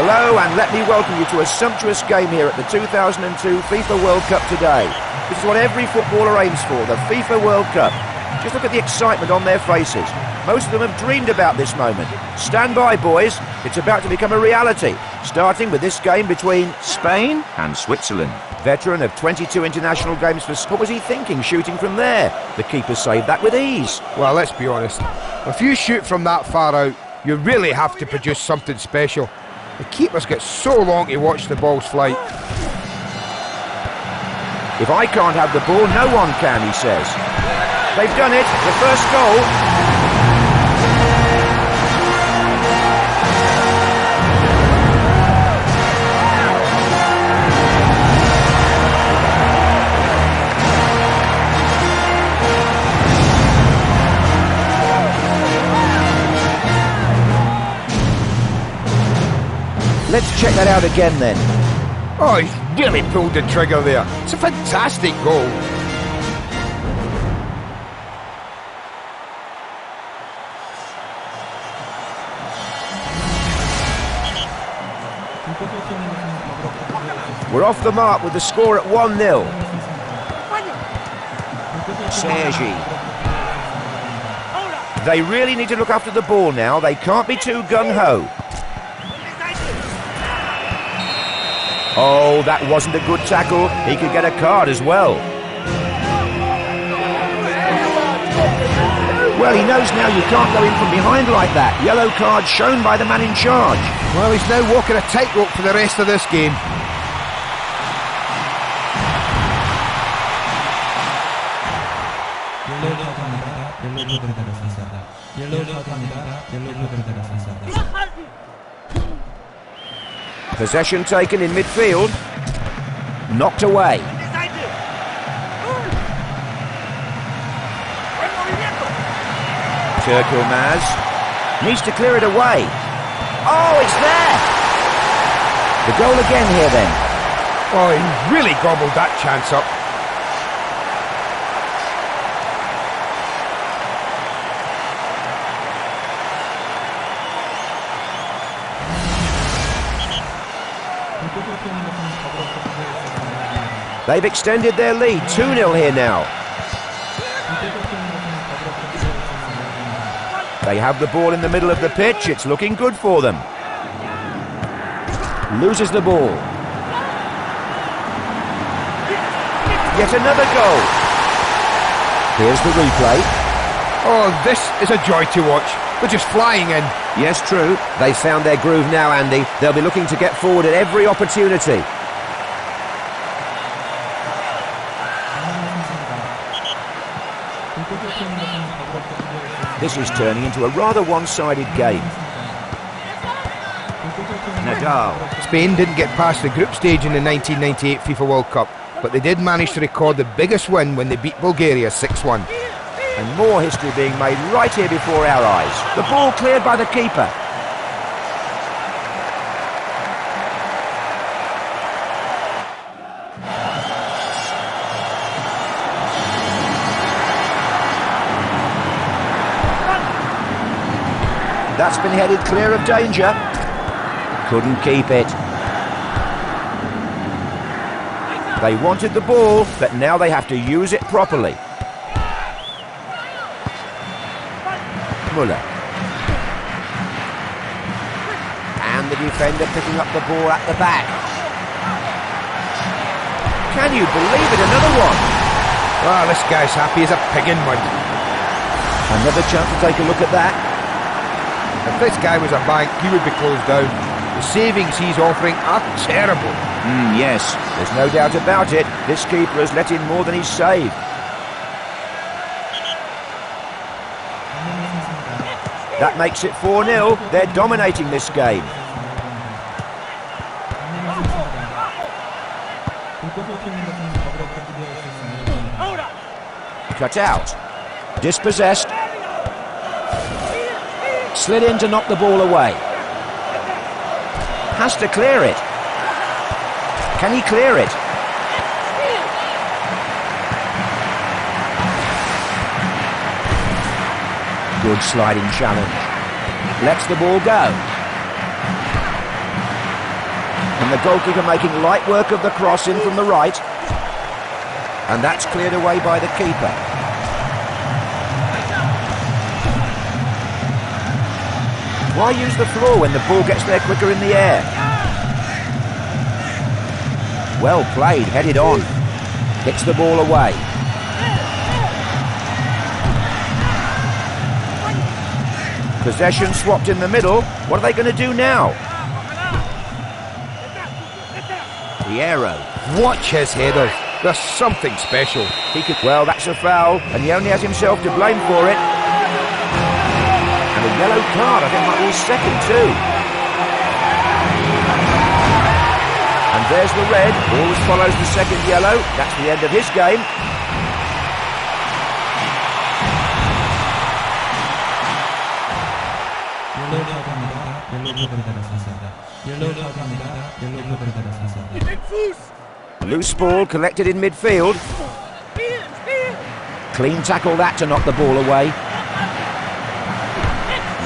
Hello, and let me welcome you to a sumptuous game here at the 2002 FIFA World Cup today. This is what every footballer aims for, the FIFA World Cup. Just look at the excitement on their faces. Most of them have dreamed about this moment. Stand by, boys. It's about to become a reality, starting with this game between Spain and Switzerland. Veteran of 22 international games for... What was he thinking, shooting from there? The keeper saved that with ease. Well, let's be honest. If you shoot from that far out, you really have to produce something special. The keepers get so long to watch the ball's flight. If I can't have the ball, no one can, he says. They've done it, the first goal. Let's check that out again then. Oh, he's really pulled the trigger there. It's a fantastic goal. We're off the mark with the score at 1-0. Sergi. They really need to look after the ball now. They can't be too gung-ho. Oh, that wasn't a good tackle. He could get a card as well. Well, he knows now you can't go in from behind like that. Yellow card shown by the man in charge. Well, he's now walking a tightrope for the rest of this game. Possession taken in midfield. Knocked away. Turkelmaz needs to clear it away. Oh, it's there! The goal again here then. Oh, he really gobbled that chance up. They've extended their lead, 2-0 here now. They have the ball in the middle of the pitch, it's looking good for them. Loses the ball. Yet another goal. Here's the replay. Oh, this is a joy to watch. They're just flying in. Yes, true. They've found their groove now, Andy. They'll be looking to get forward at every opportunity. This is turning into a rather one-sided game. Nadal. Spain didn't get past the group stage in the 1998 FIFA World Cup, but they did manage to record the biggest win when they beat Bulgaria 6-1. And more history being made right here before our eyes. The ball cleared by the keeper. That's been headed clear of danger. Couldn't keep it. They wanted the ball, but now they have to use it properly. Muller. And the defender picking up the ball at the back. Can you believe it? Another one. Wow, this guy's happy as a pig in mud. Another chance to take a look at that. If this guy was a bank, he would be closed down. The savings he's offering are terrible. Yes, there's no doubt about it. This keeper has let in more than he's saved. That makes it 4-0. They're dominating this game. Cut out. Dispossessed. Slid in to knock the ball away. Has to clear it. Can he clear it? Good sliding challenge. Lets the ball go. And the goalkeeper making light work of the cross in from the right. And that's cleared away by the keeper. Why use the floor when the ball gets there quicker in the air? Well played, headed on. Hits the ball away. Possession swapped in the middle. What are they going to do now? Piero. Watch his headers. There's something special. Well, that's a foul, and he only has himself to blame for it. And a yellow card, I think might be his second too. And there's the red, always follows the second yellow. That's the end of his game. Loose ball collected in midfield. Clean tackle that to knock the ball away.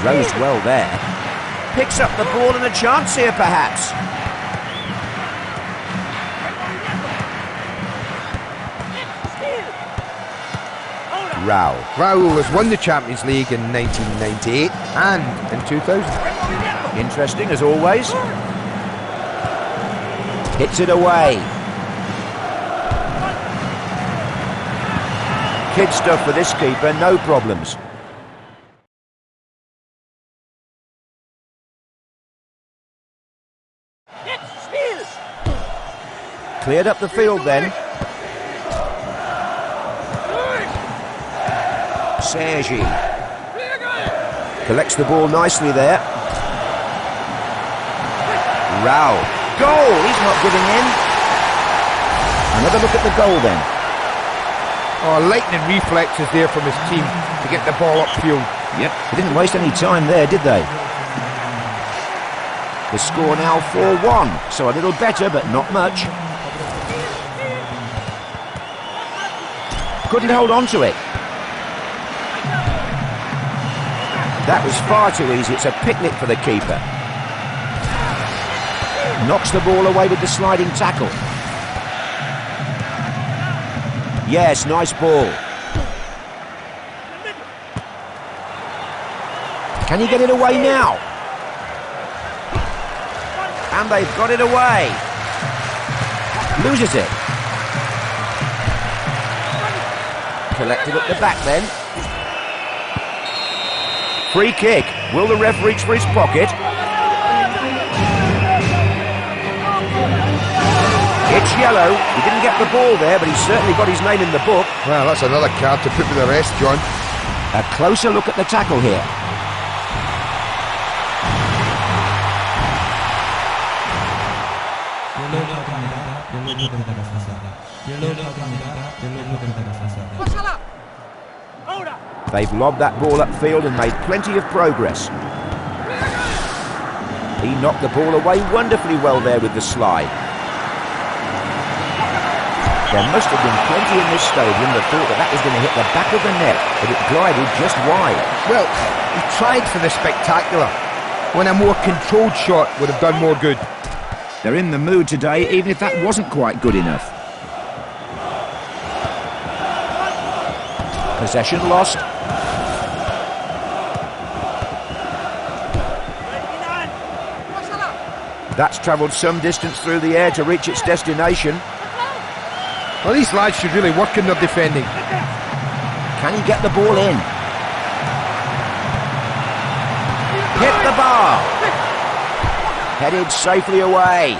Rose well there. Picks up the ball and a chance here perhaps. Raul has won the Champions League in 1998 and in 2000. Interesting as always. Hits it away. Kid stuff for this keeper, no problems. Cleared up the field then. Sergi collects the ball nicely there. Raul. Goal! He's not giving in. Another look at the goal then. Oh, lightning reflexes there from his team to get the ball upfield. Yep. They didn't waste any time there, did they? The score now 4-1, so a little better, but not much. Couldn't hold on to it. That was far too easy. It's a picnic for the keeper. Knocks the ball away with the sliding tackle. Yes, nice ball. Can he get it away now? And they've got it away. Loses it. Collected at the back then. Free kick. Will the ref reach for his pocket? It's yellow. He didn't get the ball there, but he's certainly got his name in the book. Well, that's another card to put with the rest, John. A closer look at the tackle here. They've lobbed that ball upfield and made plenty of progress. He knocked the ball away wonderfully well there with the slide. There must have been plenty in this stadium that thought that was going to hit the back of the net, but it glided just wide. Well, he tried for the spectacular, when a more controlled shot would have done more good. They're in the mood today, even if that wasn't quite good enough. Possession lost. That's travelled some distance through the air to reach its destination. Well, these lads should really work in their defending. Can he get the ball in? Hit the bar. Headed safely away.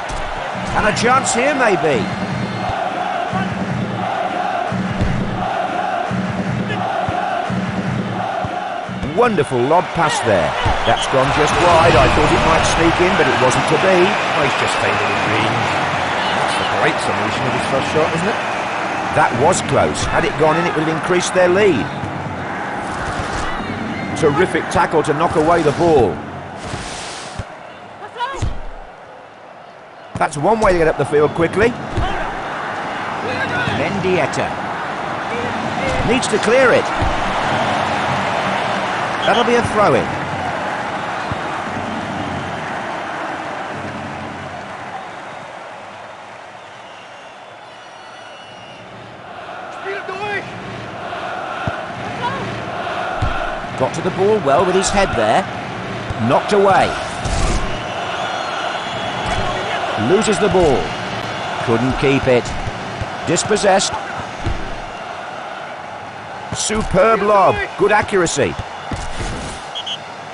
And a chance here, maybe. Wonderful lob pass there. That's gone just wide. I thought it might sneak in, but it wasn't to be. Oh, he's just finding his range. That's the polite summation of his first shot, isn't it? That was close. Had it gone in, it would have increased their lead. Terrific tackle to knock away the ball. That's one way to get up the field quickly. Mendieta needs to clear it. That'll be a throw-in. Got to the ball well with his head there. Knocked away. Loses the ball. Couldn't keep it. Dispossessed. Superb lob. Good accuracy.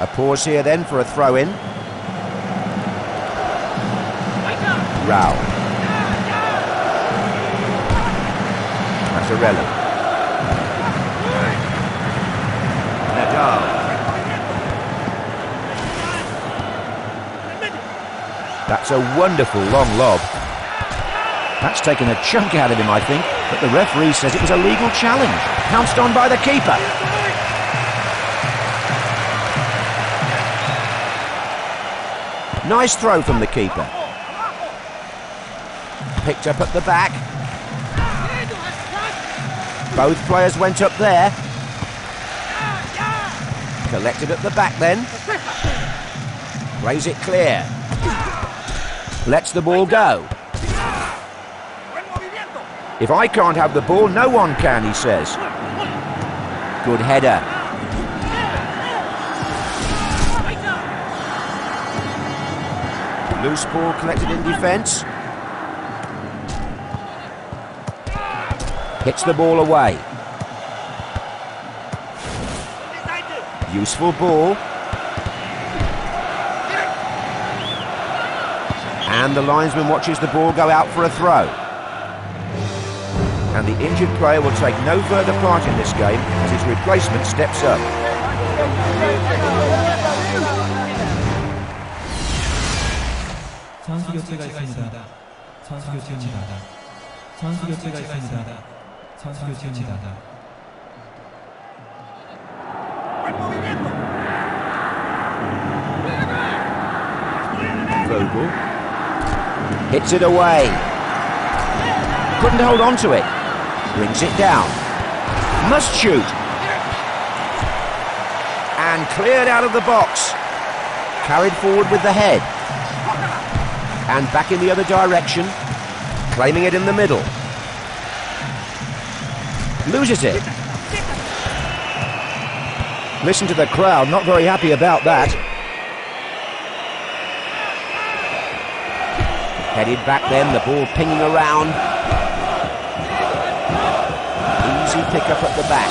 A pause here then for a throw-in. Rao. Mazzarelli. Nadal. That's a wonderful long lob. That's taken a chunk out of him, I think, but the referee says it was a legal challenge. Pounced on by the keeper. Nice throw from the keeper. Picked up at the back. Both players went up there. Collected at the back then. Plays it clear. Lets the ball go. If I can't have the ball, no one can, he says. Good header. Loose ball collected in defence. Hits the ball away. Useful ball. And the linesman watches the ball go out for a throw. And the injured player will take no further part in this game as his replacement steps up. 선수 교체가 있습니다. 선수 교체입니다. 선수 교체가 있습니다. 선수 교체입니다. Vogel hits it away. Couldn't hold on to it. Brings it down. Must shoot. And cleared out of the box. Carried forward with the head. And back in the other direction. Claiming it in the middle. Loses it. Listen to the crowd, not very happy about that. Headed back then, the ball pinging around. Easy pick up at the back.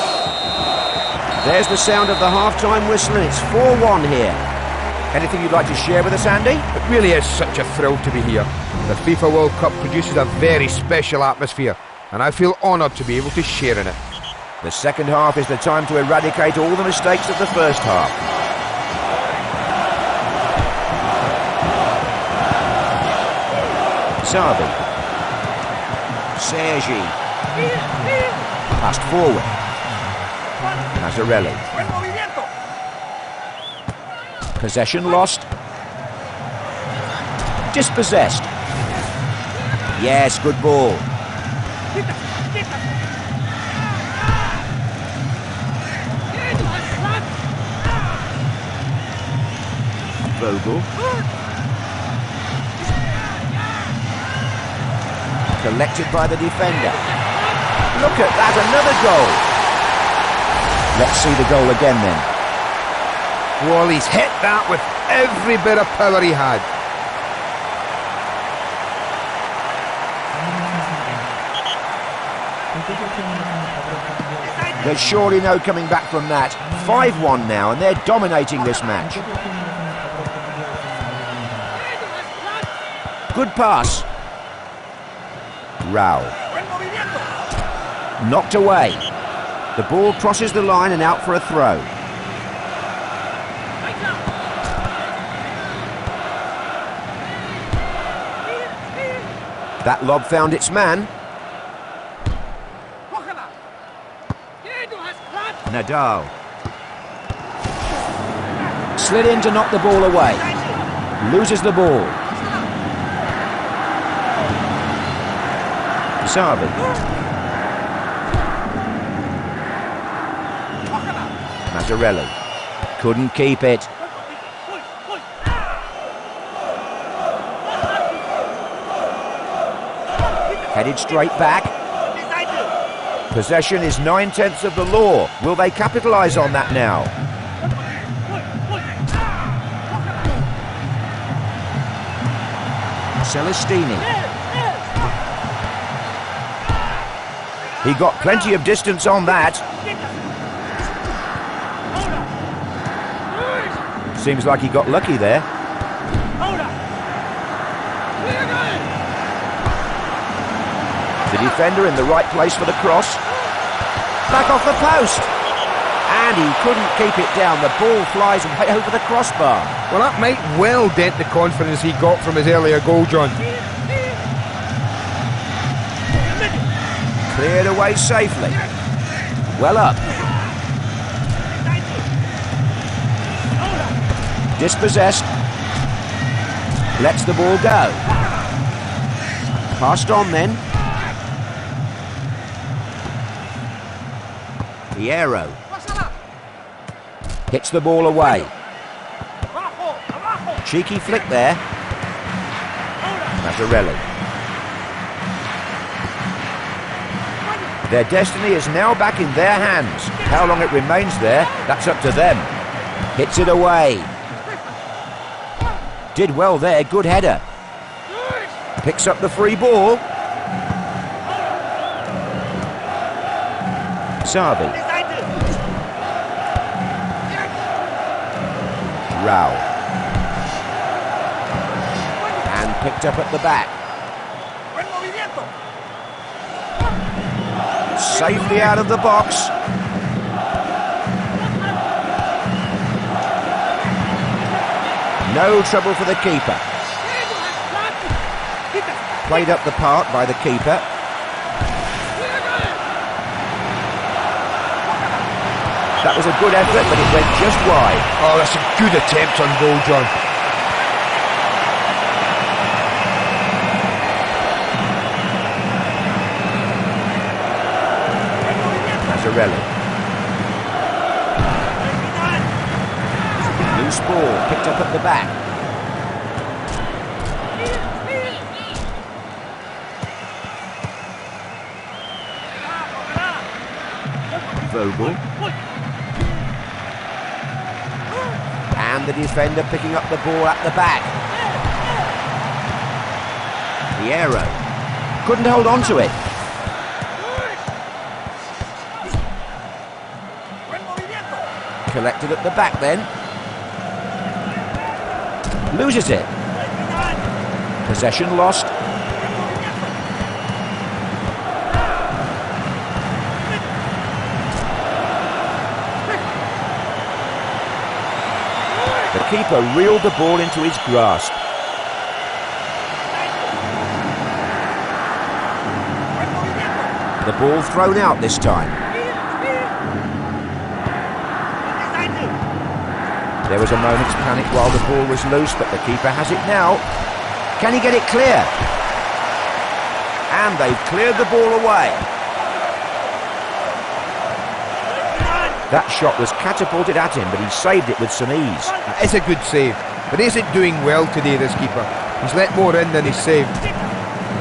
There's the sound of the half-time whistle, and it's 4-1 here. Anything you'd like to share with us, Andy? It really is such a thrill to be here. The FIFA World Cup produces a very special atmosphere, and I feel honoured to be able to share in it. The second half is the time to eradicate all the mistakes of the first half. Savi. Sergi. Passed forward. Mazzarelli. Possession lost. Dispossessed. Yes, good ball. Vogel. Collected by the defender. Look at that, another goal. Let's see the goal again then. Well, he's hit that with every bit of power he had. There's surely no coming back from that. 5-1 now, and they're dominating this match. Good pass. Rao. Knocked away. The ball crosses the line and out for a throw. That lob found its man. Nadal. Slid in to knock the ball away. Loses the ball. Savi. Mazzarelli. Couldn't keep it. Headed straight back. Possession is 9/10 of the law. Will they capitalise on that now? Celestini. He got plenty of distance on that. Seems like he got lucky there. The defender in the right place for the cross. Back off the post. And he couldn't keep it down. The ball flies way over the crossbar. Well, that might well dent the confidence he got from his earlier goal, John. Cleared away safely. Well up. Dispossessed. Lets the ball go. Passed on then. Piero. Hits the ball away. Cheeky flick there. Mazzarelli. Their destiny is now back in their hands. How long it remains there, that's up to them. Hits it away. Did well there, good header. Picks up the free ball. Savi. Rao. And picked up at the back. Safely out of the box. No trouble for the keeper. Played up the part by the keeper. That was a good effort, but it went just wide. Oh, that's a good attempt on goal, John. Mazzarelli. Loose ball, picked up at the back. Vogel. And the defender picking up the ball at the back. Piero. Couldn't hold on to it. Collected at the back then. Loses it. Possession lost. The keeper reeled the ball into his grasp. The ball thrown out this time. There was a moment's panic while the ball was loose, but the keeper has it now. Can he get it clear? And they've cleared the ball away. That shot was catapulted at him, but he saved it with some ease. It's a good save, but he isn't doing well today, this keeper. He's let more in than he's saved.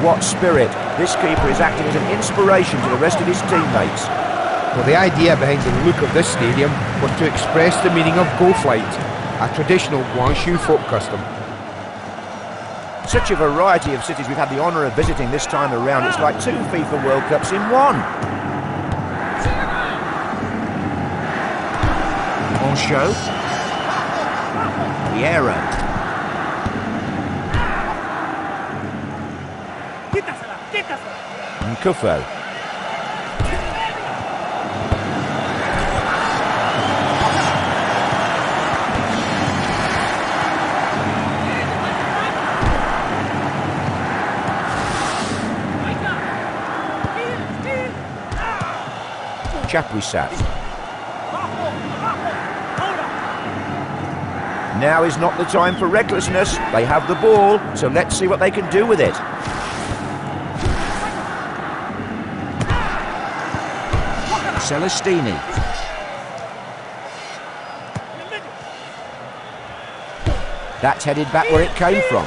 What spirit. This keeper is acting as an inspiration to the rest of his teammates. Well, the idea behind the look of this stadium was to express the meaning of go flight, a traditional Guangxu folk custom. Such a variety of cities we've had the honour of visiting this time around. It's like 2 FIFA World Cups in one. On show. Piero. Nkufo. Chapuisat. Now is not the time for recklessness. They have the ball, so let's see what they can do with it. Celestini. That's headed back where it came from.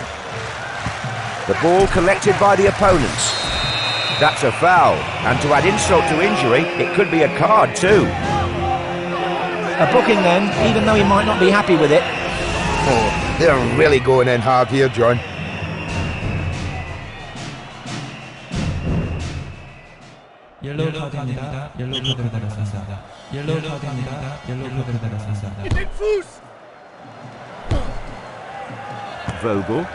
The ball collected by the opponents. That's a foul, and to add insult to injury, it could be a card too. A booking then, even though he might not be happy with it. Oh, they're really going in hard here, John. 옐로우 카드입니다. 옐로우 카드를 달았습니다. 옐로우 카드입니다. 옐로우 카드를 달았습니다. Vogel.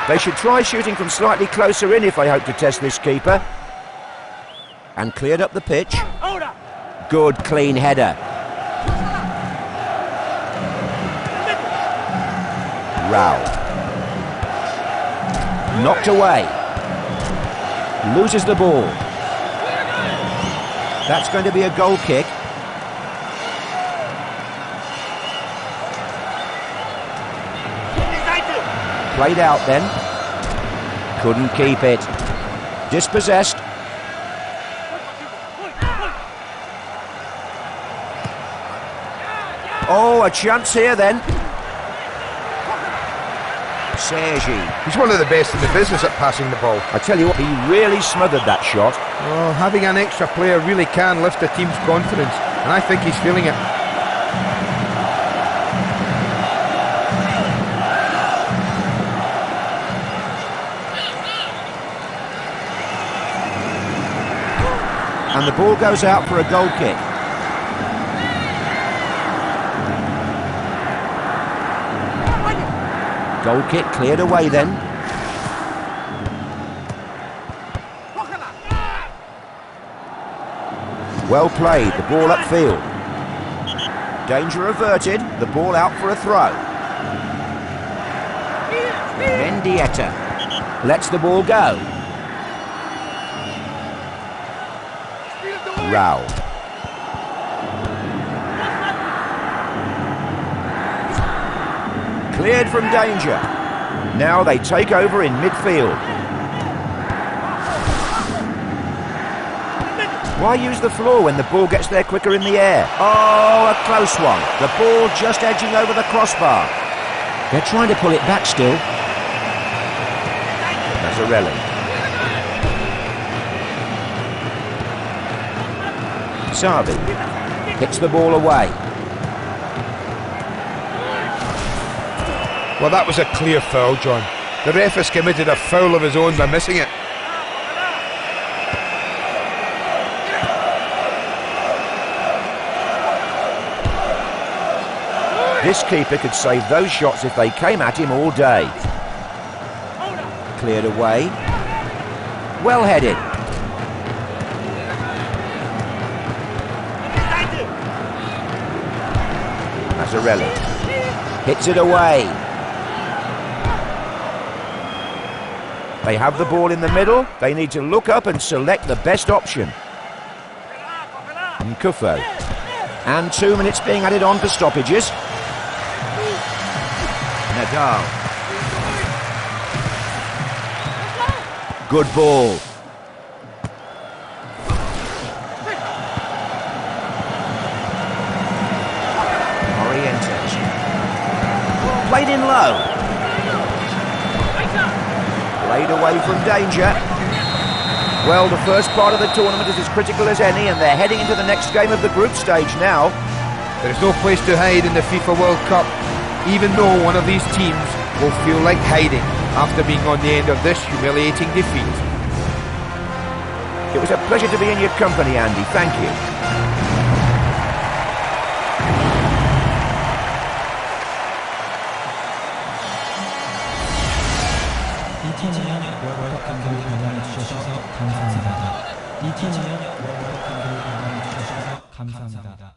They should try shooting from slightly closer in if they hope to test this keeper. And cleared up the pitch. Good clean header. Rao. Knocked away. Loses the ball. That's going to be a goal kick. Played out then. Couldn't keep it. Dispossessed. Oh, a chance here then. Sergi. He's one of the best in the business at passing the ball. I tell you what, he really smothered that shot. Well, having an extra player really can lift a team's confidence, and I think he's feeling it. And the ball goes out for a goal kick. Goal kick cleared away then. Well played, the ball upfield. Danger averted, the ball out for a throw. Mendieta lets the ball go. Rao. Cleared from danger. Now they take over in midfield. Why use the floor when the ball gets there quicker in the air? Oh, a close one. The ball just edging over the crossbar. They're trying to pull it back still. Mazzarelli. Savi hits the ball away. Well, that was a clear foul, John. The ref has committed a foul of his own by missing it. This keeper could save those shots if they came at him all day. Cleared away. Well headed. Mazzarelli hits it away. They have the ball in the middle. They need to look up and select the best option. Nkufo. And 2 minutes being added on for stoppages. Nadal. Good ball. Orientes. Played in low. Played away from danger. Well, the first part of the tournament is as critical as any, and they're heading into the next game of the group stage now. There's no place to hide in the FIFA World Cup, even though one of these teams will feel like hiding after being on the end of this humiliating defeat. It was a pleasure to be in your company, Andy. Thank you. 월드컵 경기를 관람해 주셔서 감사합니다. 월드컵 경기를 관람해 주셔서 감사합니다.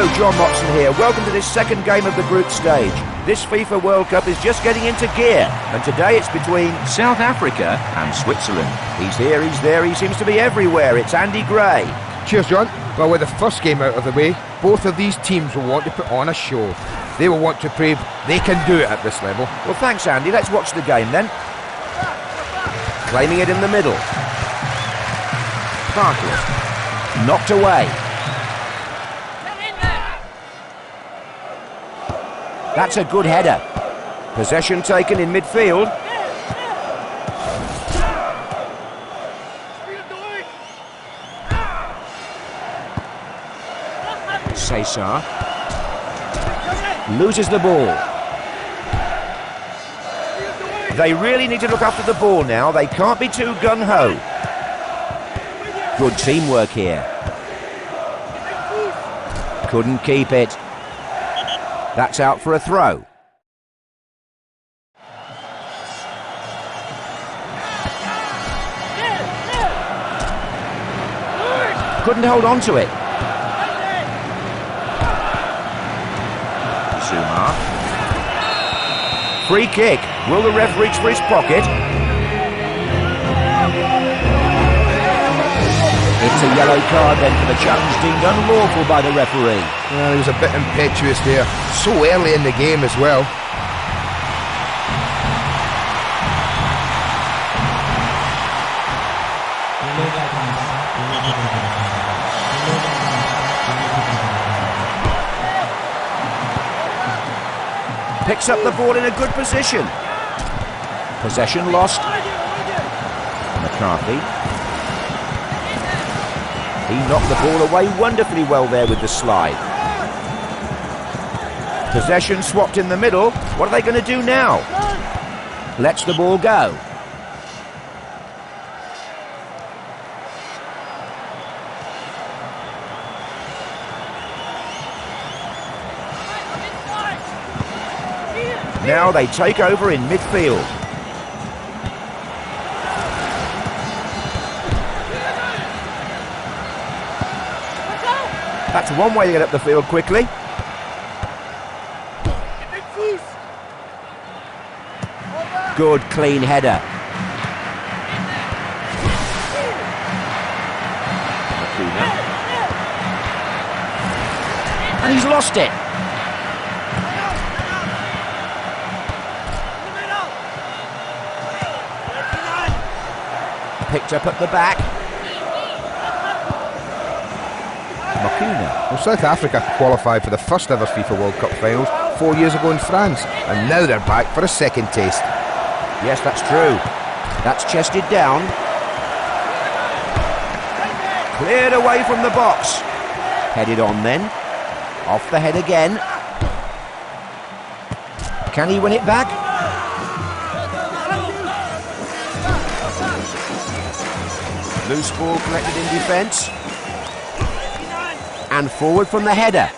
Hello, John Motson here. Welcome to this second game of the group stage. This FIFA World Cup is just getting into gear, and today it's between South Africa and Switzerland. He's here, he's there, he seems to be everywhere. It's Andy Gray. Cheers, John. Well, with the first game out of the way, both of these teams will want to put on a show. They will want to prove they can do it at this level. Well, thanks, Andy. Let's watch the game then. Claiming it in the middle. Barkley. Knocked away. That's a good header. Possession taken in midfield. Cesar loses the ball. They really need to look after the ball now. They can't be too gung-ho. Good teamwork here. Couldn't keep it. That's out for a throw. Couldn't hold on to it. Zuma. Free kick. Will the ref reach for his pocket? It's a yellow card then for the challenge deemed unlawful by the referee. Well, he was a bit impetuous there. So early in the game as well. Picks up the ball in a good position. Possession lost. McCarthy. He knocked the ball away wonderfully well there with the slide. Possession swapped in the middle. What are they going to do now? Lets the ball go. Now they take over in midfield. That's one way to get up the field quickly. Good clean header. And he's lost it. Picked up at the back. Well, South Africa qualified for the first ever FIFA World Cup finals 4 years ago in France, and now they're back for a second taste. Yes, that's true. That's chested down. Cleared away from the box. Headed on then. Off the head again. Can he win it back? Loose ball collected in defence. And forward from the header.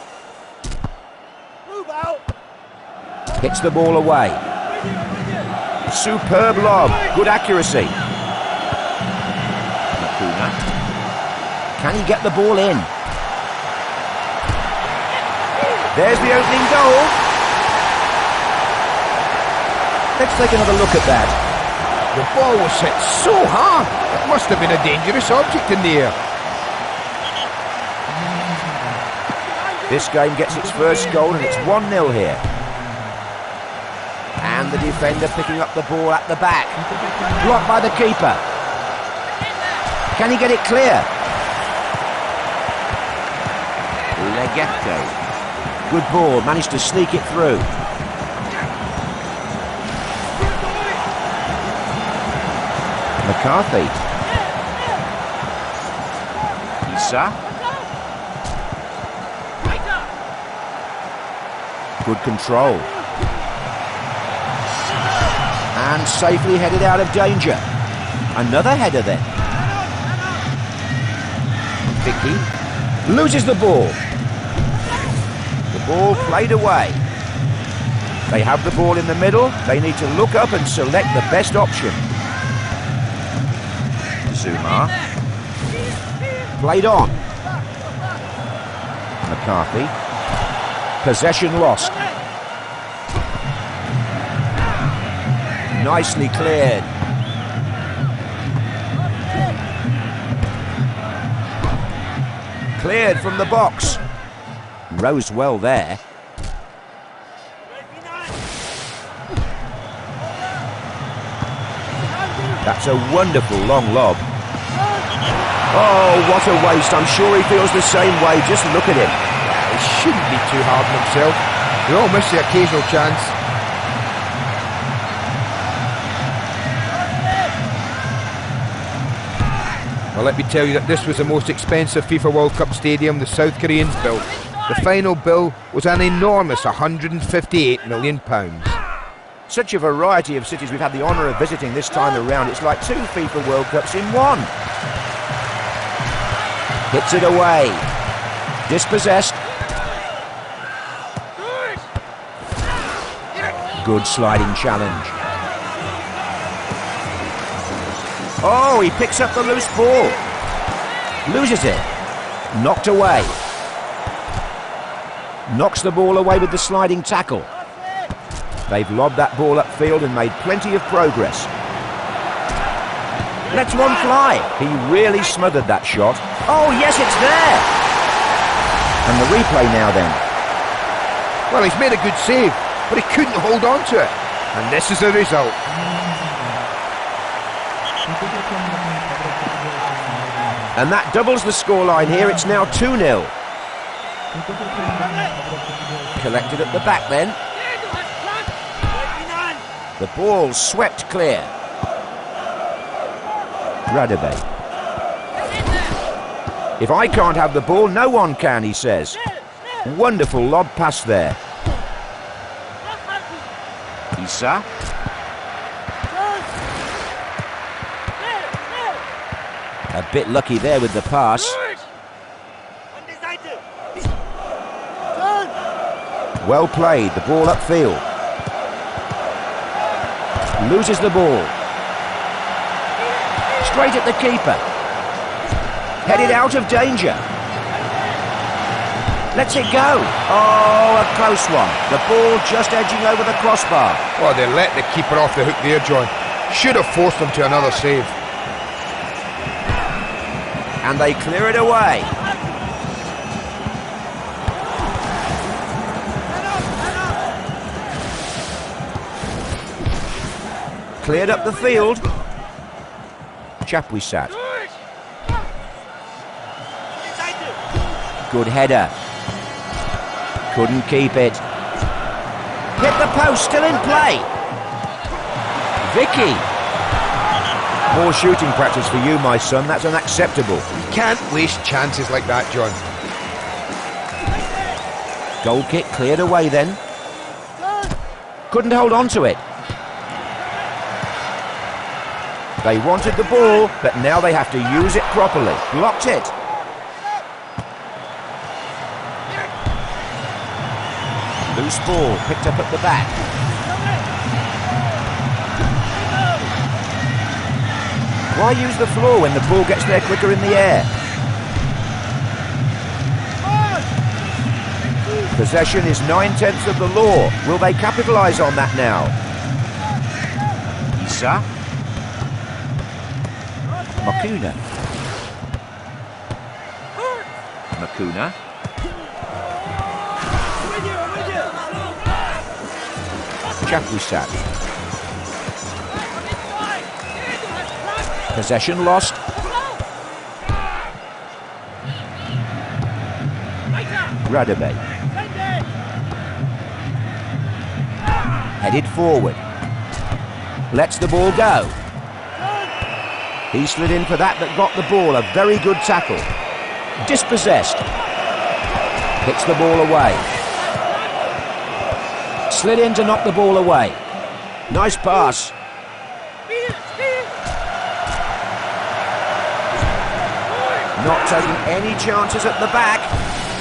Hits the ball away. Superb lob. Good accuracy. Can he get the ball in? There's the opening goal. Let's take another look at that. The ball was hit so hard, it must have been a dangerous object in the air. This game gets its first goal and it's 1-0 here. And the defender picking up the ball at the back. Blocked by the keeper. Can he get it clear? Legette. Good ball, managed to sneak it through. McCarthy. Issa. Good control. And safely headed out of danger. Another header then. Vicky loses the ball. The ball played away. They have the ball in the middle. They need to look up and select the best option. Zuma. Played on. McCarthy. Possession lost. Nicely cleared. Cleared from the box. Rose well there. That's a wonderful long lob. Oh, what a waste. I'm sure he feels the same way. Just look at him. He shouldn't be too hard on himself. We all miss the occasional chance. Well, let me tell you that this was the most expensive FIFA World Cup stadium the South Koreans built. The final bill was an enormous £158 million. Such a variety of cities we've had the honour of visiting this time around. It's like 2 FIFA World Cups in one. Hits it away. Dispossessed. Good sliding challenge. Oh, he picks up the loose ball. Loses it. Knocked away. Knocks the ball away with the sliding tackle. They've lobbed that ball upfield and made plenty of progress. Lets one fly. He really smothered that shot. Oh, yes, it's there. And the replay now then. Well, he's made a good save, but he couldn't hold on to it. And this is the result. And that doubles the scoreline here. It's now 2-0. Collected at the back then. The ball swept clear. Radebe. If I can't have the ball, no one can, he says. Wonderful lob pass there. Issa. A bit lucky there with the pass. Well played, the ball upfield. Loses the ball. Straight at the keeper. Headed out of danger. Lets it go. Oh, a close one. The ball just edging over the crossbar. Oh, they let the keeper off the hook there, John. Should have forced him to another save. And they clear it away. Cleared up the field. Chapuisat. Good header. Couldn't keep it. Hit the post, still in play. Vicky. More shooting practice for you, my son. That's unacceptable. You can't waste chances like that, John. Goal kick cleared away then. Couldn't hold on to it. They wanted the ball, but now they have to use it properly. Blocked it. Loose ball picked up at the back. Why use the floor when the ball gets there quicker in the air? Possession is 9/10 of the law. Will they capitalise on that now? Issa. Makuna. Makuna. Chapuisat. Possession lost. Radebe. Headed forward. Lets the ball go. He slid in for that, but got the ball. A very good tackle. Dispossessed. Hits the ball away. Slid in to knock the ball away. Nice pass. Not taking any chances at the back.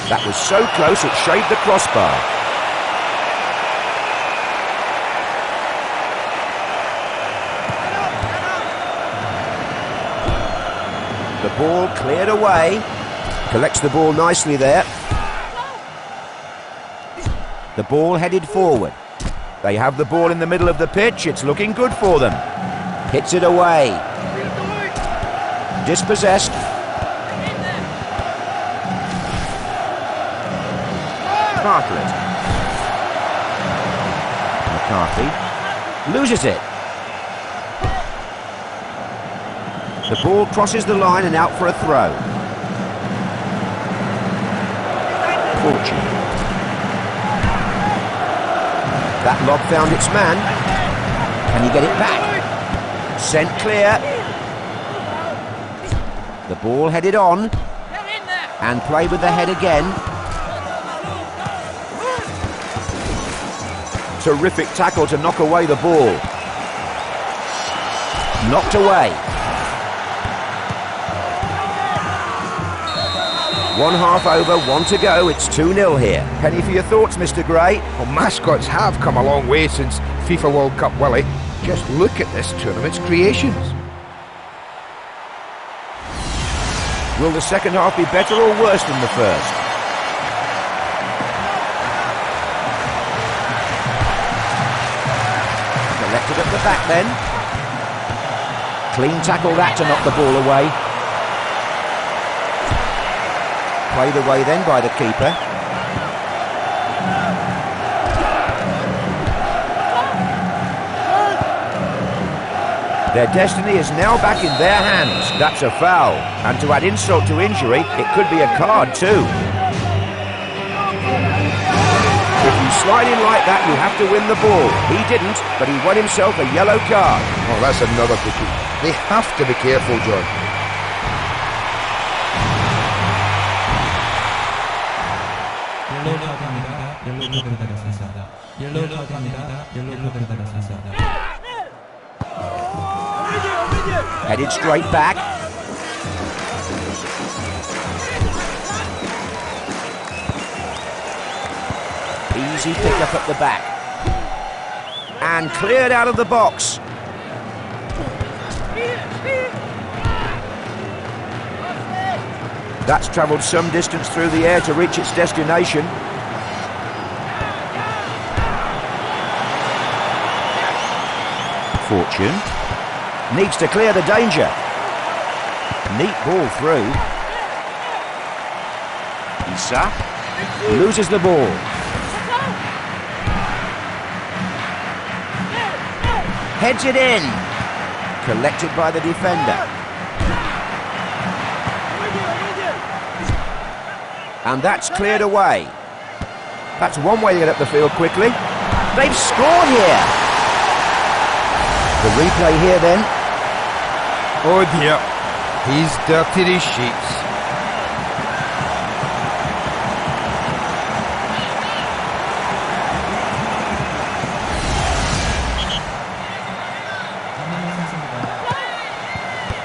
That was so close it shaved the crossbar. The ball cleared away. Collects the ball nicely there. The ball headed forward. They have the ball in the middle of the pitch. It's looking good for them. Hits it away. Dispossessed. Bartlett. McCarthy loses it. The ball crosses the line and out for a throw. Fortune. That lob found its man. Can he get it back? Sent clear. The ball headed on. And play with the head again. Terrific tackle to knock away the ball. Knocked away. One half over, one to go. It's 2-0 here. Penny for your thoughts, Mr. Gray. Well, mascots have come a long way since FIFA World Cup, Willie. Just look at this tournament's creations. Will the second half be better or worse than the first? Collected at the back then. Clean tackle that to knock the ball away. Played away then by the keeper. Their destiny is now back in their hands. That's a foul. And to add insult to injury, it could be a card too. If you slide in like that, you have to win the ball. He didn't, but he won himself a yellow card. Oh, that's another bookie. They have to be careful, John. Headed straight back. Easy pick up at the back. And cleared out of the box. That's travelled some distance through the air to reach its destination. Fortune needs to clear the danger. Neat ball through. Issa loses the ball. Heads it in. Collected by the defender. And that's cleared away. That's one way to get up the field quickly. They've scored here. The replay here then. Oh dear, he's dirtied his sheets.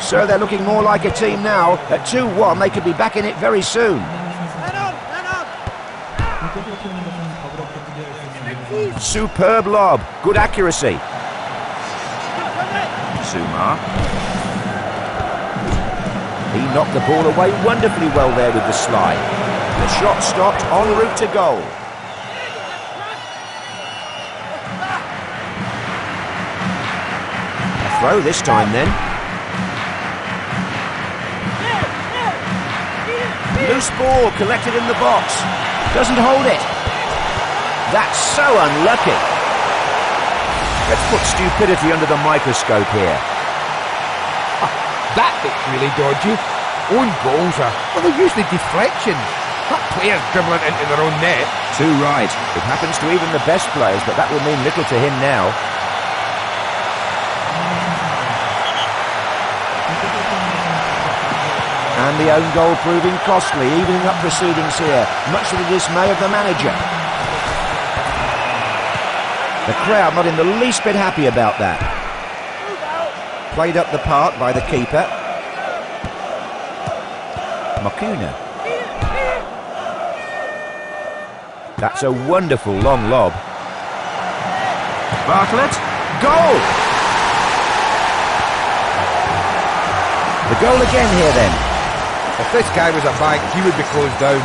So they're looking more like a team now. At 2-1, they could be back in it very soon. Superb lob, good accuracy. Sumar. He knocked the ball away wonderfully well there with the slide. The shot stopped en route to goal. A throw this time then. Loose ball collected in the box. Doesn't hold it. That's so unlucky. Let's put stupidity under the microscope here. That bit's really dodgy. Own goals are, well, they're usually deflections. Not players dribbling into their own net. Too right. It happens to even the best players, but that will mean little to him now. And the own goal proving costly, evening up proceedings here, much to the dismay of the manager. The crowd not in the least bit happy about that. Played up the park by the keeper. Makuna. That's a wonderful long lob. Bartlett. Goal! The goal again here then. If this guy was a bank, he would be closed down.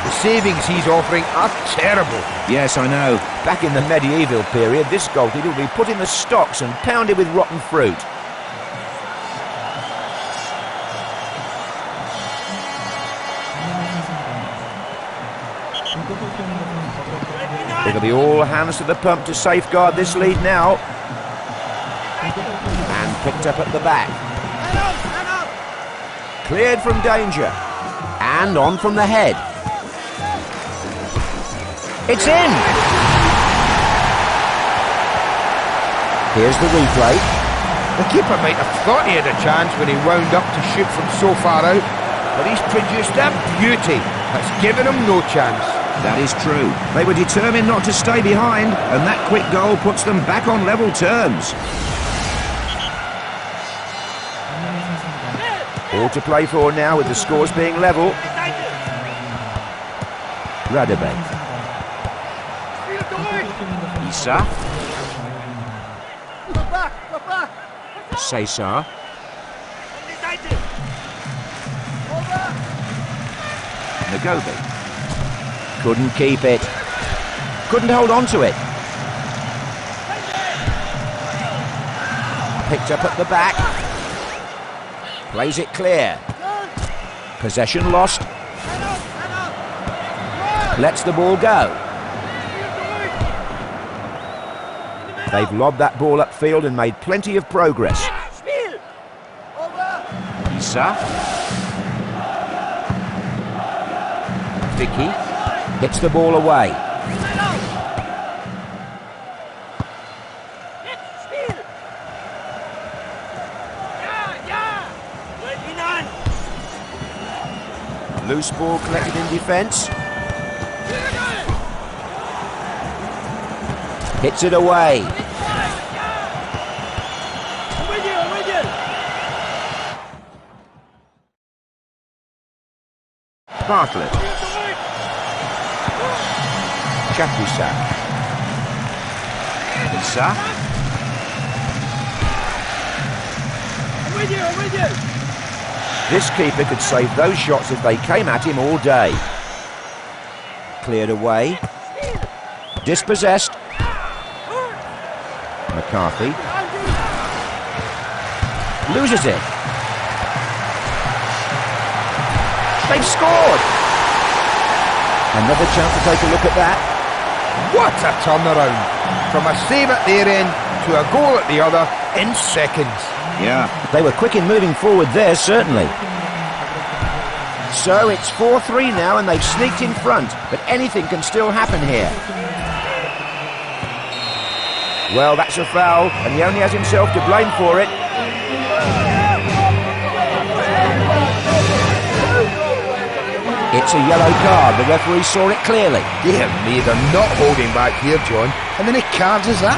The savings he's offering are terrible. Yes, I know. Back in the medieval period, this goalkeeper would be put in the stocks and pounded with rotten fruit. It'll be all hands to the pump to safeguard this lead now. And picked up at the back. Cleared from danger. And on from the head. It's in! Here's the replay. The keeper might have thought he had a chance when he wound up to shoot from so far out, but he's produced a beauty that's given him no chance. That is true. They were determined not to stay behind, and that quick goal puts them back on level terms. All to play for now, with the scores being level. Radebe. Issa. Cesar. Nagobi. Couldn't keep it. Couldn't hold on to it. Picked up at the back. Plays it clear. Possession lost. Lets the ball go. They've lobbed that ball upfield and made plenty of progress. Issa. Vicky. Hits the ball away. Loose ball collected in defence. Hits it away. Bartlett. Chapuisat. Issa. This keeper could save those shots if they came at him all day. Cleared away. Dispossessed. McCarthy. Loses it. They've scored! Another chance to take a look at that. What a turnaround! From a save at their end to a goal at the other in seconds. Yeah, they were quick in moving forward there, certainly. So it's 4-3 now and they've sneaked in front, but anything can still happen here. Well, that's a foul, and he only has himself to blame for it. It's a yellow card. The referee saw it clearly. Dear me, they're not holding back here, John. How many cards is that?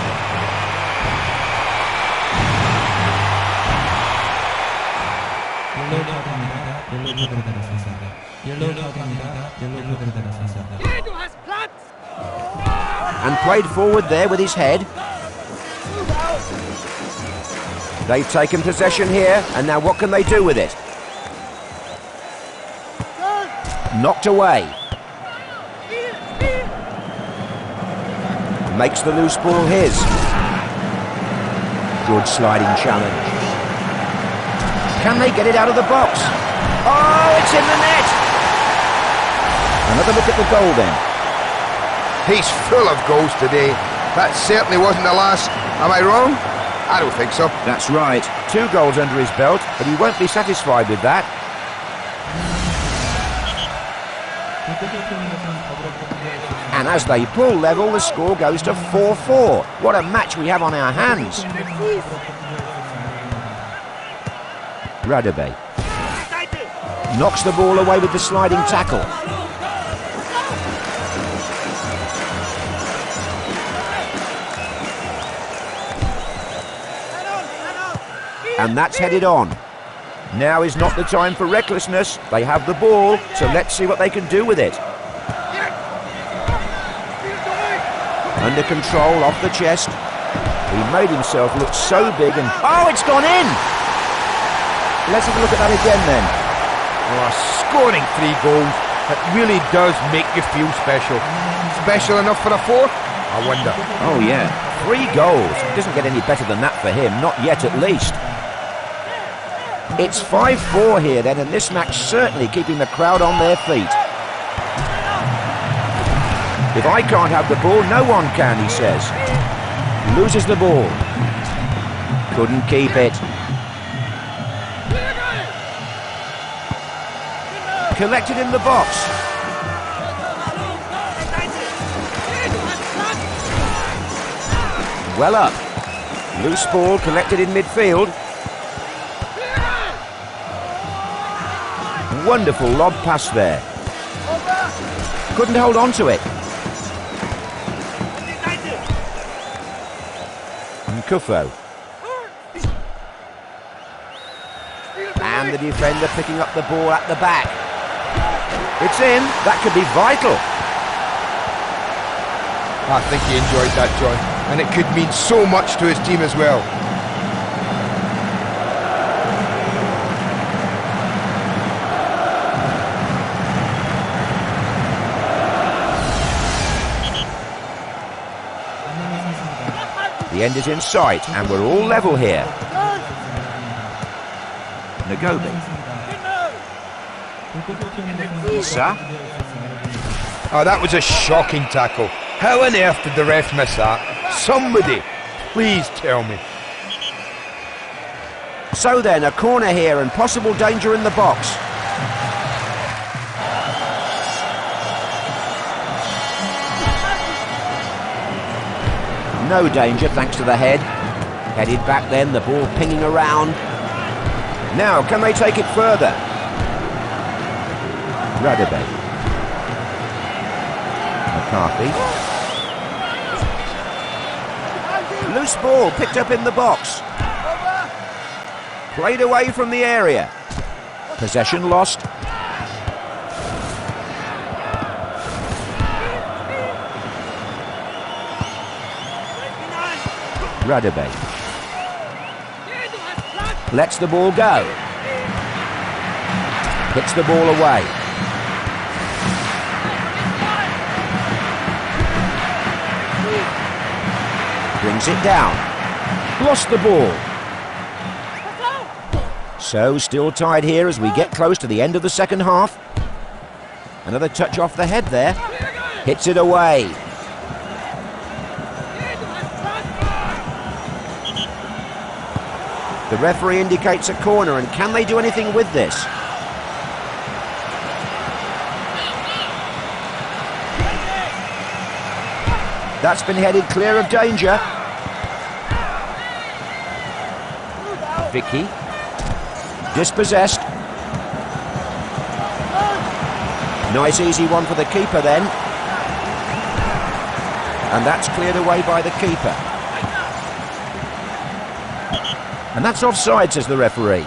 And played forward there with his head. They've taken possession here, and now what can they do with it? Knocked away. Makes the loose ball his. Good sliding challenge. Can they get it out of the box? Oh, it's in the net! Another look at the goal then. He's full of goals today. That certainly wasn't the last. Am I wrong? I don't think so. That's right. 2 goals under his belt, but he won't be satisfied with that. And as they pull level, the score goes to 4-4. What a match we have on our hands. Radebe knocks the ball away with the sliding tackle. And that's headed on. Now is not the time for recklessness. They have the ball, so let's see what they can do with it. Under control, off the chest. He made himself look so big and... Oh, it's gone in! Let's have a look at that again then. Oh, scoring 3 goals. It really does make you feel special. Special enough for a fourth? I wonder. Oh yeah, 3 goals. Doesn't get any better than that for him, not yet at least. It's 5-4 here then, and this match certainly keeping the crowd on their feet. If I can't have the ball, no one can, he says. Loses the ball. Couldn't keep it. Collected in the box. Well up. Loose ball collected in midfield. Wonderful lob pass there. Couldn't hold on to it. Kufo. And the defender picking up the ball at the back. It's in. That could be vital. I think he enjoyed that, John, and it could mean so much to his team as well. The end is in sight, and we're all level here. Nagobi. Isa. Oh, that was a shocking tackle. How on earth did the ref miss that? Somebody, please tell me. So then, a corner here and possible danger in the box. No danger thanks to the head. Headed back then, the ball pinging around. Now, can they take it further? Radabe. McCarthy. Loose ball picked up in the box. Played away from the area. Possession lost. Radabe. Lets the ball go. Hits the ball away. Brings it down. Lost the ball. So still tied here as we get close to the end of the second half. Another touch off the head there. Hits it away. The referee indicates a corner, and can they do anything with this? That's been headed clear of danger. Vicky. Dispossessed. Nice easy one for the keeper then. And that's cleared away by the keeper. And that's offside, says the referee.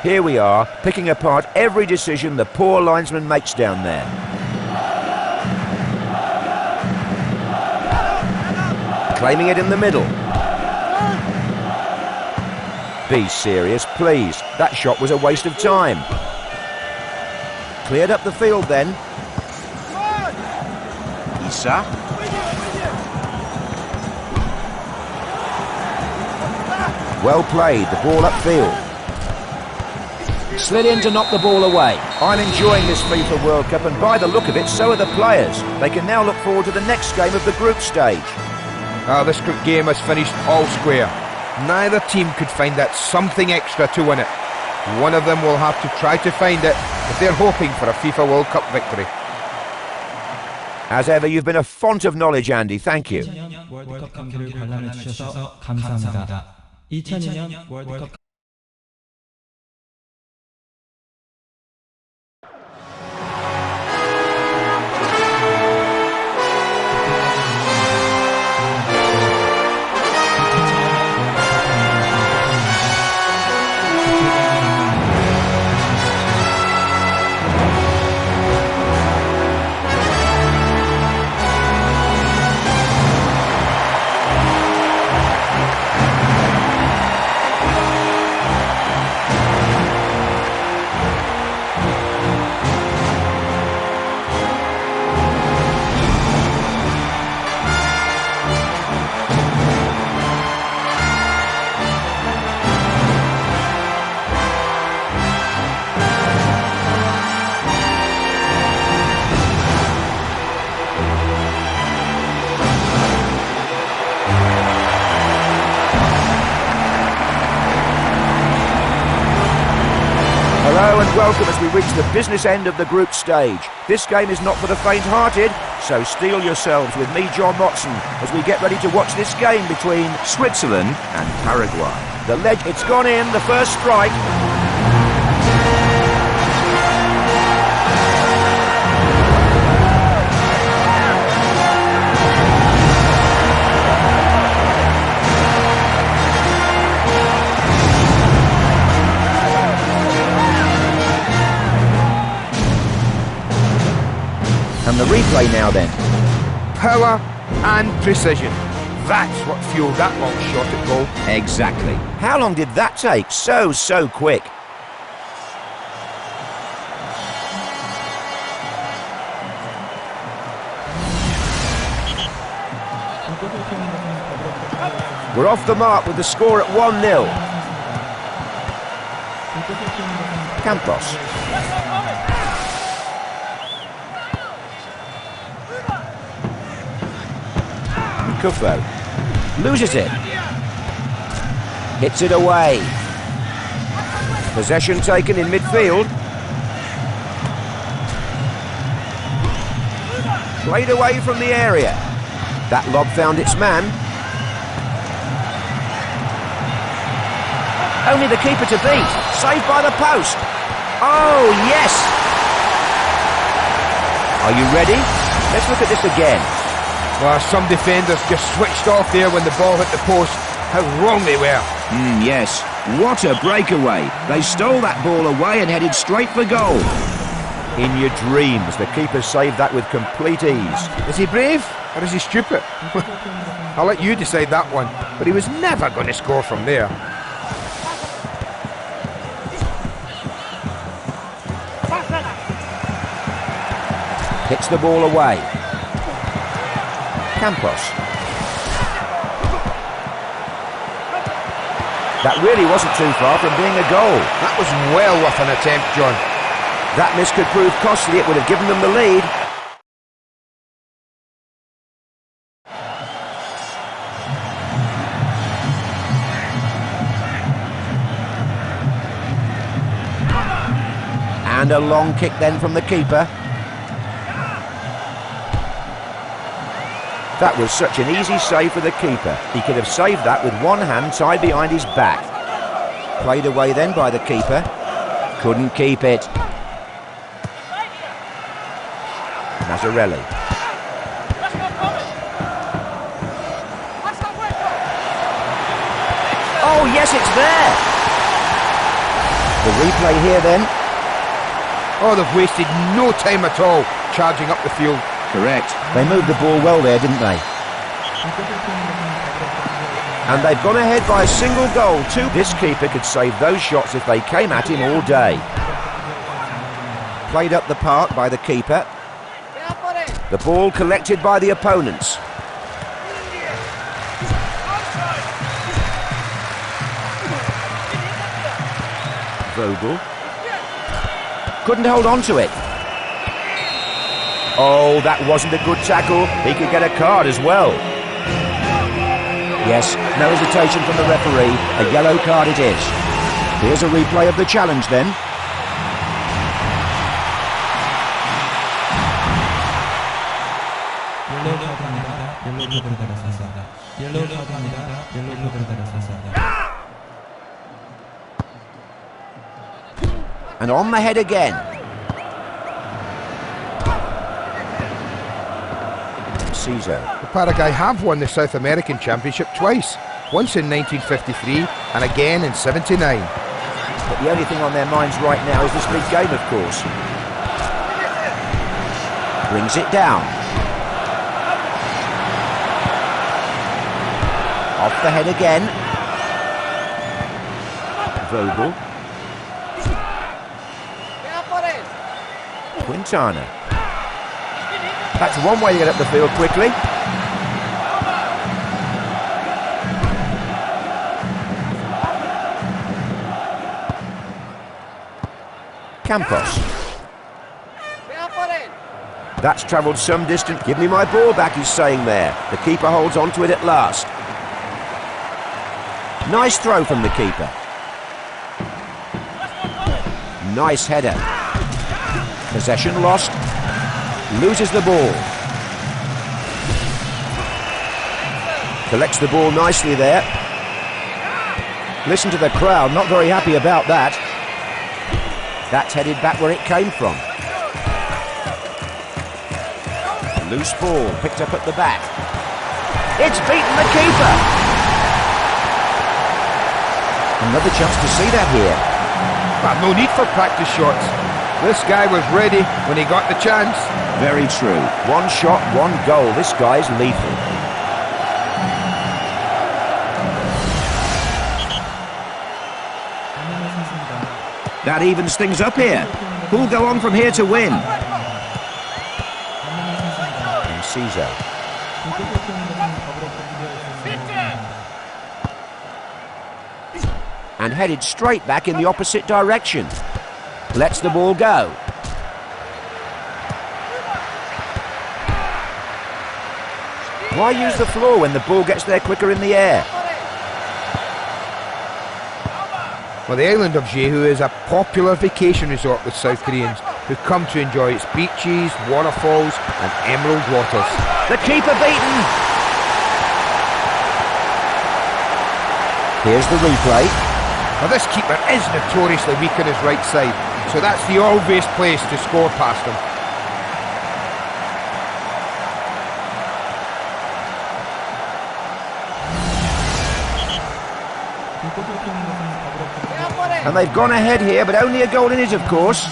Here we are, picking apart every decision the poor linesman makes down there. Claiming it in the middle. Be serious, please. That shot was a waste of time. Cleared up the field then. Isa. Well played, the ball upfield. Slid in to knock the ball away. I'm enjoying this FIFA World Cup, and by the look of it, so are the players. They can now look forward to the next game of the group stage. This group game has finished all square. Neither team could find that something extra to win it. One of them will have to try to find it if they're hoping for a FIFA World Cup victory. As ever, you've been a font of knowledge, Andy. Thank you. 2002년 월드컵 경기를 관람해 주셔서 감사합니다. 2002년 월드컵 welcome as we reach the business end of the group stage. This game is not for the faint-hearted, so steel yourselves with me, John Motson, as we get ready to watch this game between Switzerland and Paraguay. the ledge. It's gone in, the first strike. And the replay now then. Power and precision. That's what fueled that long shot at goal. Exactly. How long did that take? So quick. We're off the mark with the score at 1-0. Campos. Kufo loses it, hits it away. Possession taken in midfield, played away from the area. That lob found its man. Only the keeper to beat, saved by the post. Oh yes! Are you ready? Let's look at this again. Well, some defenders just switched off there when the ball hit the post. How wrong they were. Yes, what a breakaway. They stole that ball away and headed straight for goal. In your dreams, the keeper saved that with complete ease. Is he brave or is he stupid? I'll let you decide that one. But he was never going to score from there. Hits the ball away. Campos. That really wasn't too far from being a goal. That was well worth an attempt, John. That miss could prove costly. It would have given them the lead. And a long kick then from the keeper. That was such an easy save for the keeper. He could have saved that with one hand tied behind his back. Played away then by the keeper. Couldn't keep it. Mazzarelli. Oh yes, it's there! The replay here then. Oh, they've wasted no time at all charging up the field. Correct. They moved the ball well there, didn't they? And they've gone ahead by a single goal too. This keeper could save those shots if they came at him all day. Played up the park by the keeper. The ball collected by the opponents. Vogel. Couldn't hold on to it. Oh, that wasn't a good tackle. He could get a card as well. Yes, no hesitation from the referee. A yellow card it is. Here's a replay of the challenge then. And on the head again. Caesar. The Paraguay have won the South American Championship twice. Once in 1953 and again in 79. But the only thing on their minds right now is this league game, of course. Brings it down. Off the head again. Vogel. Quintana. That's one way to get up the field quickly. Campos. That's travelled some distance. Give me my ball back, he's saying there. The keeper holds on to it at last. Nice throw from the keeper. Nice header. Possession lost. Loses the ball. Collects the ball nicely there. Listen to the crowd, not very happy about that. That's headed back where it came from. Loose ball, picked up at the back. It's beaten the keeper! Another chance to see that here. Well, no need for practice shots. This guy was ready when he got the chance. Very true. One shot, one goal. This guy's lethal. That evens things up here. Who'll go on from here to win? And Caesar. And headed straight back in the opposite direction. Lets the ball go. Why use the floor when the ball gets there quicker in the air? Well, the island of Jeju is a popular vacation resort with South Koreans who come to enjoy its beaches, waterfalls and emerald waters. The keeper beaten! Here's the replay. Now this keeper is notoriously weak on his right side, so that's the obvious place to score past him. And they've gone ahead here, but only a goal in it, of course.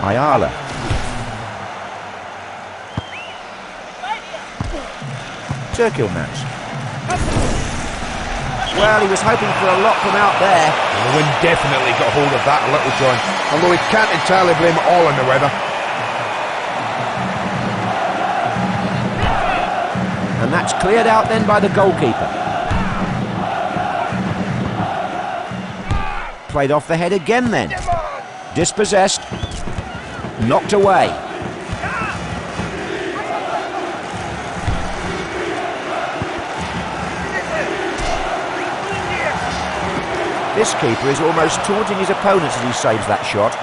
Ayala. Turkilmaz. Well, he was hoping for a lot from out there. And the wind definitely got hold of that a little, John, although he can't entirely blame it all on the weather. And that's cleared out then by the goalkeeper. Played off the head again then. Dispossessed. Knocked away. This keeper is almost taunting his opponents as he saves that shot.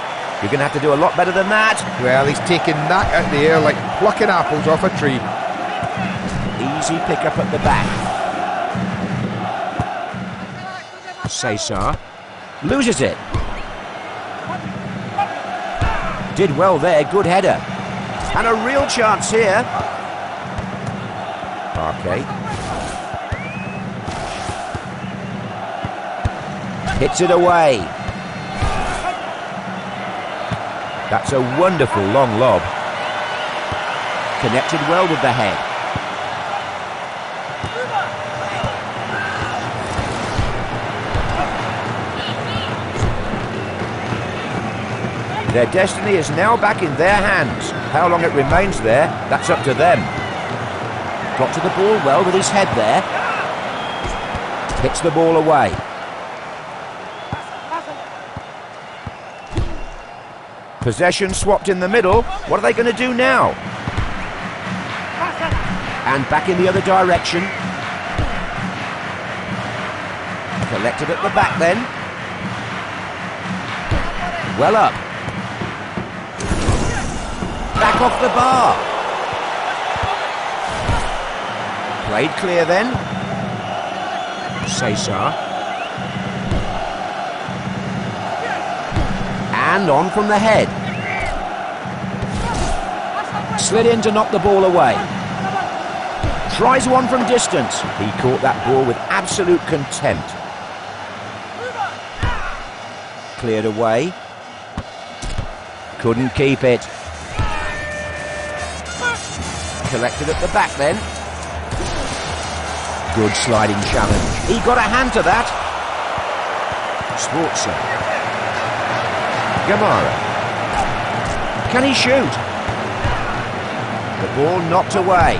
You're going to have to do a lot better than that. Well, he's taking that out the air like plucking apples off a tree. Easy pick up at the back. Cesar loses it. Did well there, good header. And a real chance here. Parquet. Hits it away. That's a wonderful long lob. Connected well with the head. Their destiny is now back in their hands. How long it remains there, that's up to them. Got to the ball well with his head there. Hits the ball away. Possession swapped in the middle. What are they going to do now? And back in the other direction. Collected at the back then. Well up. Back off the bar. Played clear then. Cesar. And on from the head. Slid in to knock the ball away. Tries one from distance. He caught that ball with absolute contempt. Cleared away. Couldn't keep it. Collected at the back then. Good sliding challenge. He got a hand to that. Swartzer. Gamara. Can he shoot? The ball knocked away.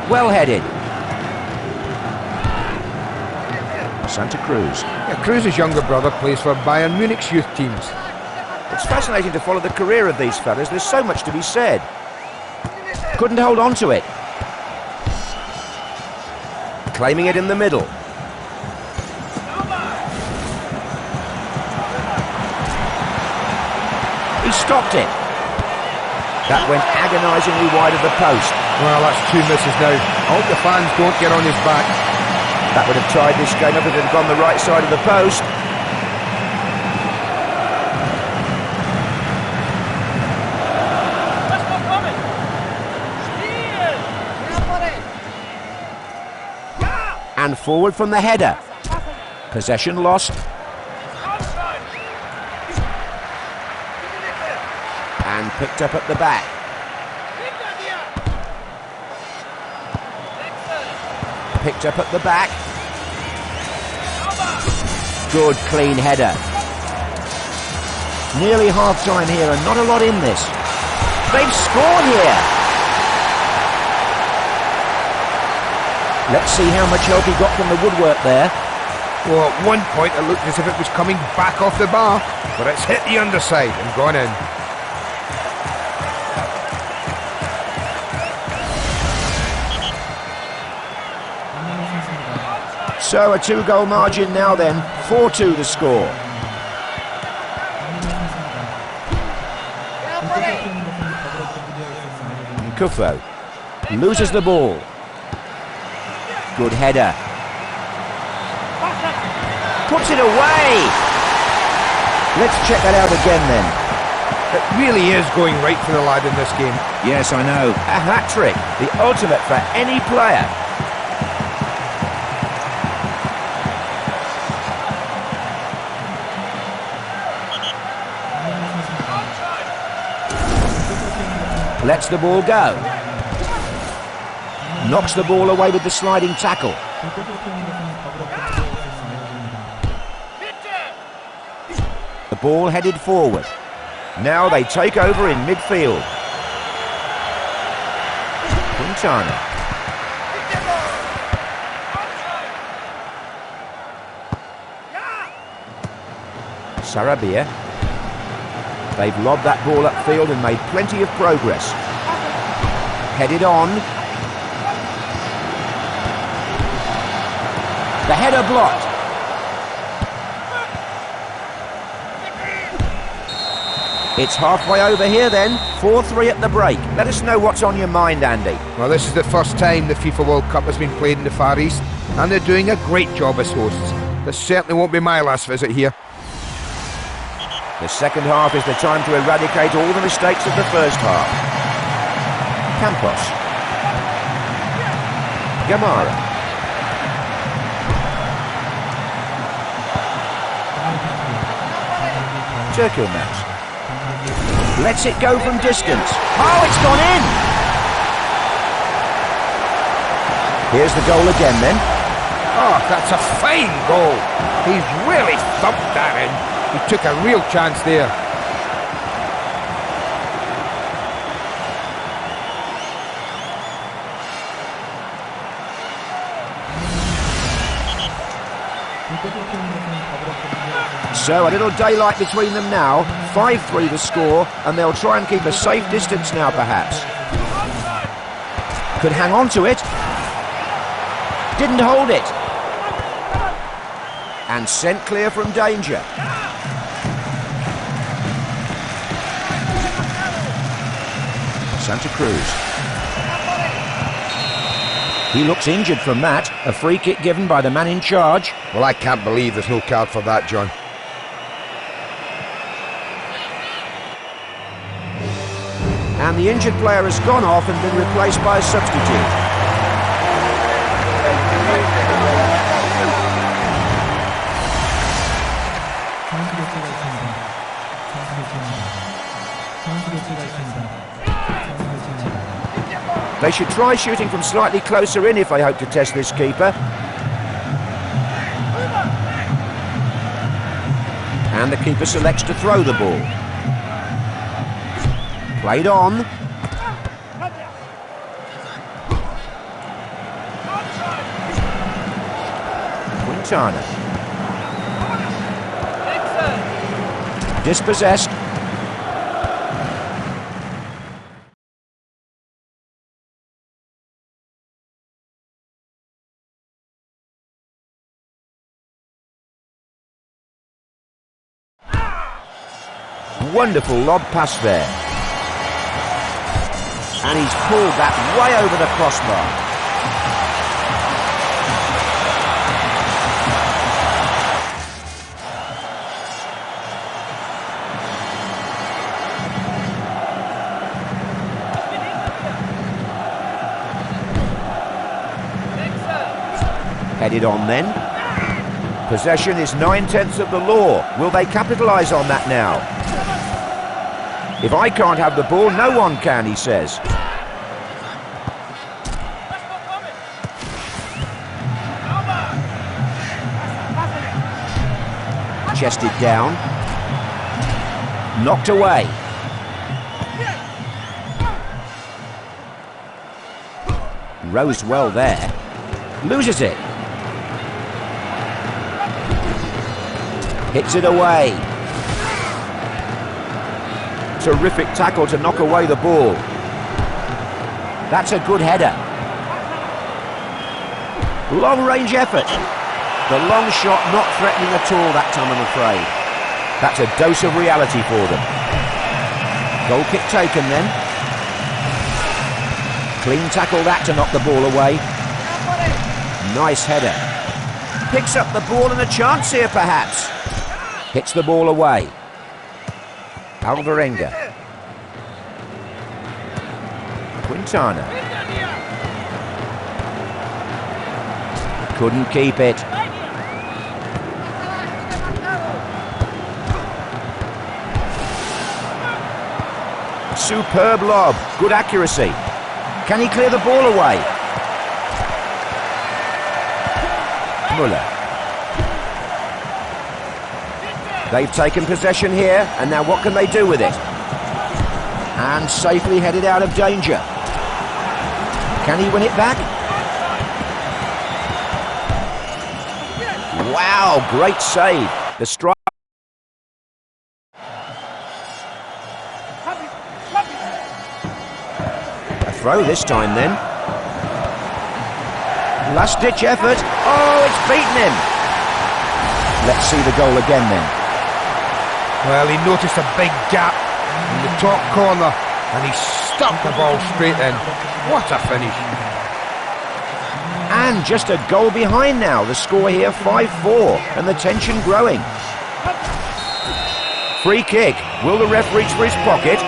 Well headed. Santa Cruz. Yeah, Cruz's younger brother plays for Bayern Munich's youth teams. It's fascinating to follow the career of these fellas. There's so much to be said. Couldn't hold on to it. Claiming it in the middle. stopped it. That went agonisingly wide of the post. Well, that's 2 misses now. I hope the fans don't get on his back. That would have tied this game up if it had gone the right side of the post. And forward from the header. Possession lost. And picked up at the back. Picked up at the back. Good clean header. Nearly half-time here and not a lot in this. They've scored here. Let's see how much help he got from the woodwork there. Well, at one point it looked as if it was coming back off the bar, but it's hit the underside and gone in. So a 2-goal margin now then, 4-2 the score. Kufo loses the ball. Good header. Puts it away. Let's check that out again then. It really is going right for the lad in this game. Yes, I know. A hat-trick, the ultimate for any player. Lets the ball go. Knocks the ball away with the sliding tackle. The ball headed forward. Now they take over in midfield. Quintana. Sarabia. They've lobbed that ball upfield and made plenty of progress. Headed on. The header blocked. It's halfway over here then. 4-3 at the break. Let us know what's on your mind, Andy. Well, this is the first time the FIFA World Cup has been played in the Far East, and they're doing a great job as hosts. This certainly won't be my last visit here. The second half is the time to eradicate all the mistakes of the first half. Campos. Gamara. Turkelmans. Lets it go from distance. Oh, it's gone in! Here's the goal again then. Oh, that's a fine goal. He's really thumped that in. He took a real chance there. So a little daylight between them now. 5-3 the score, and they'll try and keep a safe distance now perhaps. Could hang on to it. Didn't hold it. And sent clear from danger. Santa Cruz. He looks injured from that. A free kick given by the man in charge. Well, I can't believe there's no card for that, John. And the injured player has gone off and been replaced by a substitute. They should try shooting from slightly closer in if they hope to test this keeper. And the keeper selects to throw the ball. Played on. Quintana. Dispossessed. Wonderful lob pass there. And he's pulled that way over the crossbar. Headed on then. Possession is 9/10 of the law. Will they capitalise on that now? If I can't have the ball, no one can, he says. Chested down. Knocked away. Rose well there. Loses it. Hits it away. Terrific tackle to knock away the ball. That's a good header. Long range effort. The long shot not threatening at all that time, I'm afraid. That's a dose of reality for them. Goal kick taken then. Clean tackle that to knock the ball away. Nice header. Picks up the ball and a chance here perhaps. Hits the ball away. Alvarenga. Quintana. Couldn't keep it. Superb lob. Good accuracy. Can he clear the ball away? Muller. They've taken possession here, and now what can they do with it? And safely headed out of danger. Can he win it back? Wow, great save. The strike. A throw this time then. Last-ditch effort. Oh, it's beaten him. Let's see the goal again then. Well, he noticed a big gap in the top corner and he stuck the ball straight in. What a finish. And just a goal behind now. The score here 5-4 and the tension growing. Free kick. Will the ref reach for his pocket?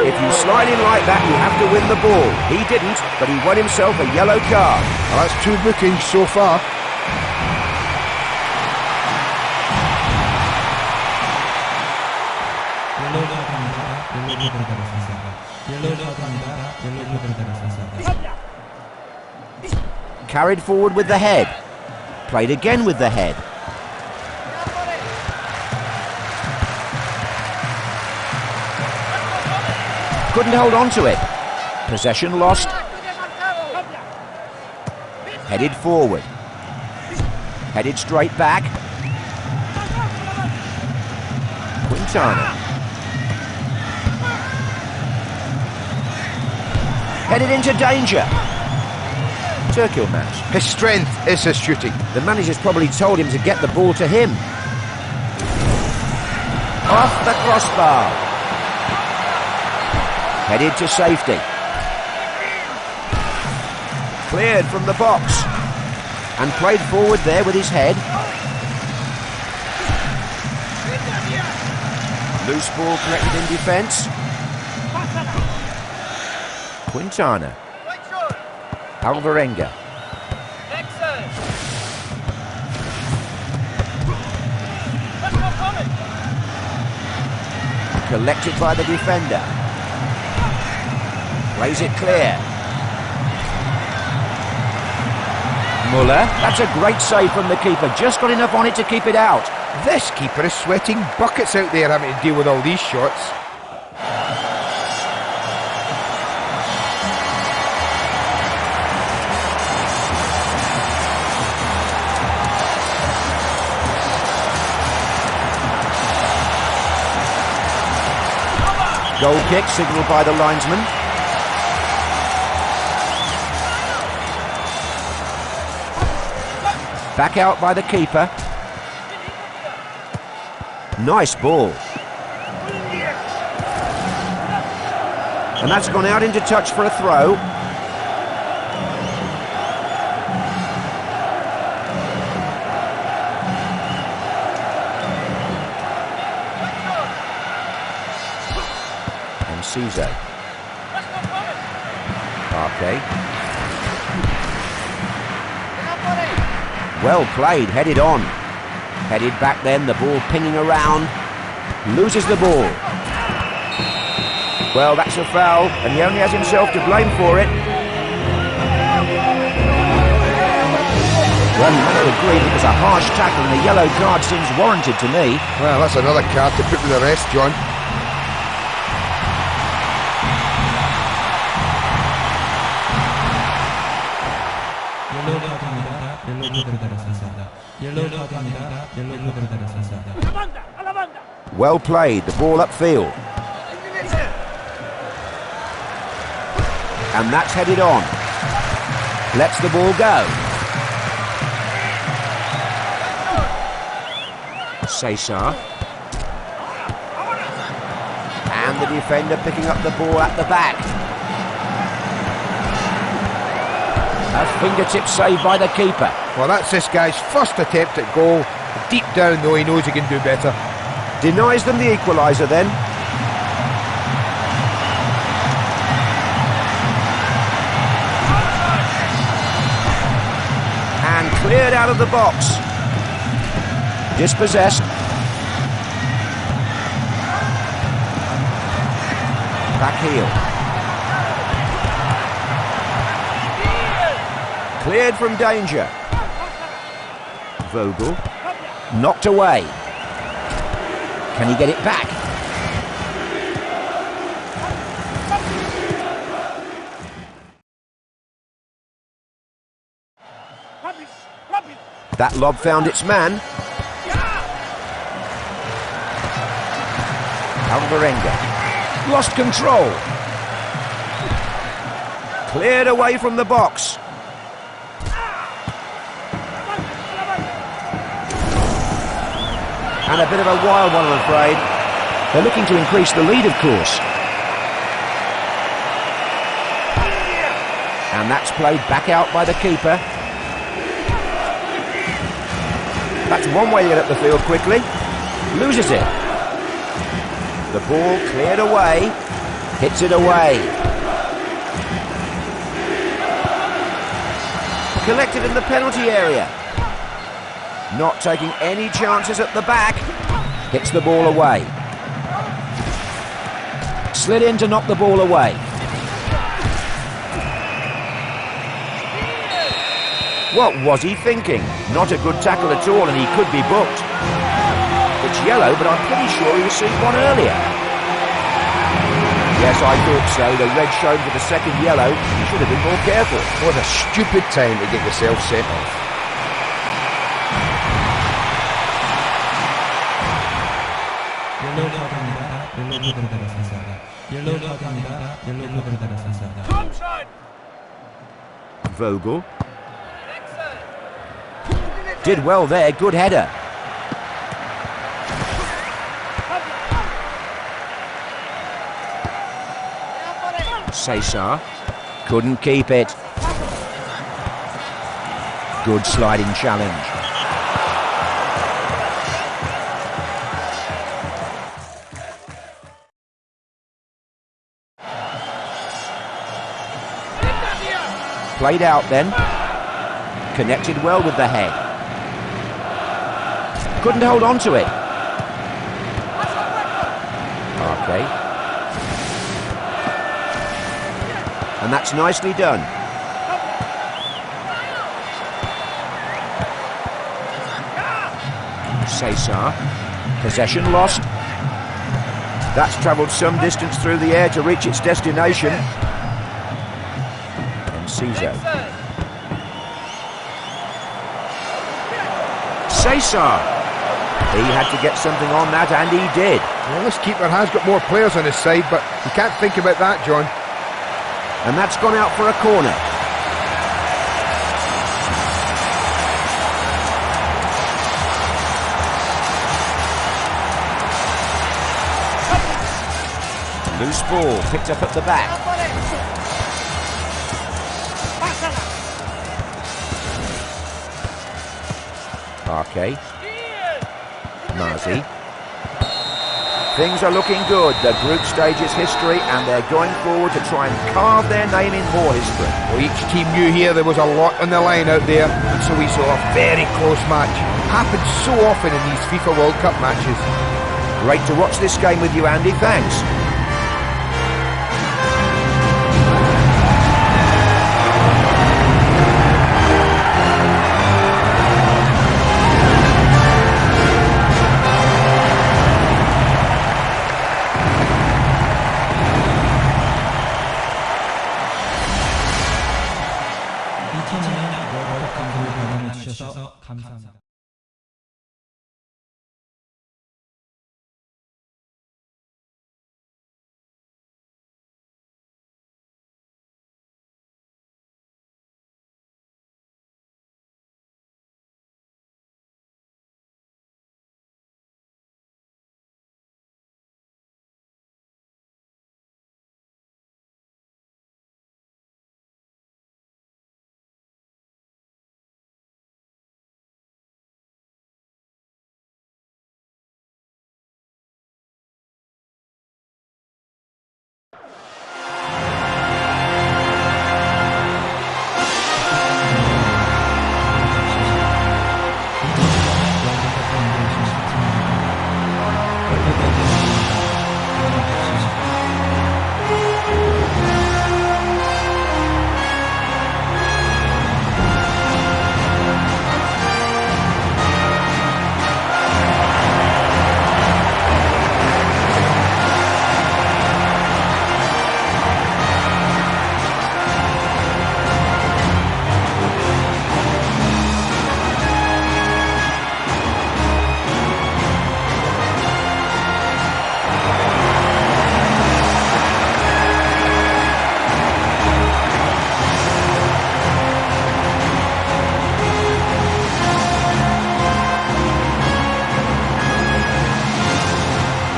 If you slide in like that, you have to win the ball. He didn't, but he won himself a yellow card. Well, that's 2 bookings so far. Carried forward with the head. Played again with the head. Couldn't hold on to it. Possession lost. Headed forward. Headed straight back. Quintana. Headed into danger. Turkilmaz. His strength is his shooting. The manager's probably told him to get the ball to him. Off the crossbar. Headed to safety. Cleared from the box. And played forward there with his head. Loose ball collected in defence. Quintana. Alvarenga. Collected by the defender. Plays it clear. Muller. That's a great save from the keeper. Just got enough on it to keep it out. This keeper is sweating buckets out there having to deal with all these shots. Goal kick signalled by the linesman. Back out by the keeper. Nice ball. And that's gone out into touch for a throw. And Ciso. Parquet. Well played, headed on. Headed back then, the ball pinging around. Loses the ball. Well, that's a foul, and he only has himself to blame for it. Well, you might agree it was a harsh tackle, and the yellow card seems warranted to me. Well, that's another card to put with the rest, John. Well played, the ball upfield. And that's headed on. Lets the ball go. Cesar. And the defender picking up the ball at the back. A fingertip save by the keeper. Well, that's this guy's first attempt at goal. Deep down, though, he knows he can do better. Denies them the equaliser then. And cleared out of the box. Dispossessed. Back heel. Cleared from danger. Vogel. Knocked away. Can he get it back? That lob found its man. Alvarenga. Lost control. Cleared away from the box. And a bit of a wild one, I'm afraid. They're looking to increase the lead, of course. And that's played back out by the keeper. That's one way to get up the field quickly. Loses it. The ball cleared away. Hits it away. Collected in the penalty area. Not taking any chances at the back. Hits the ball away. Slid in to knock the ball away. What was he thinking? Not a good tackle at all, and he could be booked. It's yellow, but I'm pretty sure he received one earlier. Yes, I thought so. The red shown for the second yellow. He should have been more careful. What a stupid time to get yourself sent off. Vogel. Did well there, good header. Cesar. Couldn't keep it. Good sliding challenge. Played out then. Connected well with the head. Couldn't hold on to it. Okay. And that's nicely done. Cesar. Possession lost. That's travelled some distance through the air to reach its destination. Ciso. Cesar. He had to get something on that, and he did. Well, this keeper has got more players on his side, but you can't think about that, John. And that's gone out for a corner. Loose ball, picked up at the back. Arke. Mazi. Things are looking good. The group stage is history, and they're going forward to try and carve their name in more history. Well, each team knew here there was a lot on the line out there, and so we saw a very close match. Happens so often in these FIFA World Cup matches. Great to watch this game with you, Andy. Thanks. 감사합니다.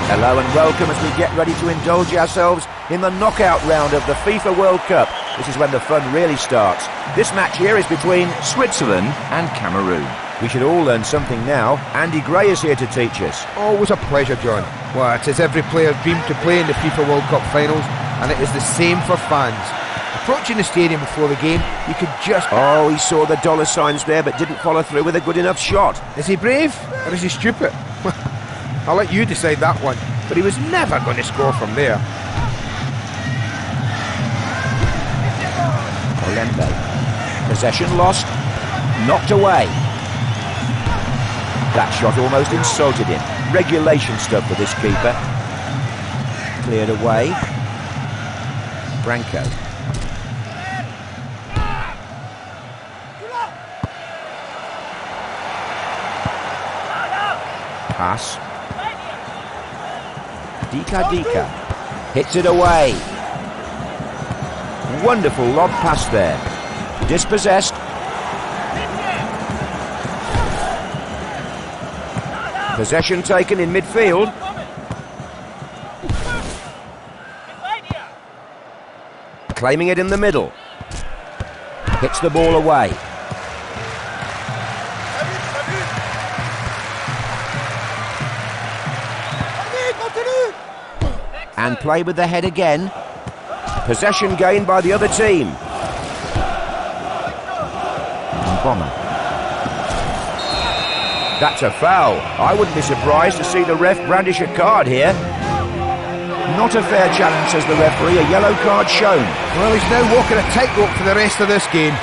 Hello and welcome as we get ready to indulge ourselves in the knockout round of the FIFA World Cup. This is when the fun really starts. This match here is between Switzerland and Cameroon. We should all learn something now. Andy Gray is here to teach us. Always a pleasure, John. Well, it is every player's dream to play in the FIFA World Cup finals, and it is the same for fans. Approaching the stadium before the game, you could just... Oh, he saw the dollar signs there but didn't follow through with a good enough shot. Is he brave or is he stupid? I'll let you decide that one, but he was never going to score from there. Olembe. Possession lost. Knocked away. That shot almost insulted him. Regulation stuff for this keeper. Cleared away. Branco. Pass. Dika hits it away. Wonderful lob pass there. Dispossessed. Possession taken in midfield. Claiming it in the middle. Hits the ball away. And play with the head again. Possession gained by the other team. Bomber. That's a foul. I wouldn't be surprised to see the ref brandish a card here. Not a fair challenge, says the referee. A yellow card shown. Well, he's now walking a tightrope for the rest of this game.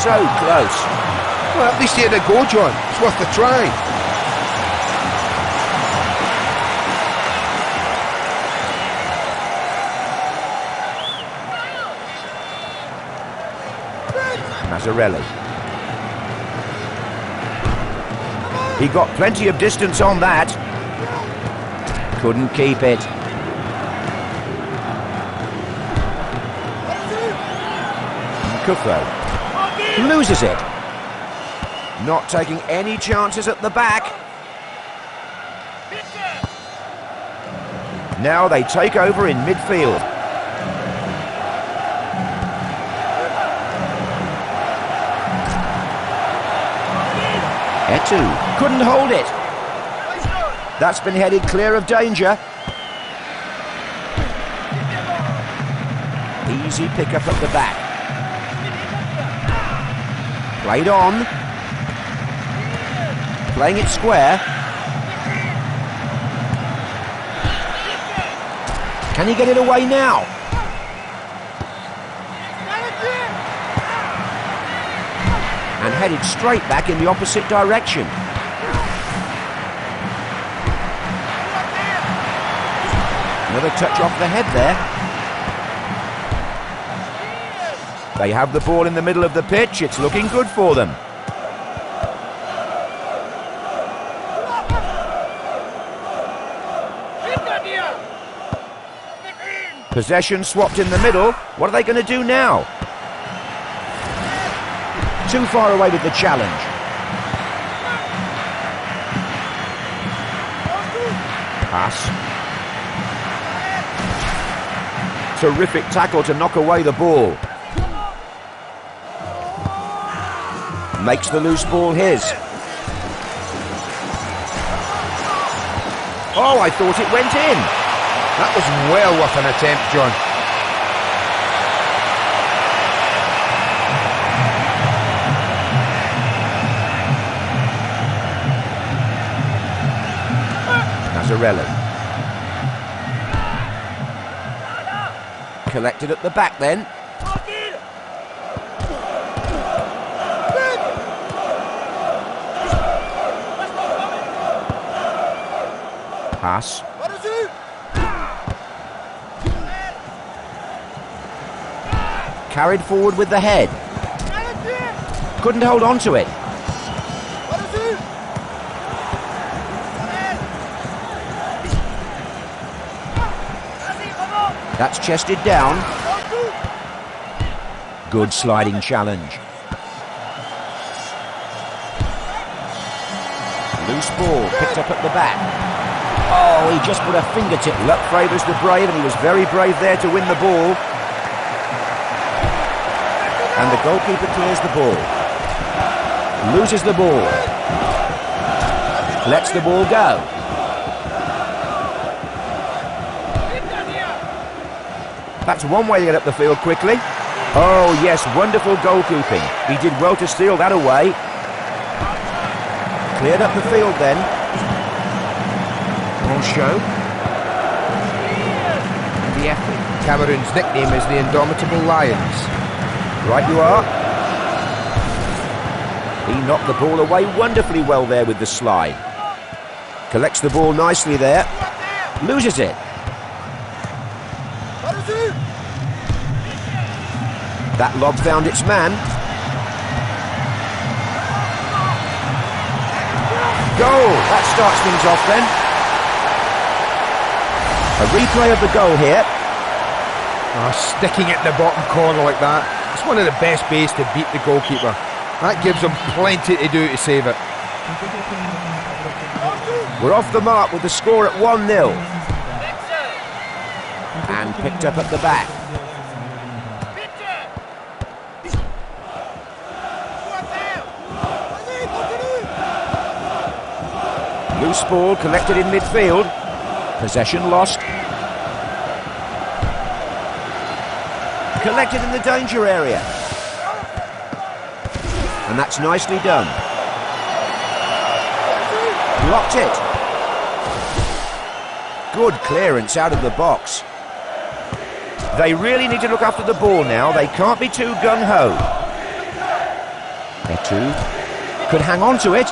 So close. Well, at least he had a go, John. It's worth a try. Mazzarelli. He got plenty of distance on that. Couldn't keep it. Kufo. Loses it. Not taking any chances at the back. Now they take over in midfield. Etu couldn't hold it. That's been headed clear of danger. Easy pick-up at the back. Played on. Playing it square. Can he get it away now? And headed straight back in the opposite direction. Another touch off the head there. They have the ball in the middle of the pitch. It's looking good for them. Possession swapped in the middle. What are they going to do now? Too far away with the challenge. Pass. Terrific tackle to knock away the ball. Makes the loose ball his. Oh, I thought it went in. That was well worth an attempt, John. Mazzarelli. Collected at the back then. Pass. Carried forward with the head. Couldn't hold on to it. That's chested down. Good sliding challenge. Loose ball picked up at the back. Oh, he just put a fingertip. Luck favours the brave, and he was very brave there to win the ball. And the goalkeeper clears the ball. Loses the ball. Lets the ball go. That's one way to get up the field quickly. Oh yes, wonderful goalkeeping. He did well to steal that away. Cleared up the field then. On show. And the effort. Cameroon's nickname is the Indomitable Lions. Right you are. He knocked the ball away wonderfully well there with the slide. Collects the ball nicely there. Loses it. That lob found its man. Goal! That starts things off then. A replay of the goal here. Oh, sticking it in the bottom corner like that. It's one of the best ways to beat the goalkeeper. That gives them plenty to do to save it. We're off the mark with the score at 1-0. And picked up at the back. Loose ball collected in midfield. Possession lost. Collected in the danger area. And that's nicely done. Blocked it. Good clearance out of the box. They really need to look after the ball now. They can't be too gung-ho. Etu could hang on to it.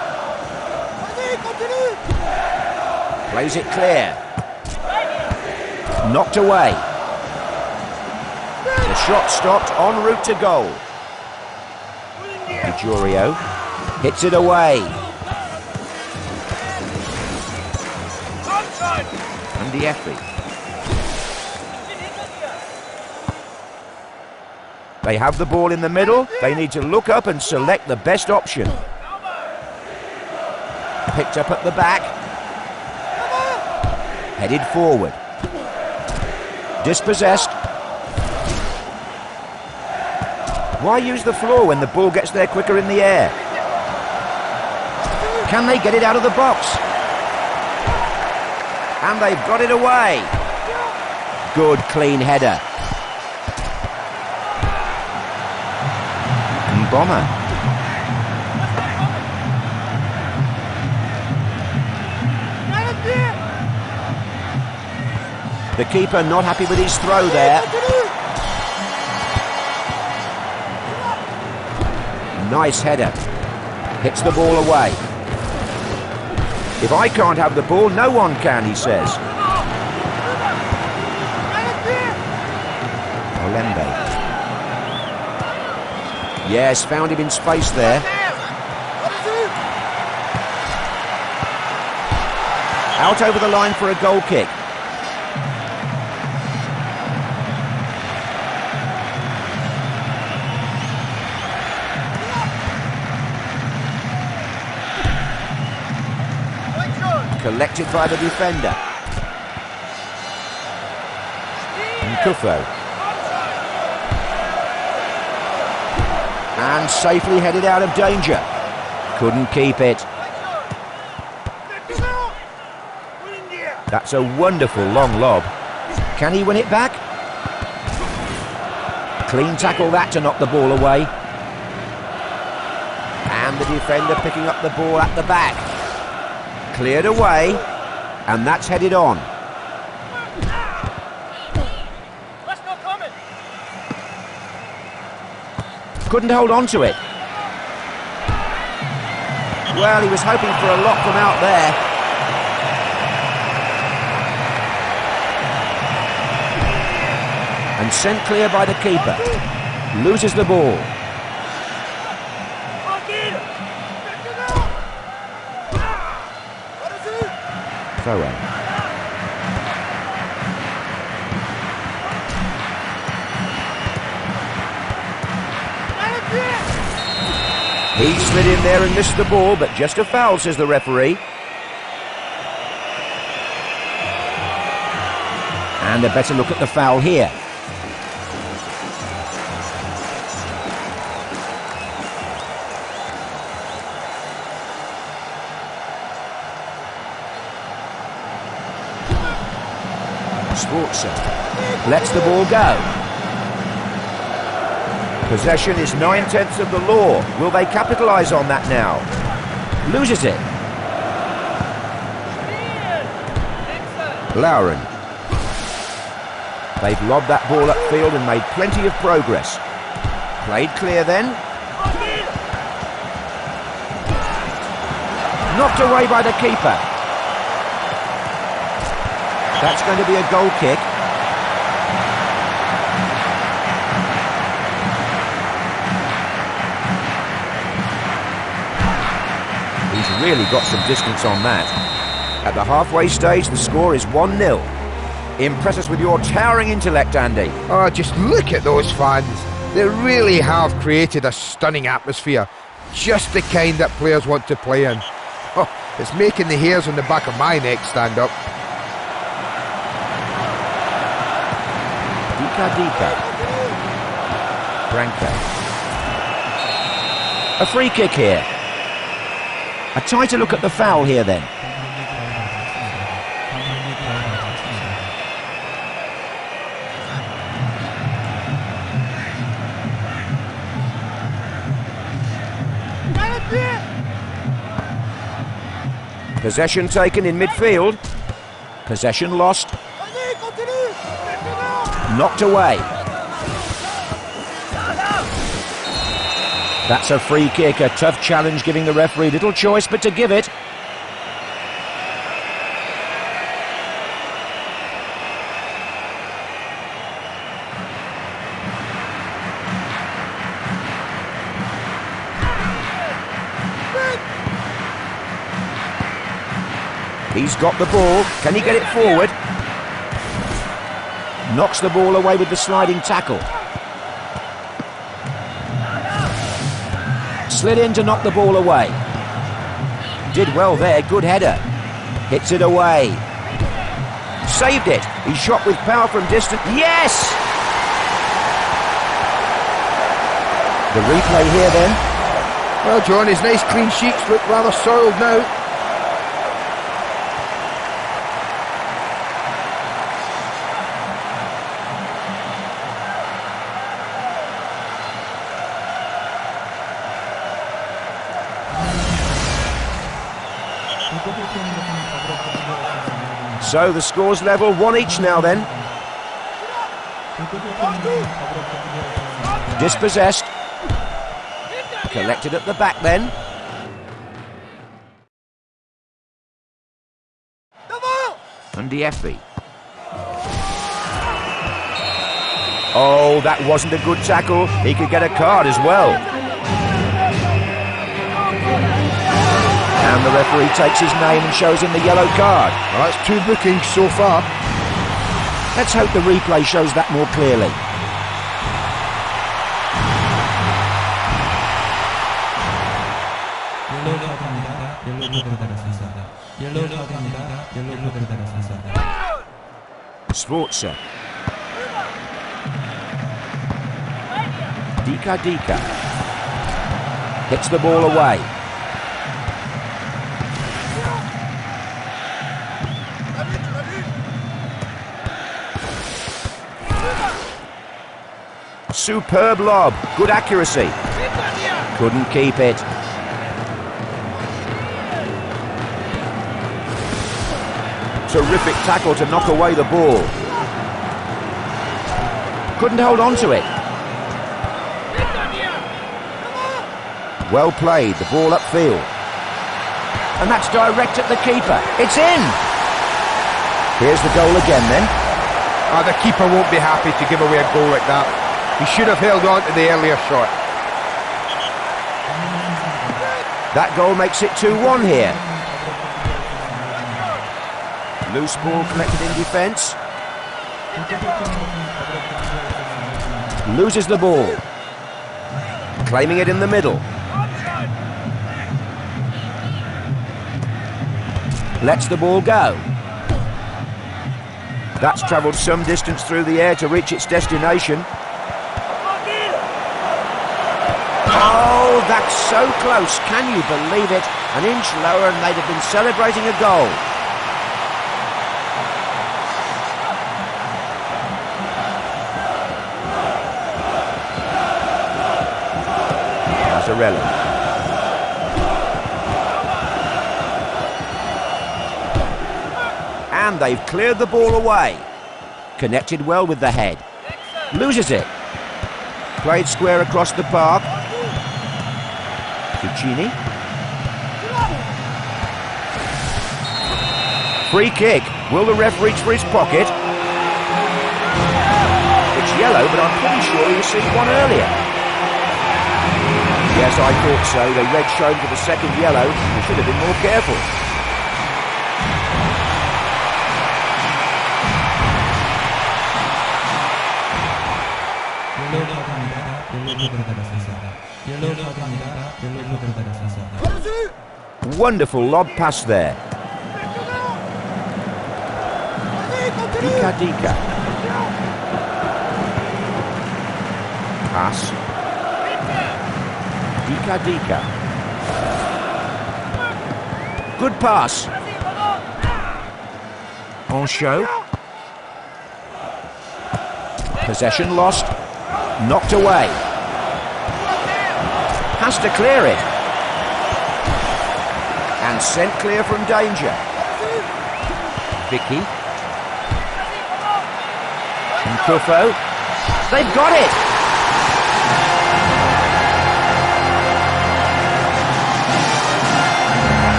Plays it clear. Knocked away. The shot stopped en route to goal. Ijurio hits it away. And the effort. They have the ball in the middle. They need to look up and select the best option. Picked up at the back. Headed forward. Dispossessed. Why use the floor when the ball gets there quicker in the air? Can they get it out of the box? And they've got it away. Good clean header. Bomber. The keeper not happy with his throw there. Nice header. Hits the ball away. If I can't have the ball, no one can, he says. Olembe. Yes, found him in space there. Out over the line for a goal kick. Collected by the defender. Nkufo. And safely headed out of danger. Couldn't keep it. That's a wonderful long lob. Can he win it back? Clean tackle that to knock the ball away. And the defender picking up the ball at the back. Cleared away. And that's headed on. Couldn't hold on to it. Well, he was hoping for a lot from out there. And sent clear by the keeper. Loses the ball. Throw in. He slid in there and missed the ball, but just a foul, says the referee. And a better look at the foul here. Sportson lets the ball go. Possession is 9/10 of the law. Will they capitalise on that now? Loses it. Lauren. They've lobbed that ball upfield and made plenty of progress. Played clear then. Knocked away by the keeper. That's going to be a goal kick. He's really got some distance on that. At the halfway stage, the score is 1-0. Impress us with your towering intellect, Andy. Oh, just look at those fans. They really have created a stunning atmosphere. Just the kind that players want to play in. Oh, it's making the hairs on the back of my neck stand up. Dika. Branco. A free kick here. A tighter look at the foul here then. Possession taken in midfield. Possession lost. Knocked away. That's a free kick, a tough challenge, giving the referee little choice but to give it. He's got the ball. Can he get it forward? Knocks the ball away with the sliding tackle. Slid in to knock the ball away. Did well there, good header. Hits it away. Saved it. He shot with power from distance. Yes! The replay here then. Well, John, his nice clean sheets look rather soiled now. So the score's level, 1 each now then. Dispossessed. Collected at the back then. And Dieffi. Oh, that wasn't a good tackle. He could get a card as well. And the referee takes his name and shows him the yellow card. Well, that's 2 bookings so far. Let's hope the replay shows that more clearly. Sforza. Dika. Hits the ball away. Superb lob, good accuracy. Couldn't keep it. Terrific tackle to knock away the ball. Couldn't hold on to it. Well played, the ball upfield. And that's direct at the keeper. It's in! Here's the goal again then. The keeper won't be happy to give away a goal like that. He should have held on to the earlier shot. That goal makes it 2-1 here. Loose ball collected in defence. Loses the ball. Claiming it in the middle. Lets the ball go. That's travelled some distance through the air to reach its destination. Oh, that's so close. Can you believe it? An inch lower and they'd have been celebrating a goal. Mazzarella. And they've cleared the ball away. Connected well with the head. Loses it. Played square across the park. Ficini. Free kick. Will the ref reach for his pocket? It's yellow, but I'm pretty sure he received one earlier. Yes, I thought so. The red shown for the second yellow. He should have been more careful. Wonderful lob pass there. Dika. Pass. Dika. Good pass. En show. Possession lost. Knocked away. Has to clear it. And sent clear from danger. Vicky. And Kufo. They've got it!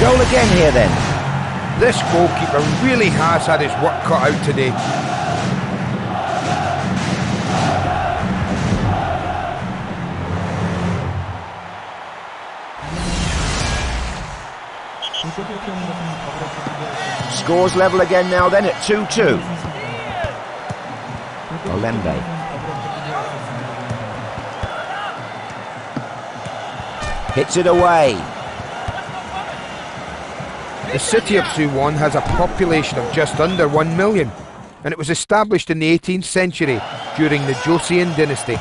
Goal again here then. This goalkeeper really has had his work cut out today. Scores level again now then at 2-2. Olembe. Hits it away. The city of Suwon has a population of just under 1 million, and it was established in the 18th century during the Joseon dynasty.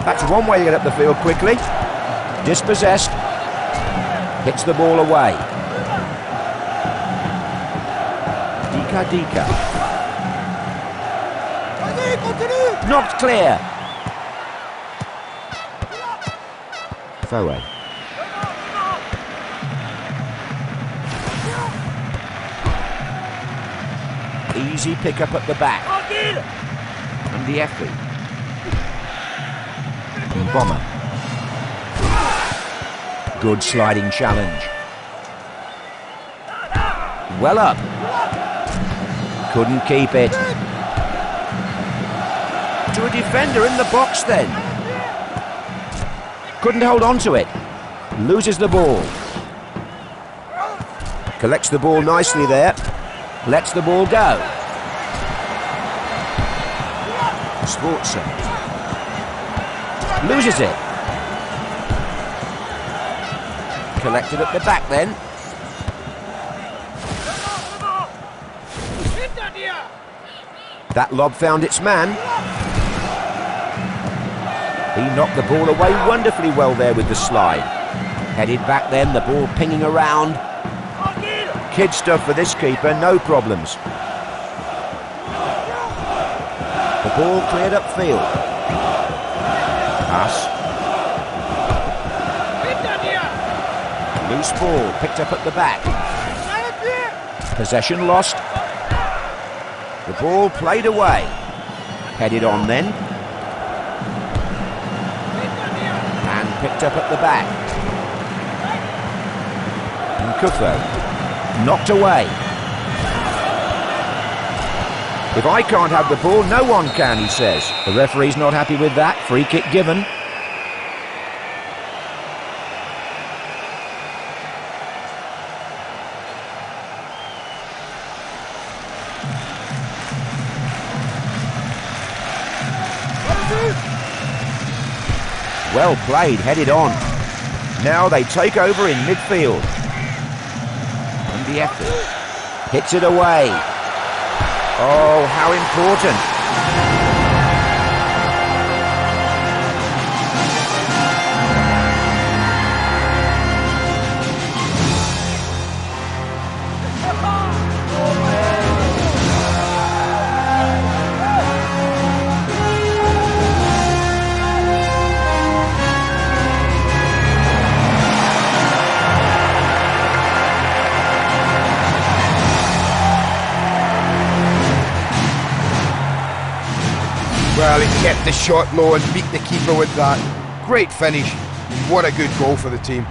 That's one way to get up the field quickly. Dispossessed. Hits the ball away. Dika. Knocked clear. Foe. Easy pick up at the back. And the effort. Bomber. Good sliding challenge. Well up. Couldn't keep it. To a defender in the box then. Couldn't hold on to it. Loses the ball. Collects the ball nicely there. Lets the ball go. Sportson. Loses it. Collected at the back then. That lob found its man. He knocked the ball away wonderfully well there with the slide. Headed back then, the ball pinging around. Kid stuff for this keeper, no problems. The ball cleared upfield. Pass. Loose ball, picked up at the back. Possession lost. The ball played away. Headed on then. And picked up at the back. Nkufo. Knocked away. If I can't have the ball, no one can, he says. The referee's not happy with that. Free kick given. Well played, headed on. Now they take over in midfield. And the effort. Hits it away. Oh, how important. Well, he kept the shot low and beat the keeper with that. Great finish. What a good goal for the team.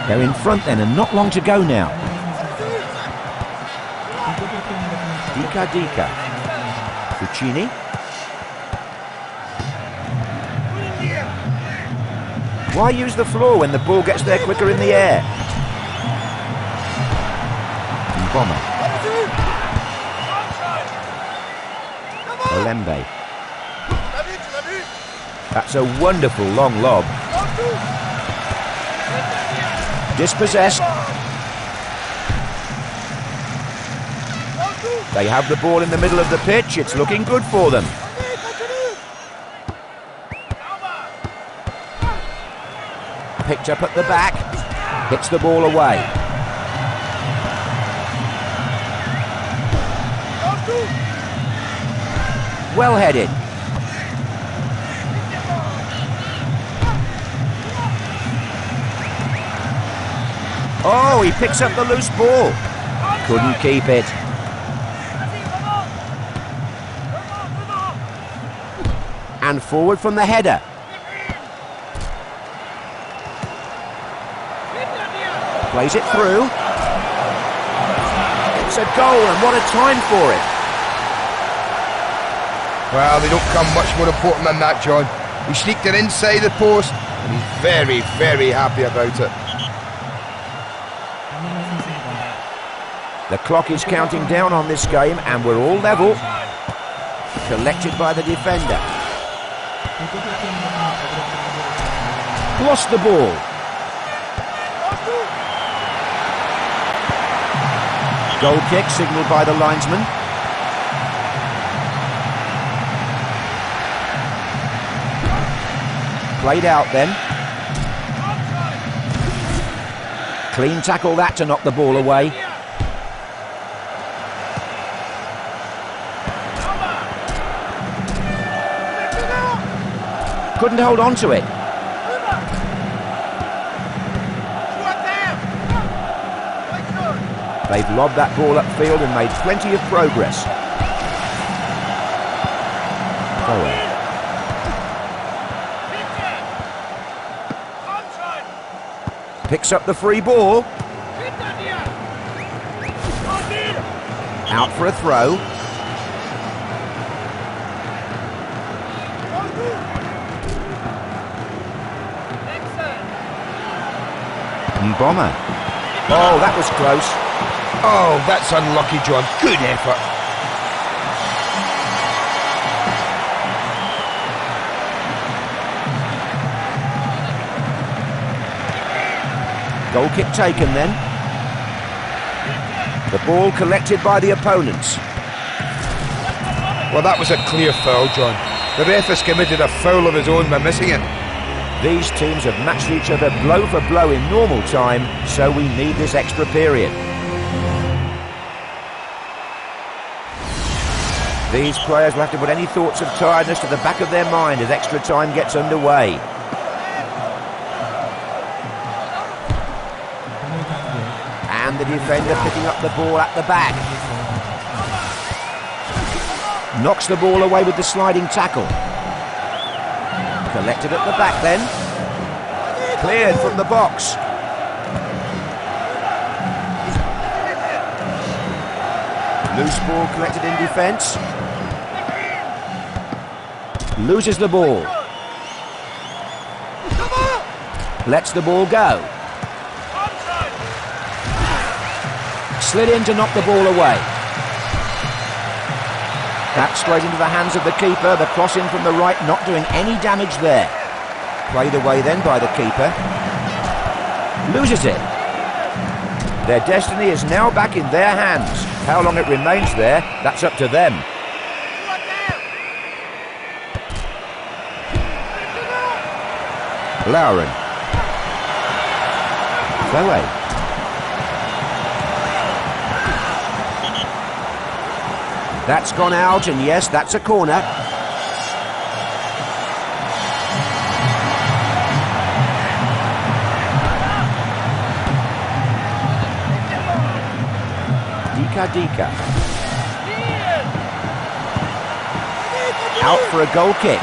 They're in front then and not long to go now. Dika. Fucini. Why use the floor when the ball gets there quicker in the air? Bomber. Olembe. That's a wonderful long lob. Dispossessed. They have the ball in the middle of the pitch. It's looking good for them. Picked up at the back. Hits the ball away. Well headed. Oh, he picks up the loose ball. Couldn't keep it. And forward from the header. Plays it through. It's a goal, and what a time for it. Well, they don't come much more important than that, John. He sneaked it inside the post, and he's very, very happy about it. The clock is counting down on this game, and we're all level. Collected by the defender. Lost the ball. Goal kick signalled by the linesman. Played out then. Clean tackle that to knock the ball away. Couldn't hold on to it. They've lobbed that ball upfield and made plenty of progress. Picks up the free ball. Out for a throw. Bomber. Oh, that was close. Oh, that's unlucky, John. Good effort. Goal kick taken then. The ball collected by the opponents. Well, that was a clear foul, John. The ref has committed a foul of his own by missing it. These teams have matched each other blow for blow in normal time, so we need this extra period. These players will have to put any thoughts of tiredness to the back of their mind as extra time gets underway. And the defender picking up the ball at the back. Knocks the ball away with the sliding tackle. Collected at the back then. Cleared from the box. Loose ball collected in defence. Loses the ball. Lets the ball go. Slid in to knock the ball away. That's straight into the hands of the keeper. The cross in from the right, not doing any damage there. Played away then by the keeper. Loses it. Their destiny is now back in their hands. How long it remains there, that's up to them. Lauren. Chloe. That's gone out, and yes, that's a corner. Dika. Out for a goal kick.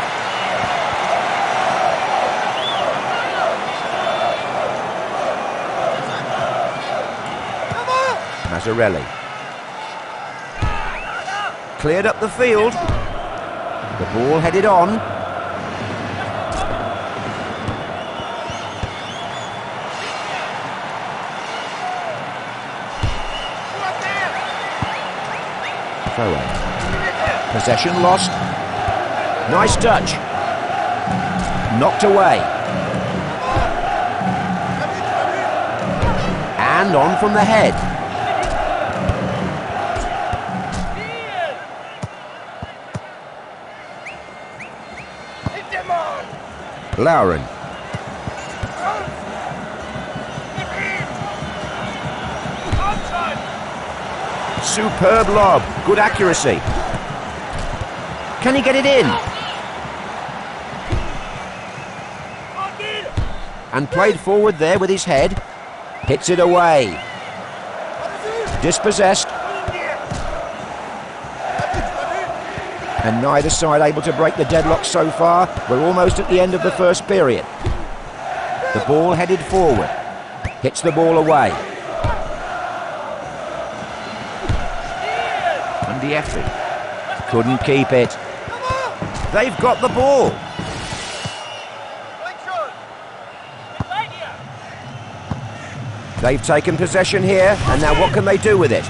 Mazzarelli. Cleared up the field. The ball headed on. Possession lost. Nice touch. Knocked away. And on from the head. Lauren. Superb lob. Good accuracy. Can he get it in? And played forward there with his head. Hits it away. Dispossessed. And neither side able to break the deadlock so far. We're almost at the end of the first period. The ball headed forward. Hits the ball away. And the effort. Couldn't keep it. They've got the ball. They've taken possession here, and now what can they do with it?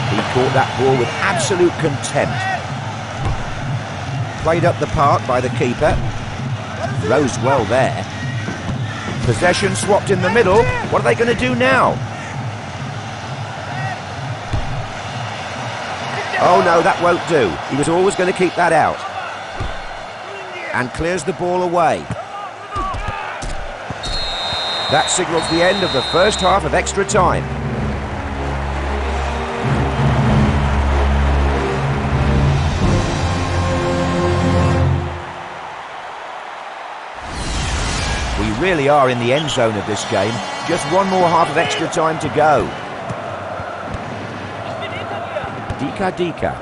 He caught that ball with absolute contempt. Played up the park by the keeper. Rose well there. Possession swapped in the middle. What are they going to do now? Oh no, that won't do. He was always going to keep that out. And clears the ball away. That signals the end of the first half of extra time. We really are in the end zone of this game. Just one more half of extra time to go. Dika.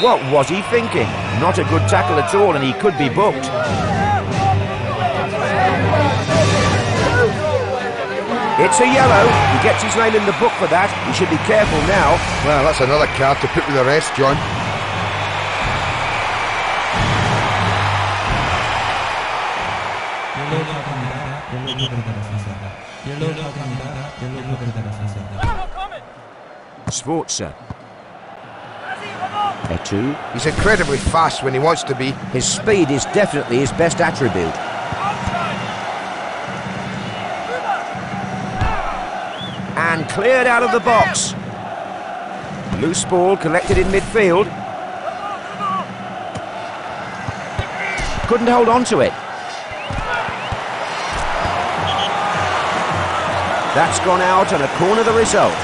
What was he thinking? Not a good tackle at all, and he could be booked. It's a yellow. He gets his name in the book for that. He should be careful now. Well, that's another card to put with the rest, John. Sforza. Etu. He's incredibly fast when he wants to be. His speed is definitely his best attribute. And cleared out of the box. Loose ball collected in midfield. Couldn't hold on to it. That's gone out and a corner the result.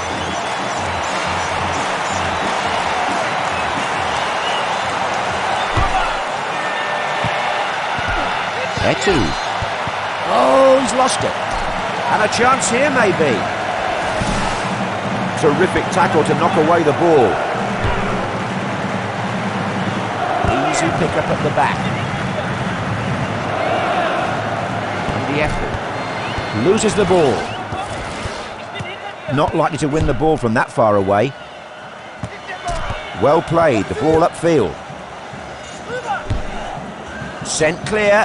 Etu. Oh, he's lost it. And a chance here maybe. Terrific tackle to knock away the ball. Easy pick up at the back. And the effort. Loses the ball. Not likely to win the ball from that far away. Well played, the ball upfield. Sent clear.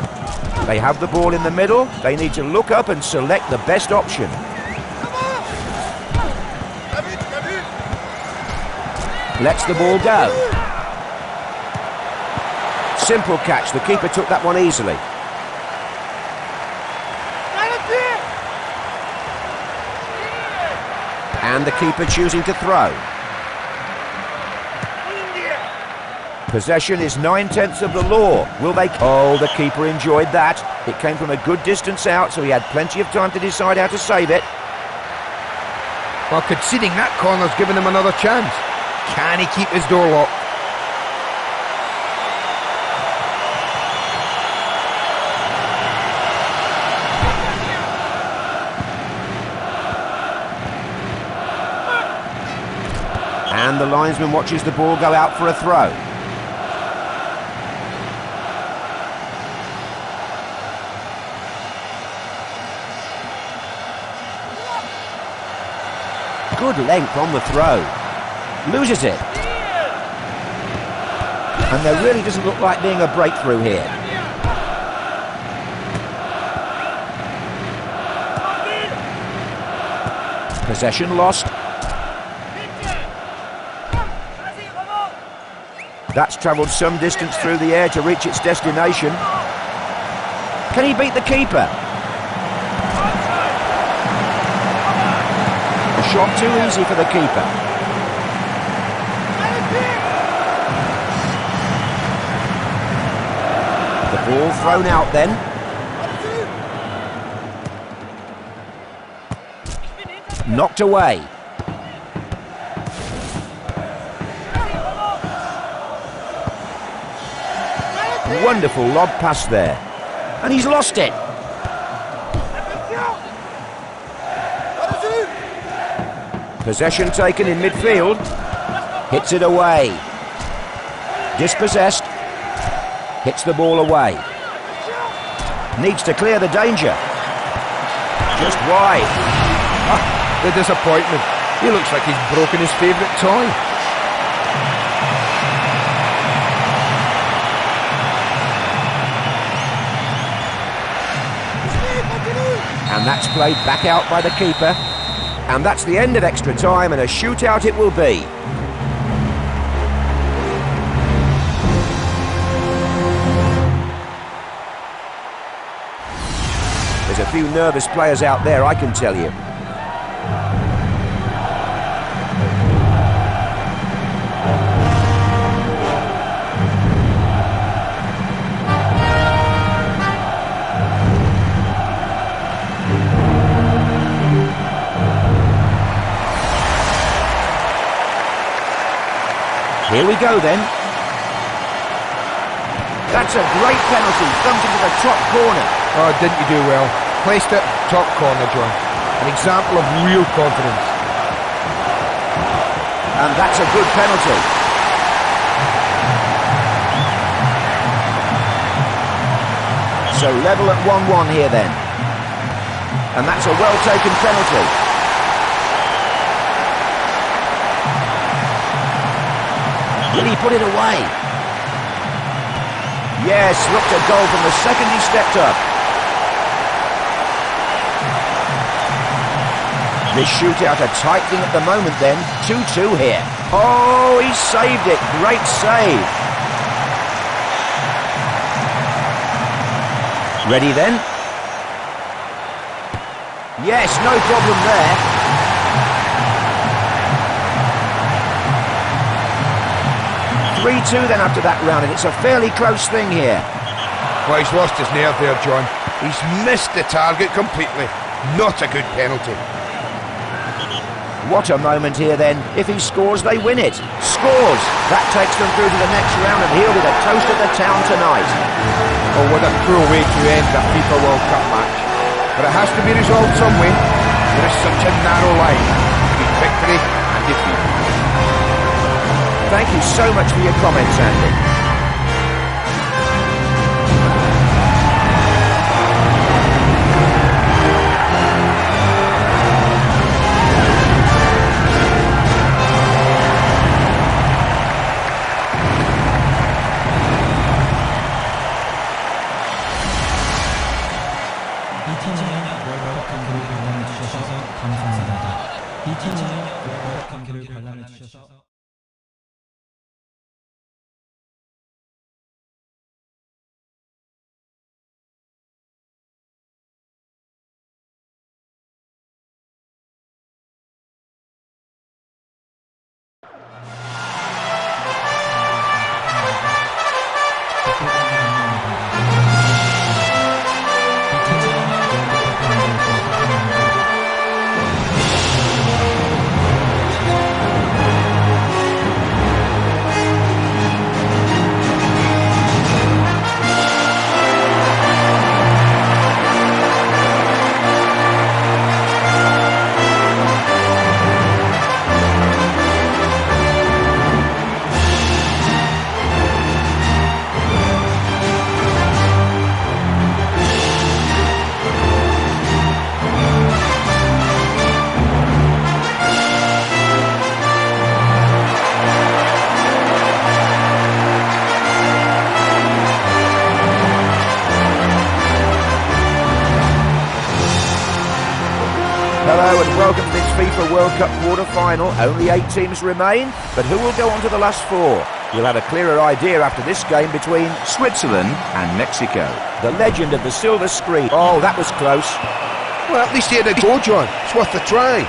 They have the ball in the middle. They need to look up and select the best option. Lets the ball go. Simple catch. The keeper took that one easily. And the keeper choosing to throw. Possession is 9/10 of the law. Will they? Oh, the keeper enjoyed that. It came from a good distance out, so he had plenty of time to decide how to save it. Well, conceding that corner's given him another chance. Can he keep his door locked? And the linesman watches the ball go out for a throw. Good length on the throw. Loses it. And there really doesn't look like being a breakthrough here. Possession lost. That's travelled some distance through the air to reach its destination. Can he beat the keeper? A shot too easy for the keeper. The ball thrown out then. Knocked away. Wonderful lob pass there. And he's lost it. Possession taken in midfield. Hits it away. Dispossessed. Hits the ball away. Needs to clear the danger. Just wide. Ah, the disappointment. He looks like he's broken his favourite toy. And that's played back out by the keeper. And that's the end of extra time, and a shootout it will be. There's a few nervous players out there, I can tell you. Here we go then. That's a great penalty, thumped into the top corner. Oh, didn't you do well? Placed it top corner, John. An example of real confidence. And that's a good penalty. So level at 1-1 here then. And that's a well-taken penalty. Will he put it away? Yes, looked a goal from the second he stepped up. This shootout a tight thing at the moment then. 2-2 here. Oh, he saved it. Great save. Ready then? Yes, no problem there. 3-2 then after that round, and it's a fairly close thing here. Well, he's lost his nerve there, John. He's missed the target completely. Not a good penalty. What a moment here then. If he scores, they win it. Scores! That takes them through to the next round, and he'll be the toast of the town tonight. Oh, what a cruel way to end a FIFA World Cup match. But it has to be resolved some way. There is such a narrow line between victory and defeat. Thank you so much for your comments, Andy. Hello and welcome to this FIFA World Cup quarter-final. Only 8 teams remain, but who will go on to the last 4? You'll have a clearer idea after this game between Switzerland and Mexico. the legend of the silver screen. Oh, that was close. Well, at least he had a go, John. It's worth a try.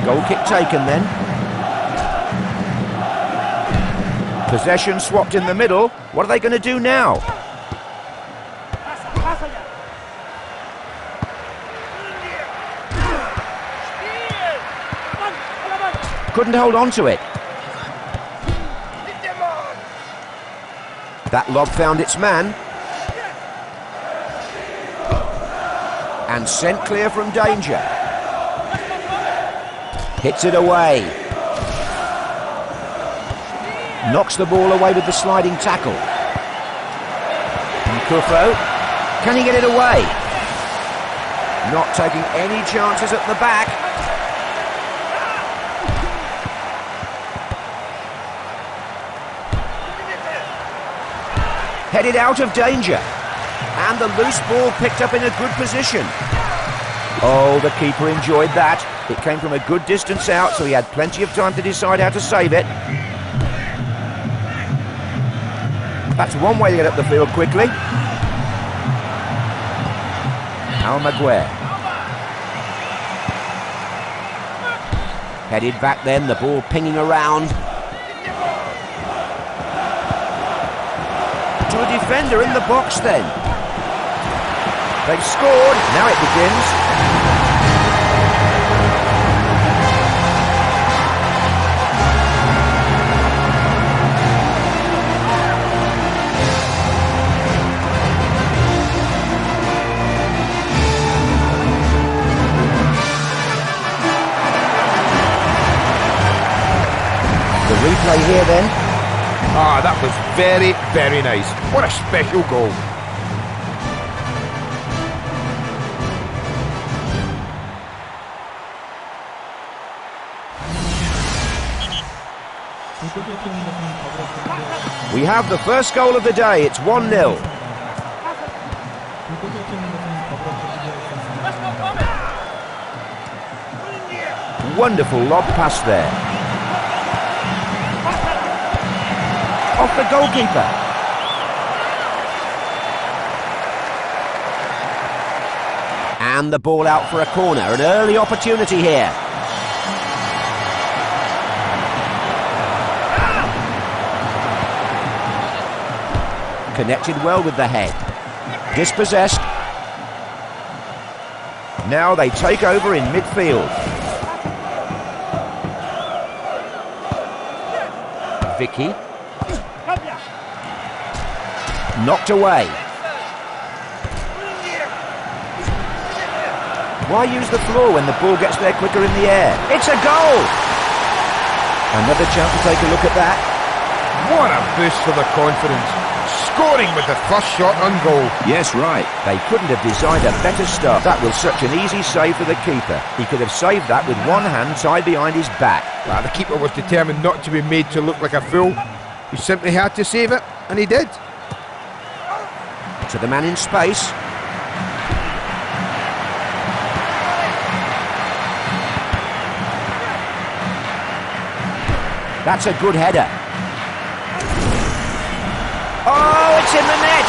Goal kick taken then. Possession swapped in the middle. What are they going to do now? Couldn't hold on to it. That lob found its man. And sent clear from danger. Hits it away. Knocks the ball away with the sliding tackle. Kufo. Can he get it away? Not taking any chances at the back. Headed out of danger. And the loose ball picked up in a good position. Oh, the keeper enjoyed that. It came from a good distance out, so he had plenty of time to decide how to save it. That's one way to get up the field quickly. Almaguer. Headed back then, the ball pinging around. To a defender in the box then. They've scored, now it begins. The replay here then. Ah, that was very, very nice. What a special goal. We have the first goal of the day. It's 1-0. Wonderful lob pass there. Off the goalkeeper. And the ball out for a corner. An early opportunity here. Connected well with the head. Dispossessed. Now they take over in midfield. Vicky. Knocked away. Why use the floor when the ball gets there quicker in the air? It's a goal! Another chance to take a look at that. What a boost for the confidence. Scoring with the first shot on goal. Yes, right. They couldn't have designed a better start. That was such an easy save for the keeper. He could have saved that with one hand tied behind his back. The keeper was determined not to be made to look like a fool. He simply had to save it, and he did. To the man in space. That's a good header. Oh, it's in the net!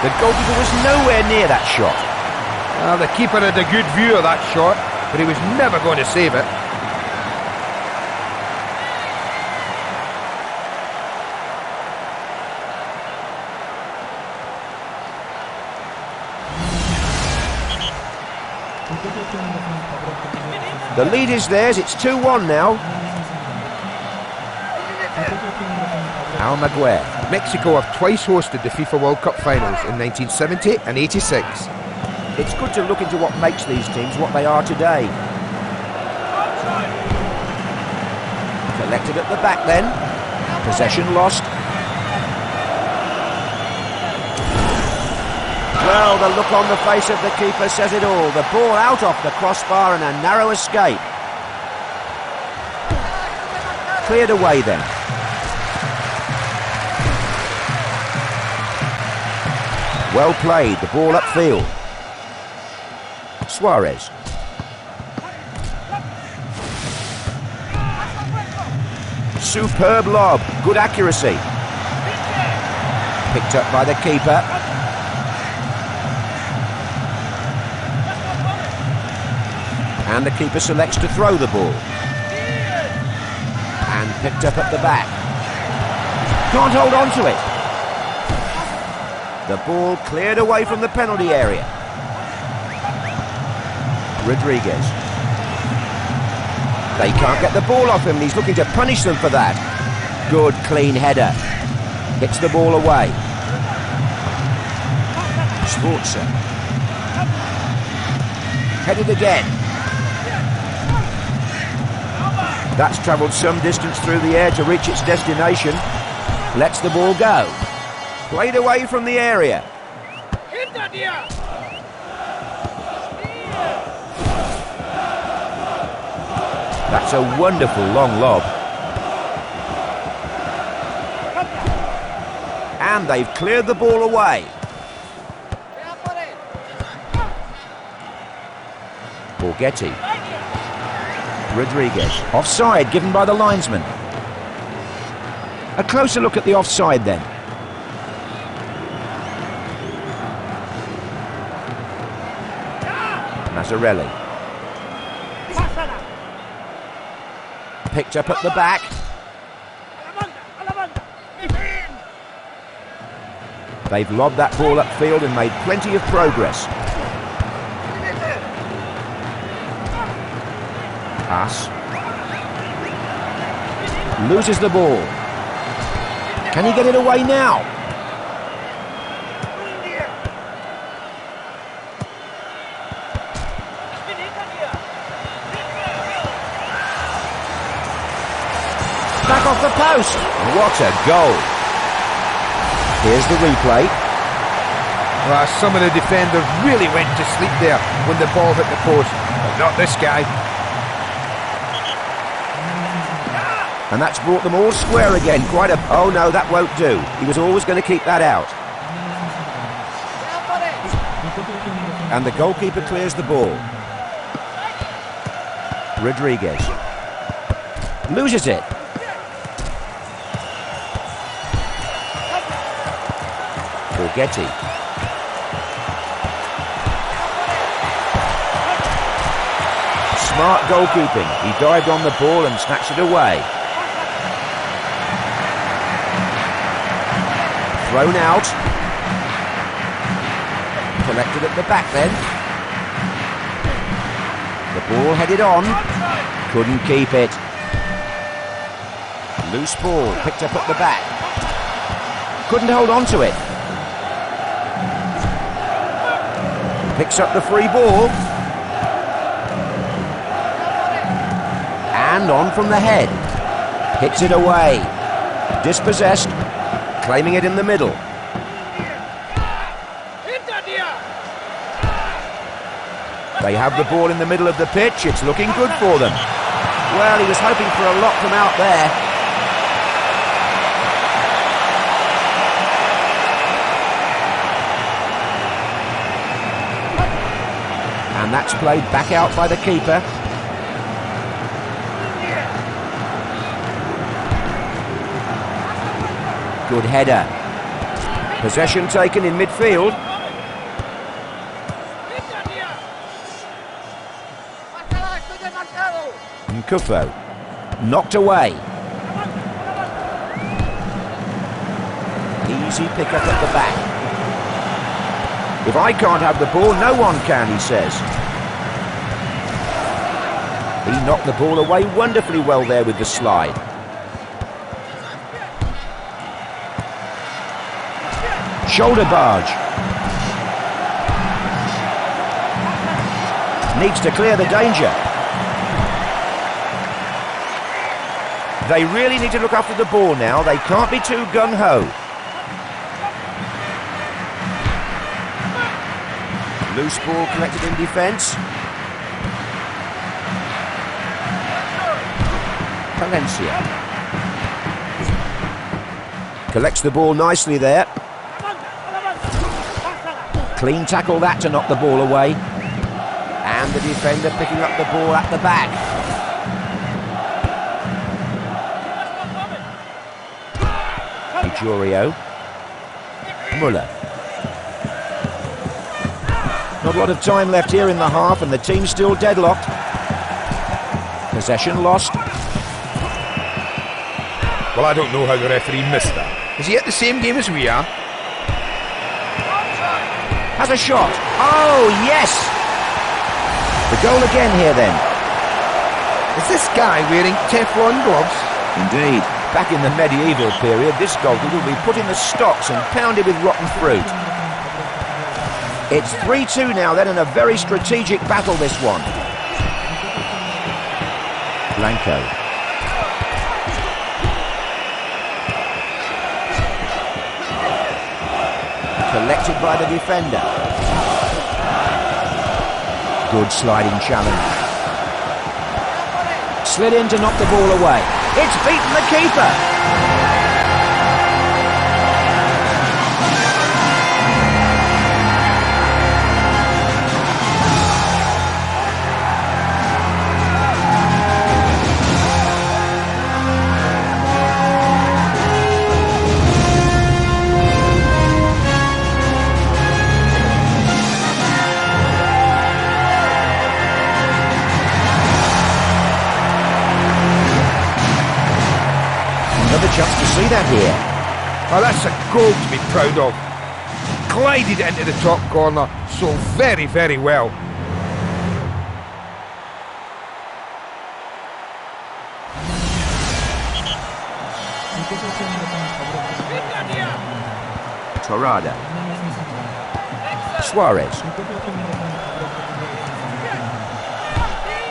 The goalkeeper was nowhere near that shot. The keeper had a good view of that shot, but he was never going to save it. The lead is theirs, it's 2-1 now. Almaguer. Mexico have twice hosted the FIFA World Cup finals in 1970 and 86. It's good to look into what makes these teams what they are today. Collected at the back then. Possession lost. Well, the look on the face of the keeper says it all. The ball out off the crossbar and a narrow escape. Cleared away then. Well played, the ball upfield. Suarez. Superb lob, good accuracy. Picked up by the keeper. And the keeper selects to throw the ball. And picked up at the back. Can't hold on to it. The ball cleared away from the penalty area. Rodriguez. They can't get the ball off him, and he's looking to punish them for that. Good, clean header. Hits the ball away. Sforza. Headed again. That's travelled some distance through the air to reach its destination. Lets the ball go. Played away from the area. That's a wonderful long lob. And they've cleared the ball away. Borghetti. Rodriguez. Offside given by the linesman. A closer look at the offside then. Mazzarelli. Picked up at the back. They've lobbed that ball upfield and made plenty of progress. Pass. Loses the ball. Can he get it away now? Back off the post. What a goal. Here's the replay. Well, some of the defenders really went to sleep there when the ball hit the post, but not this guy. And that's brought them all square again. Quite a... Oh no, that won't do. He was always going to keep that out. And the goalkeeper clears the ball. Rodriguez. Loses it. Borghetti. Smart goalkeeping. He dived on the ball and snatched it away. Thrown out. Collected at the back then. The ball headed on. Couldn't keep it. Loose ball picked up at the back. Couldn't hold on to it. Picks up the free ball. And on from the head. Hits it away. Dispossessed. Claiming it in the middle. They have the ball in the middle of the pitch. It's looking good for them. Well, he was hoping for a lot from out there. And that's played back out by the keeper. Good header. Possession taken in midfield. Nkufo. Knocked away. Easy pick up at the back. If I can't have the ball, no one can, he says. He knocked the ball away wonderfully well there with the slide. Shoulder barge. Needs to clear the danger. They really need to look after the ball now. They can't be too gung-ho. Loose ball collected in defence. Palencia. Collects the ball nicely there. Clean tackle that to knock the ball away. And the defender picking up the ball at the back. Ijurio. Muller. Not a lot of time left here in the half and the team's still deadlocked. Possession lost. Well, I don't know how the referee missed that. Is he at the same game as we are? Has a shot. Oh, yes! The goal again here then. Is this guy wearing Teflon gloves? Indeed. Back in the medieval period, this goalkeeper will be put in the stocks and pounded with rotten fruit. It's 3-2 now then, and a very strategic battle this one. Blanco. Collected by the defender. Good sliding challenge. Slid in to knock the ball away. It's beaten the keeper. Another chance to see that here. Oh, that's a goal to be proud of. Glided into the top corner so very, very well. Torrada. Suarez.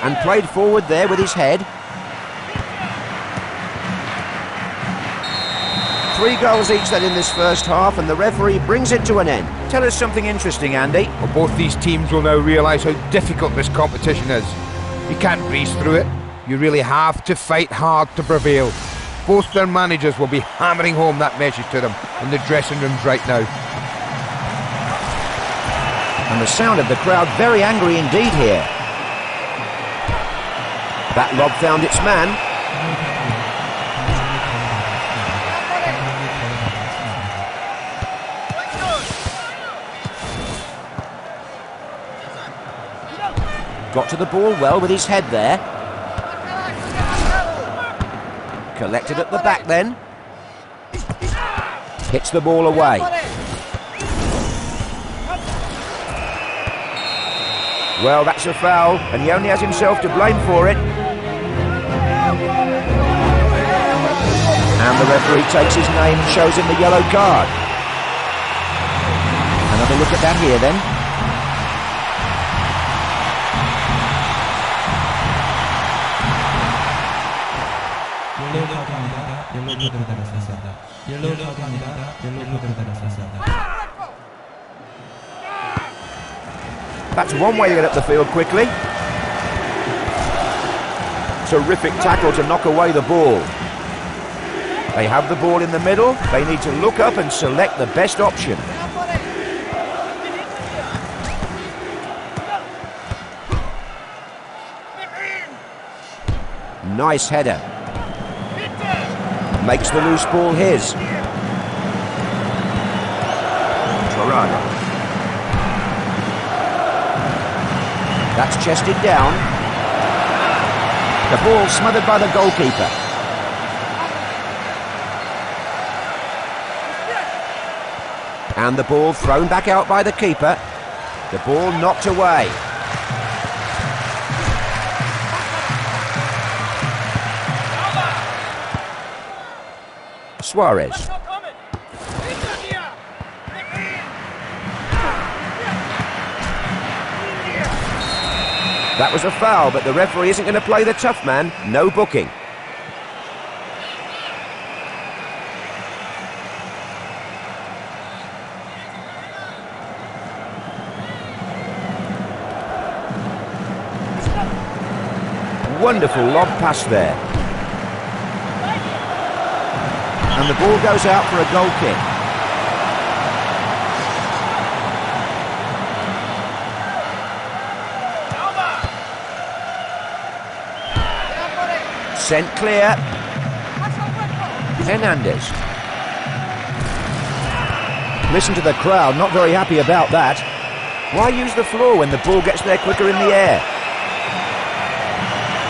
And played forward there with his head. 3 goals each then in this first half, and the referee brings it to an end. Tell us something interesting, Andy. Well, both these teams will now realise how difficult this competition is. You can't breeze through it. You really have to fight hard to prevail. Both their managers will be hammering home that message to them in the dressing rooms right now. And the sound of the crowd very angry indeed here. That lob found its man. Got to the ball well with his head there. Collected at the back then. Hits the ball away. Well, that's a foul, and he only has himself to blame for it. And the referee takes his name and shows him the yellow card. Another look at that here then. That's one way to get up the field quickly. Terrific tackle to knock away the ball. They have the ball in the middle. They need to look up and select the best option. Nice header. Makes the loose ball his. Torrada. That's chested down. The ball smothered by the goalkeeper. And the ball thrown back out by the keeper. The ball knocked away. Suarez. That was a foul, but the referee isn't going to play the tough man. No booking. Wonderful lob pass there. And the ball goes out for a goal kick. Sent clear. Hernandez. Listen to the crowd, not very happy about that. Why use the floor when the ball gets there quicker in the air?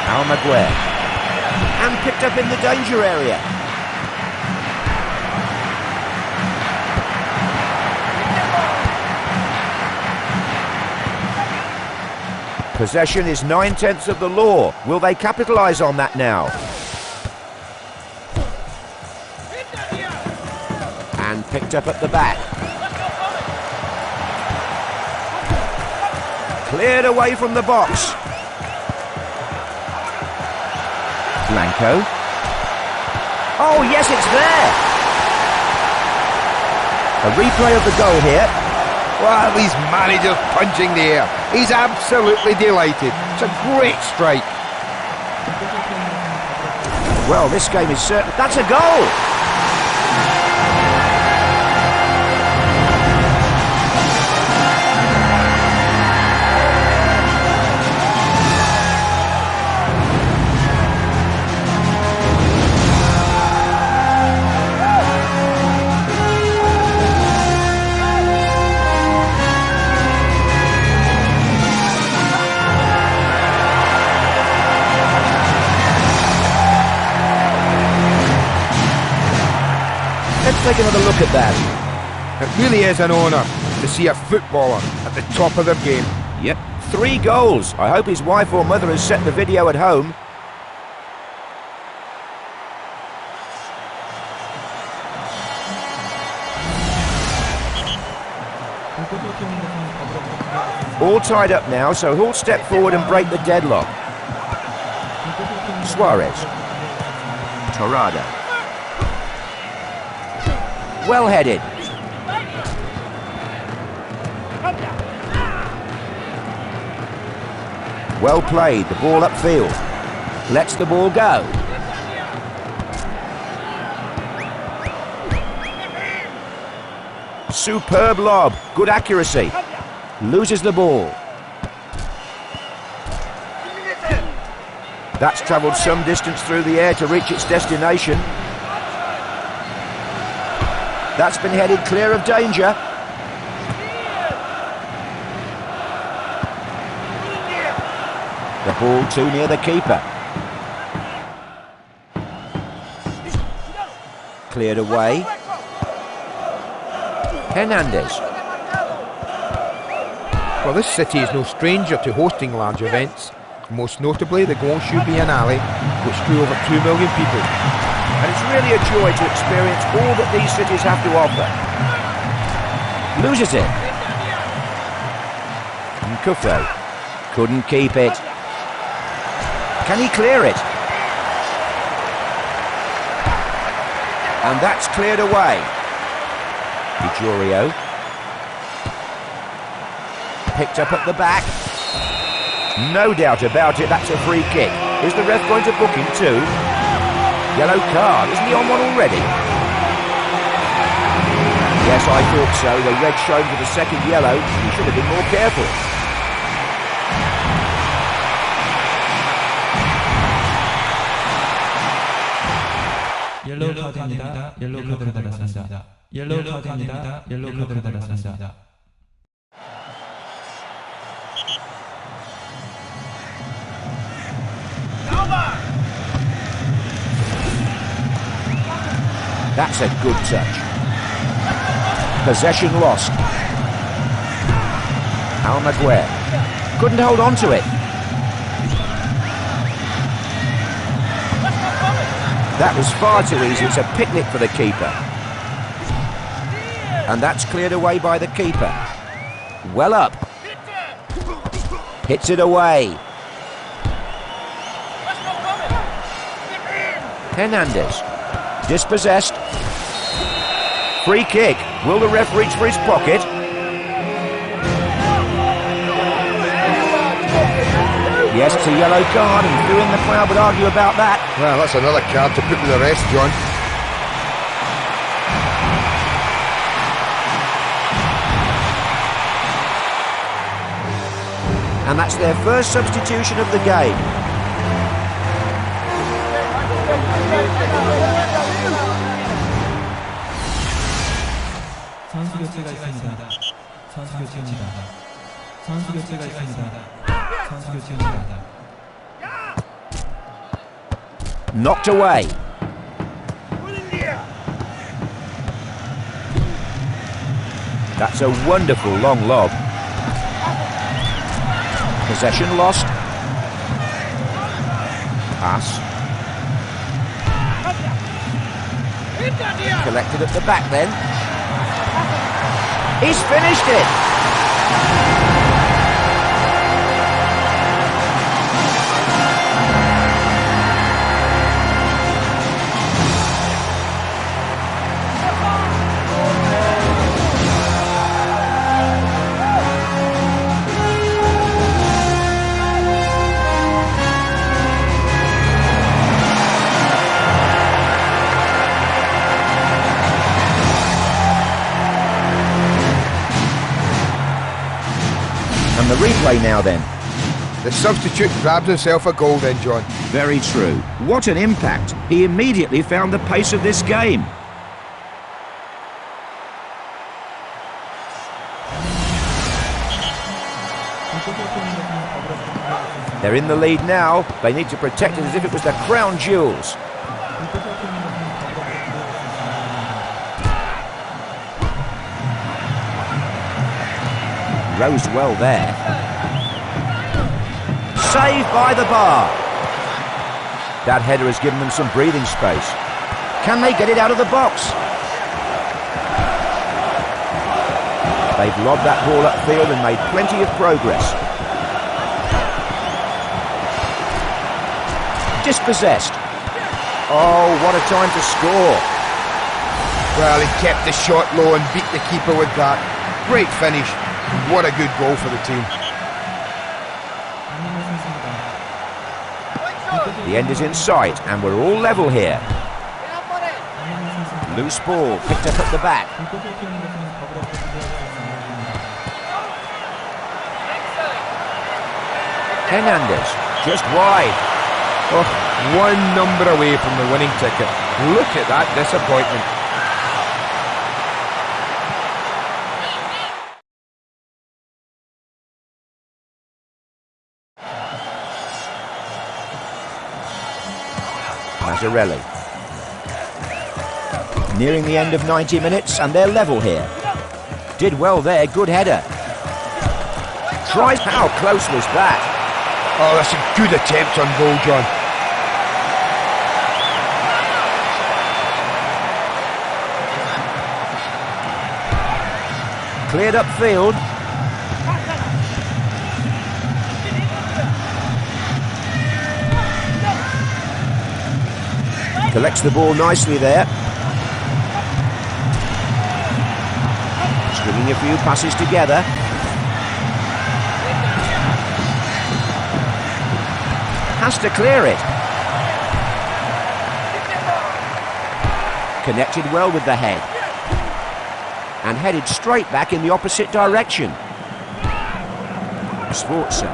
Almaguer. And picked up in the danger area. Possession is 9/10 of the law. Will they capitalise on that now? And picked up at the back. Cleared away from the box. Blanco. Oh, yes, it's there. A replay of the goal here. Well, his manager's punching the air. He's absolutely delighted. It's a great strike. Well, this game is certain. That's a goal. Let's take another look at that. It really is an honour to see a footballer at the top of their game. Yep, 3 goals. I hope his wife or mother has set the video at home. All tied up now, so who'll step forward and break the deadlock? Suarez. Torrado. Well headed. Well played, the ball upfield. Lets the ball go. Superb lob, good accuracy. Loses the ball. That's travelled some distance through the air to reach its destination. That's been headed clear of danger. The ball too near the keeper. Cleared away. Hernandez. Well, this city is no stranger to hosting large events. Most notably the Guangzhou Biennale, which drew over 2 million people. And it's really a joy to experience all that these cities have to offer. Loses it. Nkufo couldn't keep it. Can he clear it? And that's cleared away. Ijurio. Picked up at the back. No doubt about it, that's a free kick. Is the ref going to book him too? Yellow card, isn't he on one already? Yes, I thought so. The red shown for the second yellow. He should have been more careful. 옐로우 카드입니다. 옐로우 카드를 받았습니다. 옐로우 카드입니다. 옐로우 카드를 받았습니다. That's a good touch. Possession lost. Almaguer couldn't hold on to it. That was far too easy. It's a picnic for the keeper. And that's cleared away by the keeper. Well up. Hits it away. Hernandez. Dispossessed. Free kick. Will the ref reach for his pocket? Yes, it's a yellow card, and few in the crowd would argue about that. Well, that's another card to put to the rest, John. And that's their first substitution of the game. 선수 교체가 있습니다. 선수 교체입니다. 선수 교체가 있습니다. 선수 교체입니다. Knocked away. That's a wonderful long lob. Possession lost. Pass. Collected at the back then. He's finished it! And the replay now then. The substitute grabs himself a goal then, John. Very true. What an impact. He immediately found the pace of this game. They're in the lead now. They need to protect it as if it was the crown jewels. Rose well there. Saved by the bar. That header has given them some breathing space. Can they get it out of the box? They've lobbed that ball upfield and made plenty of progress. Dispossessed. Oh, what a time to score. Well, he kept the shot low and beat the keeper with that. Great finish. What a good goal for the team. The end is in sight and we're all level here. Loose ball picked up at the back. Hernandez, just wide. Oh, one number away from the winning ticket. Look at that disappointment. Mazzarelli. Nearing the end of 90 minutes and they're level here. Did well there, good header. Tries, how close was that? Oh, that's a good attempt on goal, John. Cleared upfield. Collects the ball nicely there. Stringing a few passes together. Has to clear it. Connected well with the head. And headed straight back in the opposite direction. Sforza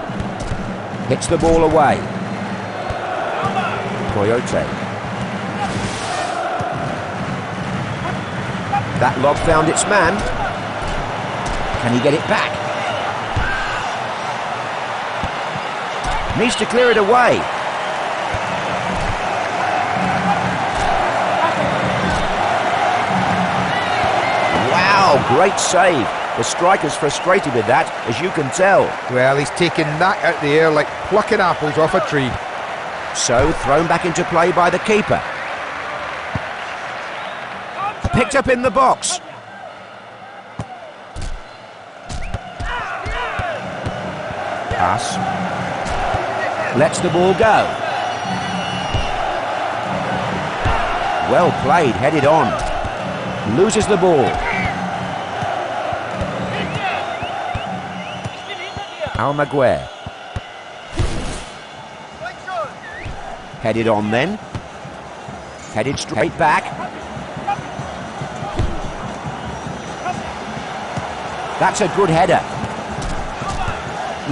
hits the ball away. Coyote. That lob found its man. Can he get it back? Needs to clear it away. Wow, great save. The striker's frustrated with that, as you can tell. Well, he's taken that out the air like plucking apples off a tree. So, thrown back into play by the keeper. Picked up in the box. Pass. Lets the ball go. Well played, headed on. Loses the ball. Almaguer. Headed on then. Headed straight back. That's a good header.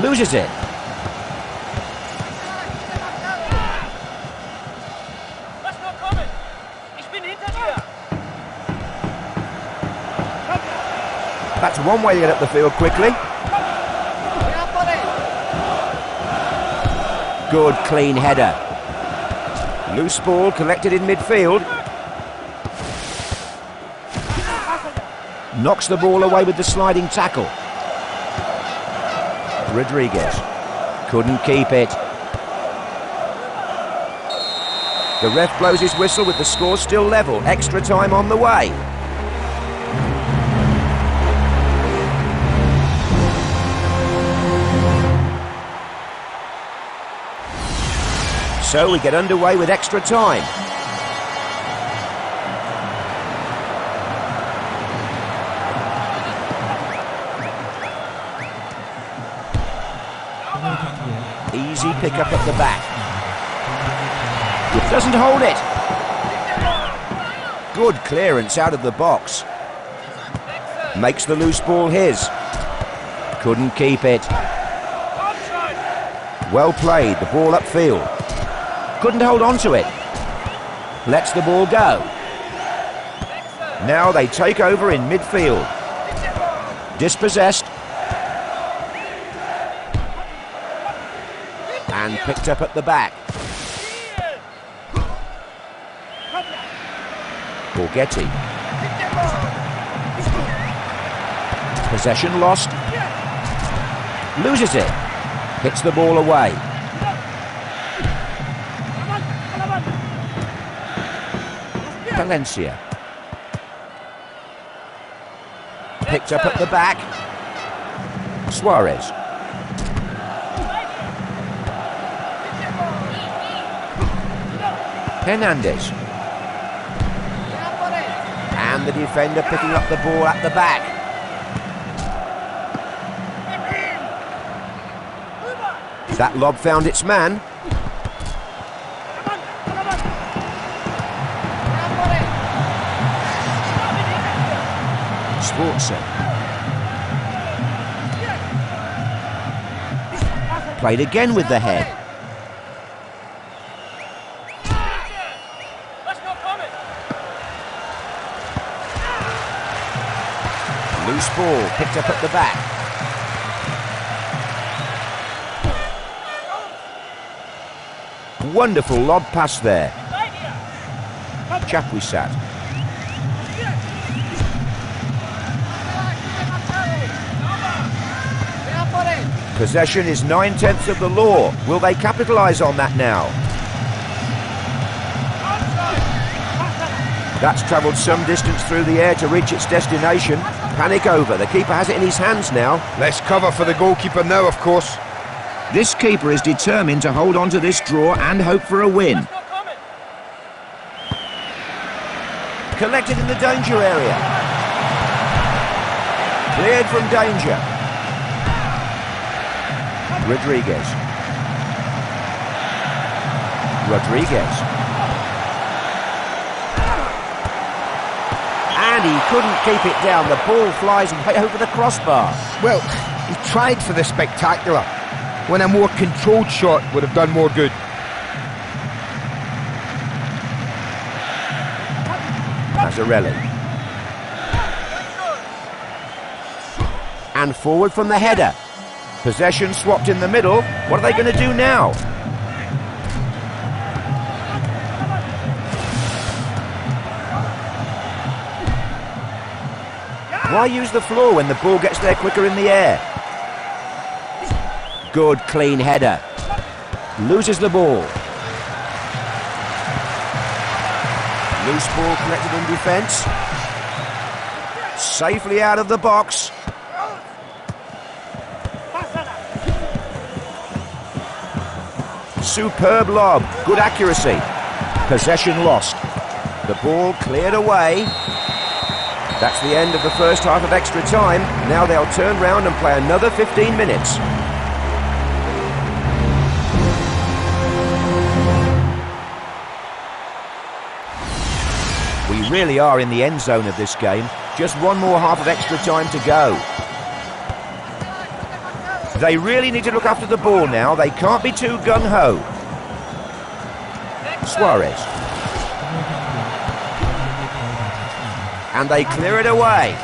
Loses it. That's one way to get up the field quickly. Good clean header. Loose ball collected in midfield. Knocks the ball away with the sliding tackle. Rodriguez. Couldn't keep it. The ref blows his whistle with the score still level. Extra time on the way. So we get underway with extra time. Easy pick up at the back. Doesn't hold it. Good clearance out of the box. Makes the loose ball his. Couldn't keep it. Well played, the ball upfield. Couldn't hold on to it. Lets the ball go. Now they take over in midfield. Dispossessed. And picked up at the back. Borghetti. Possession lost. Loses it. Hits the ball away. Valencia. Picked up at the back. Suarez. Hernandez. And the defender picking up the ball at the back. That lob found its man. Sforza. Played again with the head. Loose ball picked up at the back. Wonderful lob pass there. Chapuisat. Possession is 9/10 of the law. Will they capitalise on that now? That's travelled some distance through the air to reach its destination. Panic over. The keeper has it in his hands now. Less cover for the goalkeeper now, of course. This keeper is determined to hold on to this draw and hope for a win. Collected in the danger area. Cleared from danger. Rodriguez. And he couldn't keep it down. The ball flies way over the crossbar. Well, he tried for the spectacular, when a more controlled shot would have done more good. Mazzarelli. And forward from the header. Possession swapped in the middle. What are they going to do now? Why use the floor when the ball gets there quicker in the air? Good clean header. Loses the ball. Loose ball collected in defence. Safely out of the box. Superb lob. Good accuracy. Possession lost. The ball cleared away. That's the end of the first half of extra time. Now they'll turn round and play another 15 minutes. We really are in the end zone of this game. Just one more half of extra time to go. They really need to look after the ball now. They can't be too gung-ho. Suarez. And they clear it away.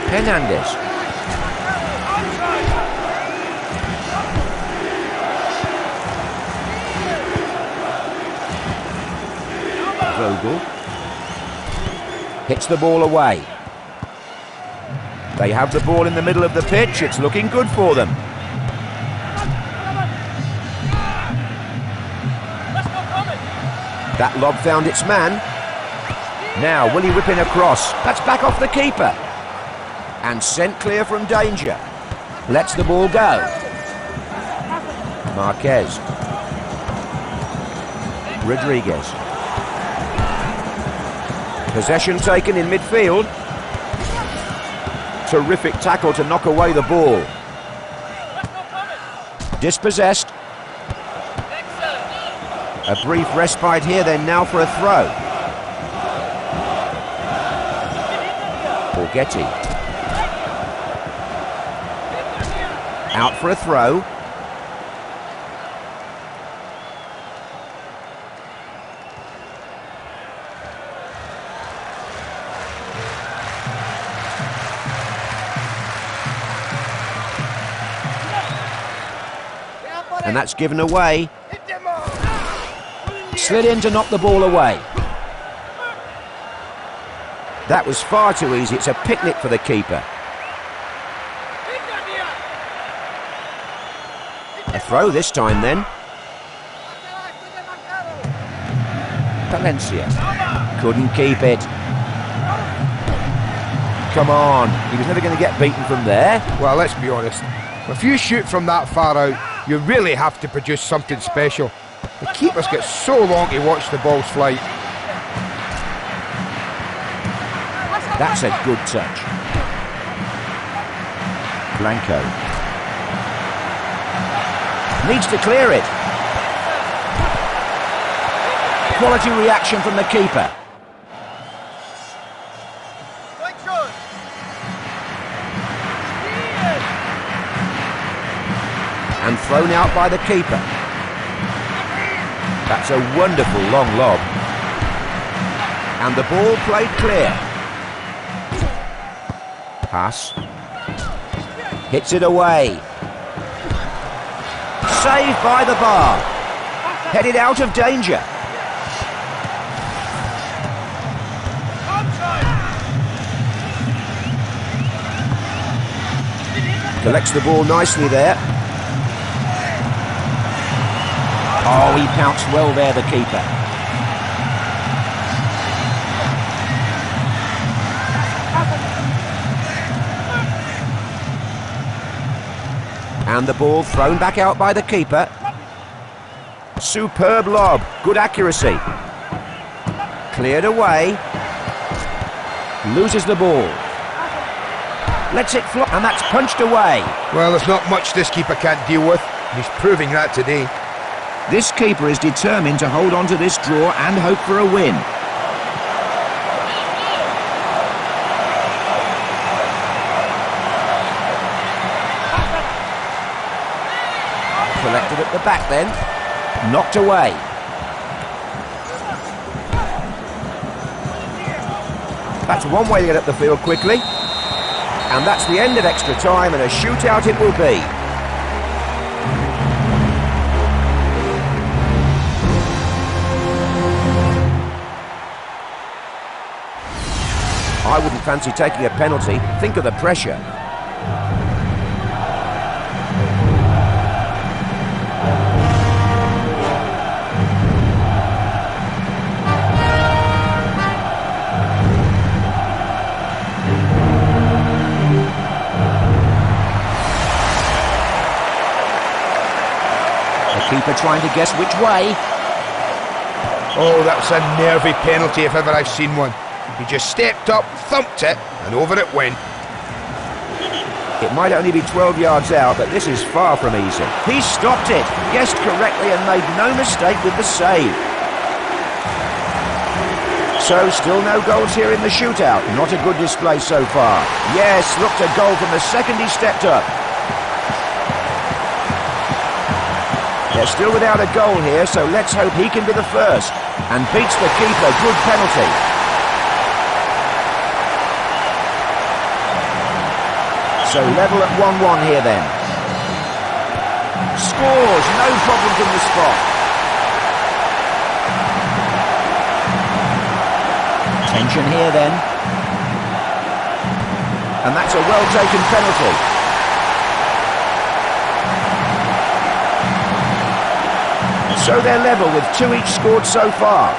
Hernandez. Vogel. Hits the ball away. They have the ball in the middle of the pitch. It's looking good for them. That lob found its man. Now, will he whip in a cross? That's back off the keeper. And sent clear from danger. Lets the ball go. Marquez. Rodriguez. Possession taken in midfield. Terrific tackle to knock away the ball. Dispossessed. A brief respite here then, now for a throw. Borghetti. Out for a throw. And that's given away. Slid in to knock the ball away. That was far too easy. It's a picnic for the keeper. A throw this time then. Valencia. Couldn't keep it. Come on. He was never going to get beaten from there. Well, let's be honest. If you shoot from that far out, you really have to produce something special. The keepers get so long to watch the ball's flight. That's a good touch. Blanco. Needs to clear it. Quality reaction from the keeper. And thrown out by the keeper. That's a wonderful long lob. And the ball played clear. Pass. Hits it away. Saved by the bar. Headed out of danger. Collects the ball nicely there. Oh, he pounced well there, the keeper. And the ball thrown back out by the keeper. Superb lob, good accuracy. Cleared away. Loses the ball. Lets it fly, and that's punched away. Well, there's not much this keeper can't deal with. He's proving that today. This keeper is determined to hold on to this draw and hope for a win. Collected at the back then. Knocked away. That's one way to get up the field quickly. And that's the end of extra time, and a shootout it will be. I wouldn't fancy taking a penalty. Think of the pressure. The keeper trying to guess which way. Oh, that's a nervy penalty if ever I've seen one. He just stepped up, thumped it, and over it went. It might only be 12 yards out, but this is far from easy. He stopped it, guessed correctly and made no mistake with the save. So still no goals here in the shootout. Not a good display so far. Yes, looked a goal from the second he stepped up. They're still without a goal here, so let's hope he can be the first. And beats the keeper. Good penalty. So level at 1-1 here then. Scores, no problem from the spot. Tension here then. And that's a well-taken penalty. So they're level with 2 each scored so far.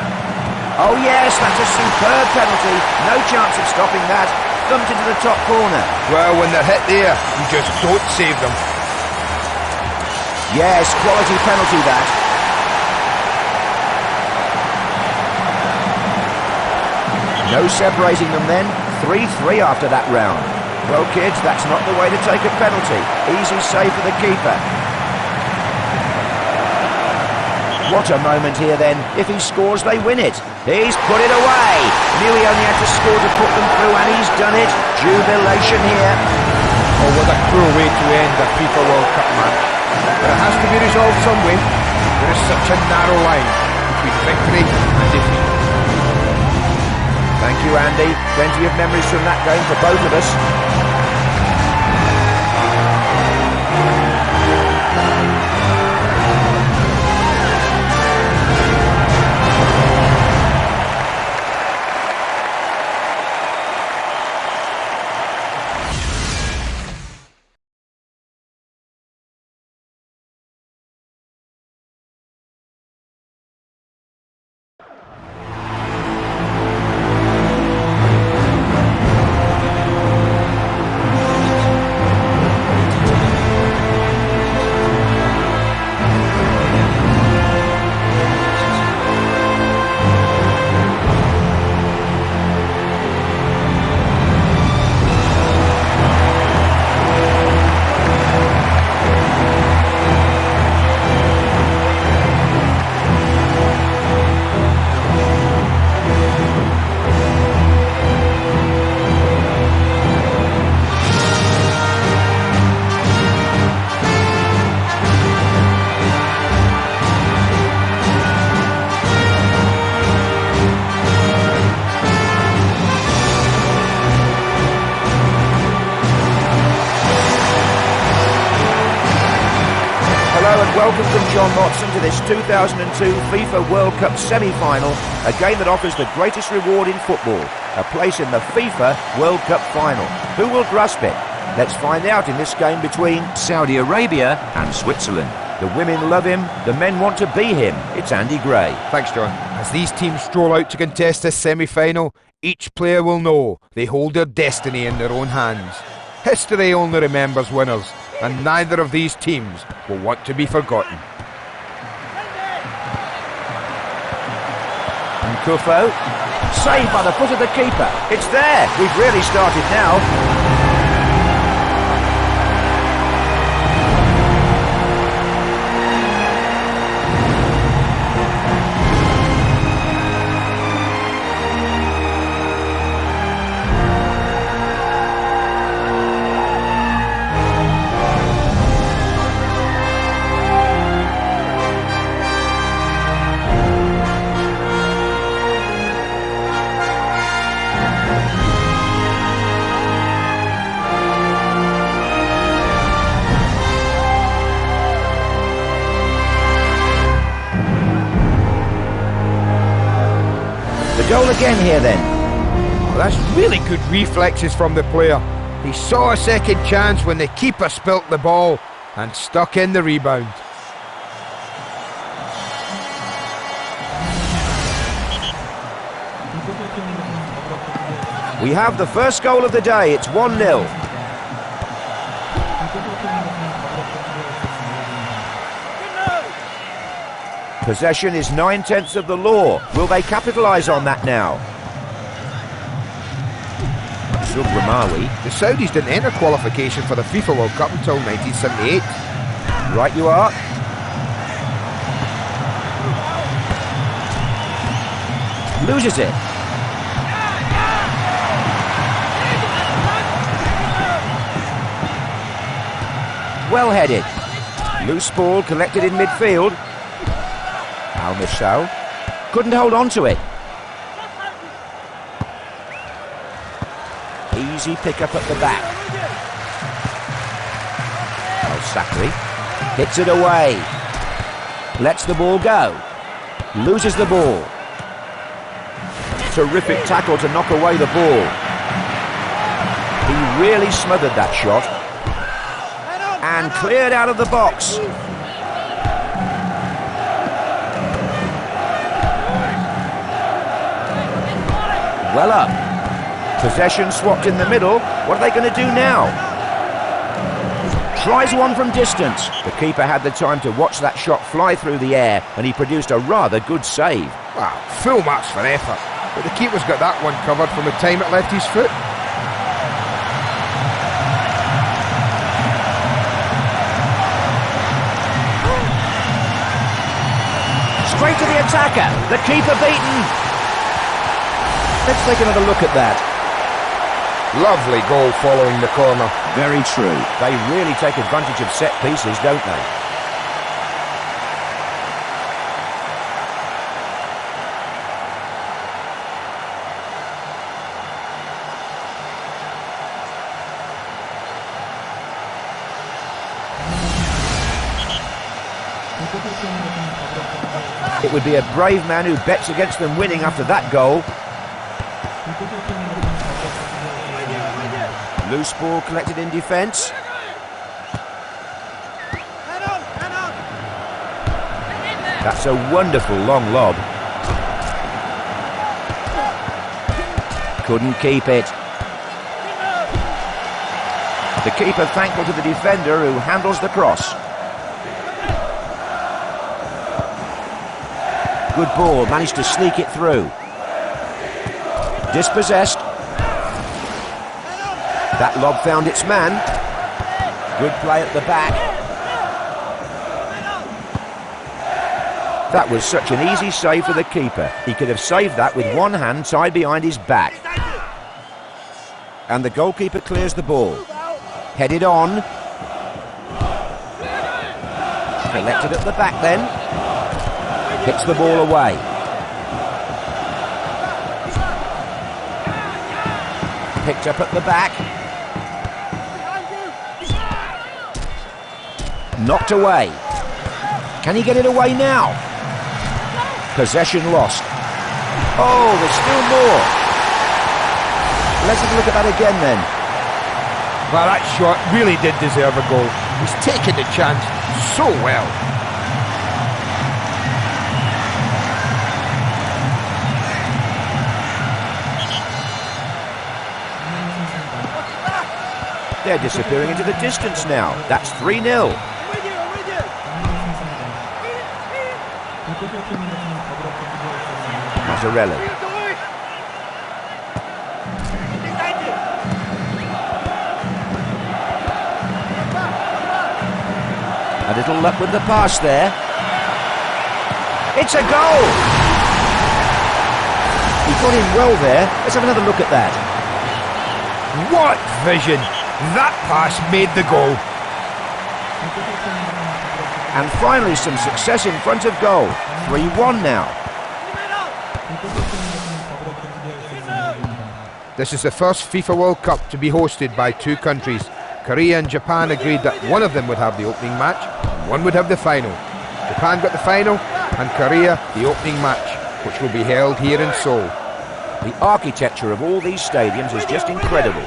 Oh yes, that's a superb penalty. No chance of stopping that. Thumped into the top corner. Well, when they're hit there, you just don't save them. Yes, quality penalty that. No separating them then. 3-3 after that round. Well, kids, that's not the way to take a penalty. Easy save for the keeper. What a moment here then. If he scores, they win it. He's put it away. Knew he only had to score to put them through, and he's done it. Jubilation here. Oh, what a cruel way to end a FIFA World Cup match. But it has to be resolved some way. There is such a narrow line between victory and defeat. Thank you, Andy. Plenty of memories from that game for both of us. Welcome from John Motson to this 2002 FIFA World Cup semi-final, a game that offers the greatest reward in football, a place in the FIFA World Cup final. Who will grasp it? Let's find out in this game between Saudi Arabia and Switzerland. The women love him, the men want to be him. It's Andy Gray. Thanks, John. As these teams stroll out to contest this semi-final, each player will know they hold their destiny in their own hands. History only remembers winners, and neither of these teams will want to be forgotten. And Kufo, saved by the foot of the keeper. It's there. We've really started now. Goal again here then. Oh, that's really good reflexes from the player. He saw a second chance when the keeper spilt the ball and stuck in the rebound. We have the first goal of the day. It's 1-0. Possession is 9/10 of the law. Will they capitalise on that now? Subramawi. The Saudis didn't enter qualification for the FIFA World Cup until 1978. Right you are. Loses it. Well headed. Loose ball collected in midfield. Al-Mishal couldn't hold on to it. Easy pick up at the back. Al-Sakri hits it away. Lets the ball go. Loses the ball. Terrific tackle to knock away the ball. He really smothered that shot. And cleared out of the box. Well up. Possession swapped in the middle. What are they going to do now? Tries one from distance. The keeper had the time to watch that shot fly through the air, and he produced a rather good save. Wow, full marks for effort. But the keeper's got that one covered from the time it left his foot. Straight to the attacker. The keeper beaten. Let's take another look at that. Lovely goal following the corner. Very true. They really take advantage of set pieces, don't they? It would be a brave man who bets against them winning after that goal. Loose ball collected in defence. That's a wonderful long lob. Couldn't keep it. The keeper thankful to the defender who handles the cross. Good ball, managed to sneak it through. Dispossessed. That lob found its man. Good play at the back. That was such an easy save for the keeper. He could have saved that with one hand tied behind his back. And the goalkeeper clears the ball. Headed on. Collected at the back then. Hits the ball away. Picked up at the back. Knocked away. Can he get it away now? Possession lost. Oh, there's still more. Let's have a look at that again then. Well, that shot really did deserve a goal. He's taken the chance so well. They're disappearing into the distance now. That's 3-0. Mazzarelli. A little luck with the pass there. It's a goal! He got in well there. Let's have another look at that. What vision! That pass made the goal. And finally some success in front of goal. 3-1 now. This is the first FIFA World Cup to be hosted by two countries. Korea and Japan agreed that one of them would have the opening match, and one would have the final. Japan got the final, and Korea the opening match, which will be held here in Seoul. The architecture of all these stadiums is just incredible.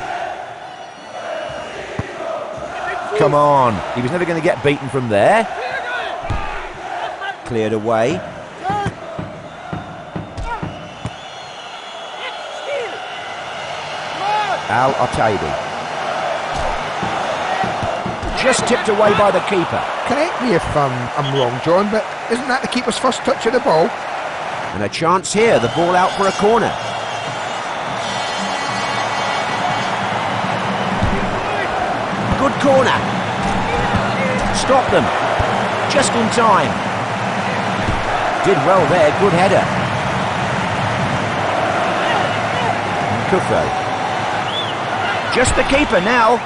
Come on, he was never going to get beaten from there. Cleared away. Al-Otaibi. Just tipped away by the keeper. Correct me if I'm wrong, John, but isn't that the keeper's first touch of the ball? And a chance here, the ball out for a corner. Good corner. Stop them. Just in time. Did well there, good header. Kufo. Just the keeper now.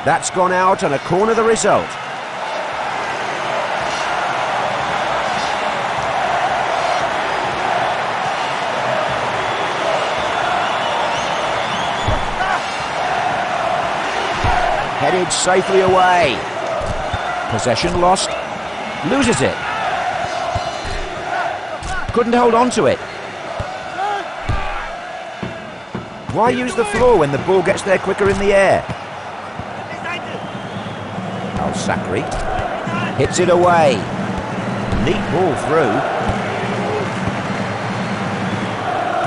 That's gone out and a corner the result. Headed safely away. Possession lost. Loses it. Couldn't hold on to it. Why use the floor when the ball gets there quicker in the air? Al-Sakri hits it away. Neat ball through.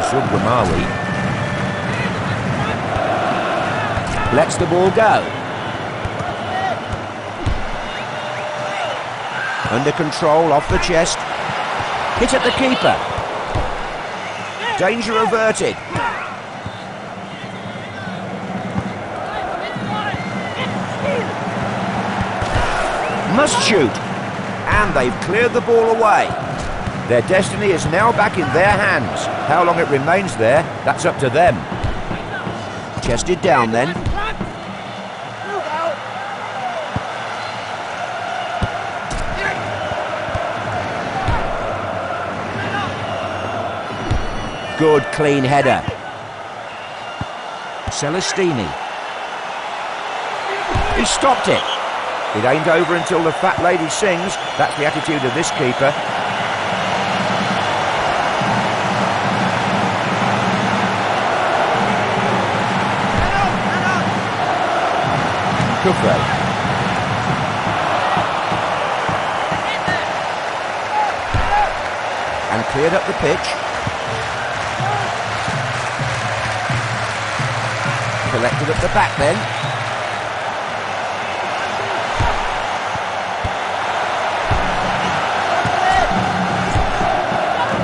Subramani lets the ball go. Under control, off the chest. Hit at the keeper. Danger averted. Must shoot. And they've cleared the ball away. Their destiny is now back in their hands. How long it remains there, that's up to them. Chested down then. Good clean header. Celestini. He stopped it. It ain't over until the fat lady sings. That's the attitude of this keeper. Kufre. And cleared up the pitch. Collected at the back then.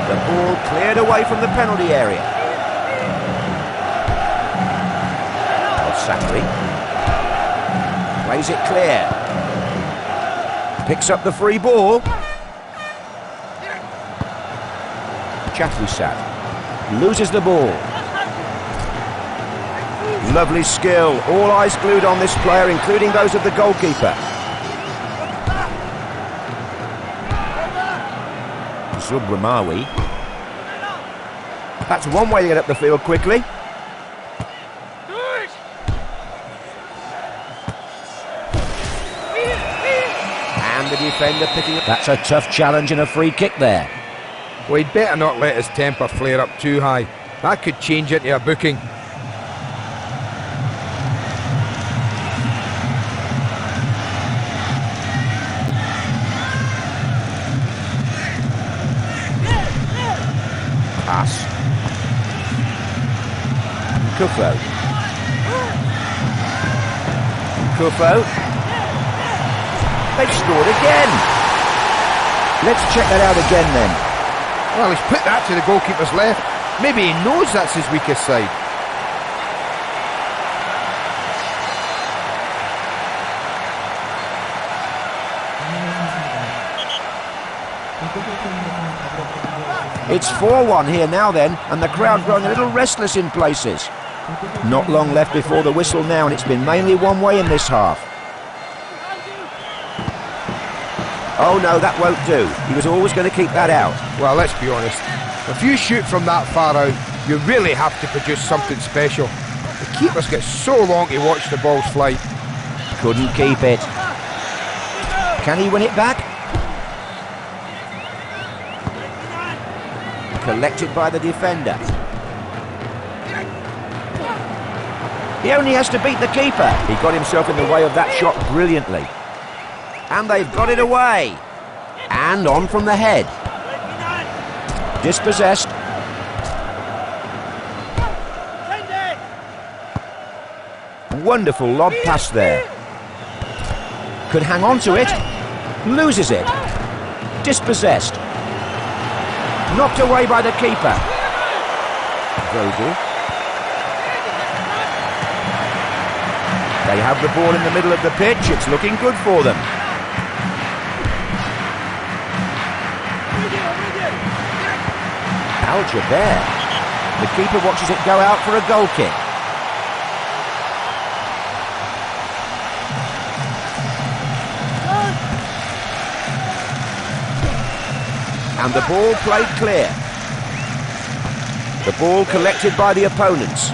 The ball cleared away from the penalty area. Al-Sakri plays it clear. Picks up the free ball. Chathusat loses the ball. Lovely skill. All eyes glued on this player, including those of the goalkeeper. Subramani. That's one way to get up the field quickly. And the defender picking up. That's a tough challenge and a free kick there. Well, he'd better not let his temper flare up too high. That could change into a booking. Pass. Kufo. They've scored again. Let's check that out again then. Well, he's put that to the goalkeeper's left. Maybe he knows that's his weakest side. It's 4-1 here now then, and the crowd growing a little restless in places. Not long left before the whistle now, and it's been mainly one way in this half. Oh no, that won't do. He was always going to keep that out. Well, let's be honest. If you shoot from that far out, you really have to produce something special. The keepers get so long to watch the ball's flight. Couldn't keep it. Can he win it back? Collected by the defender. He only has to beat the keeper. He got himself in the way of that shot brilliantly. And they've got it away. And on from the head. Dispossessed. Wonderful lob pass there. Could hang on to it. Loses it. Dispossessed. Knocked away by the keeper. Vogel. They have the ball in the middle of the pitch. It's looking good for them. Al-Jaber. The keeper watches it go out for a goal kick. And the ball played clear. The ball collected by the opponents.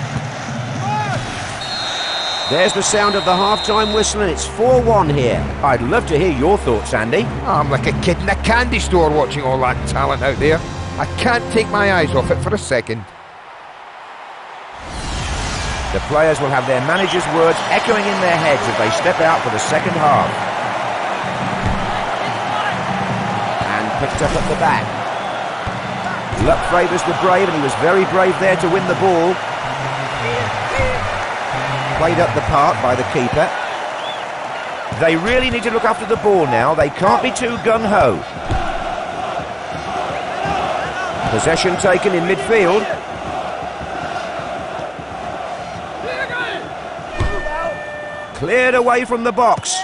There's the sound of the half-time whistle, and it's 4-1 here. I'd love to hear your thoughts, Andy. I'm like a kid in a candy store watching all that talent out there. I can't take my eyes off it for a second. The players will have their manager's words echoing in their heads as they step out for the second half. And picked up at the back. Luck favours the brave, and he was very brave there to win the ball. Played up the park by the keeper. They really need to look after the ball now. They can't be too gung-ho. Possession taken in midfield. Cleared away from the box.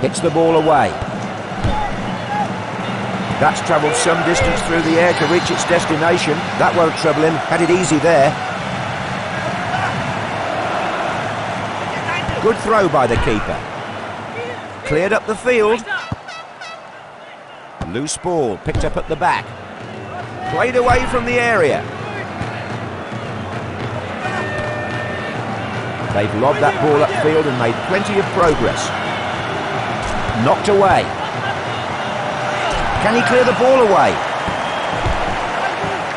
Hits the ball away. That's travelled some distance through the air to reach its destination. That won't trouble him. Had it easy there. Good throw by the keeper. Cleared up the field. Loose ball picked up at the back. Played away from the area. They've lobbed that ball upfield and made plenty of progress. Knocked away. Can he clear the ball away?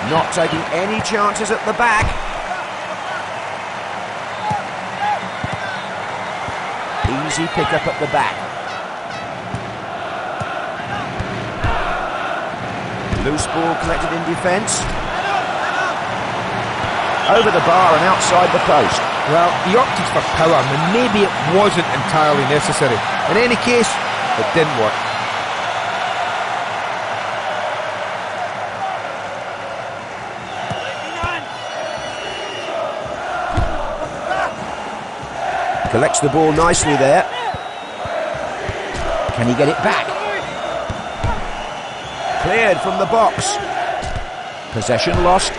Not taking any chances at the back. Easy pick up at the back. Loose ball collected in defence. Over the bar and outside the post. Well, he opted for power, and maybe it wasn't entirely necessary. In any case, it didn't work. Collects the ball nicely there. Can he get it back? Cleared from the box. Possession lost.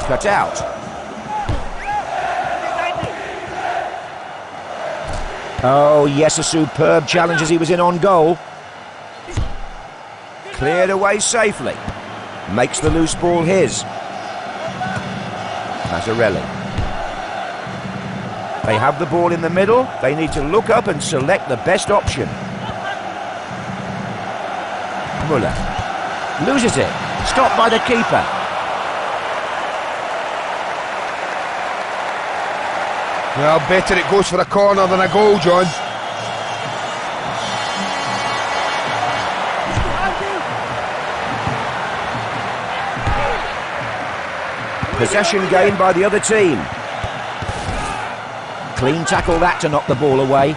Cut out. Oh yes, a superb challenge as he was in on goal. Cleared away safely. Makes the loose ball his. Mazzarelli. They have the ball in the middle. They need to look up and select the best option. Muller. Loses it. Stopped by the keeper. Well, better it goes for a corner than a goal, John. Possession gained by the other team. Clean tackle that to knock the ball away.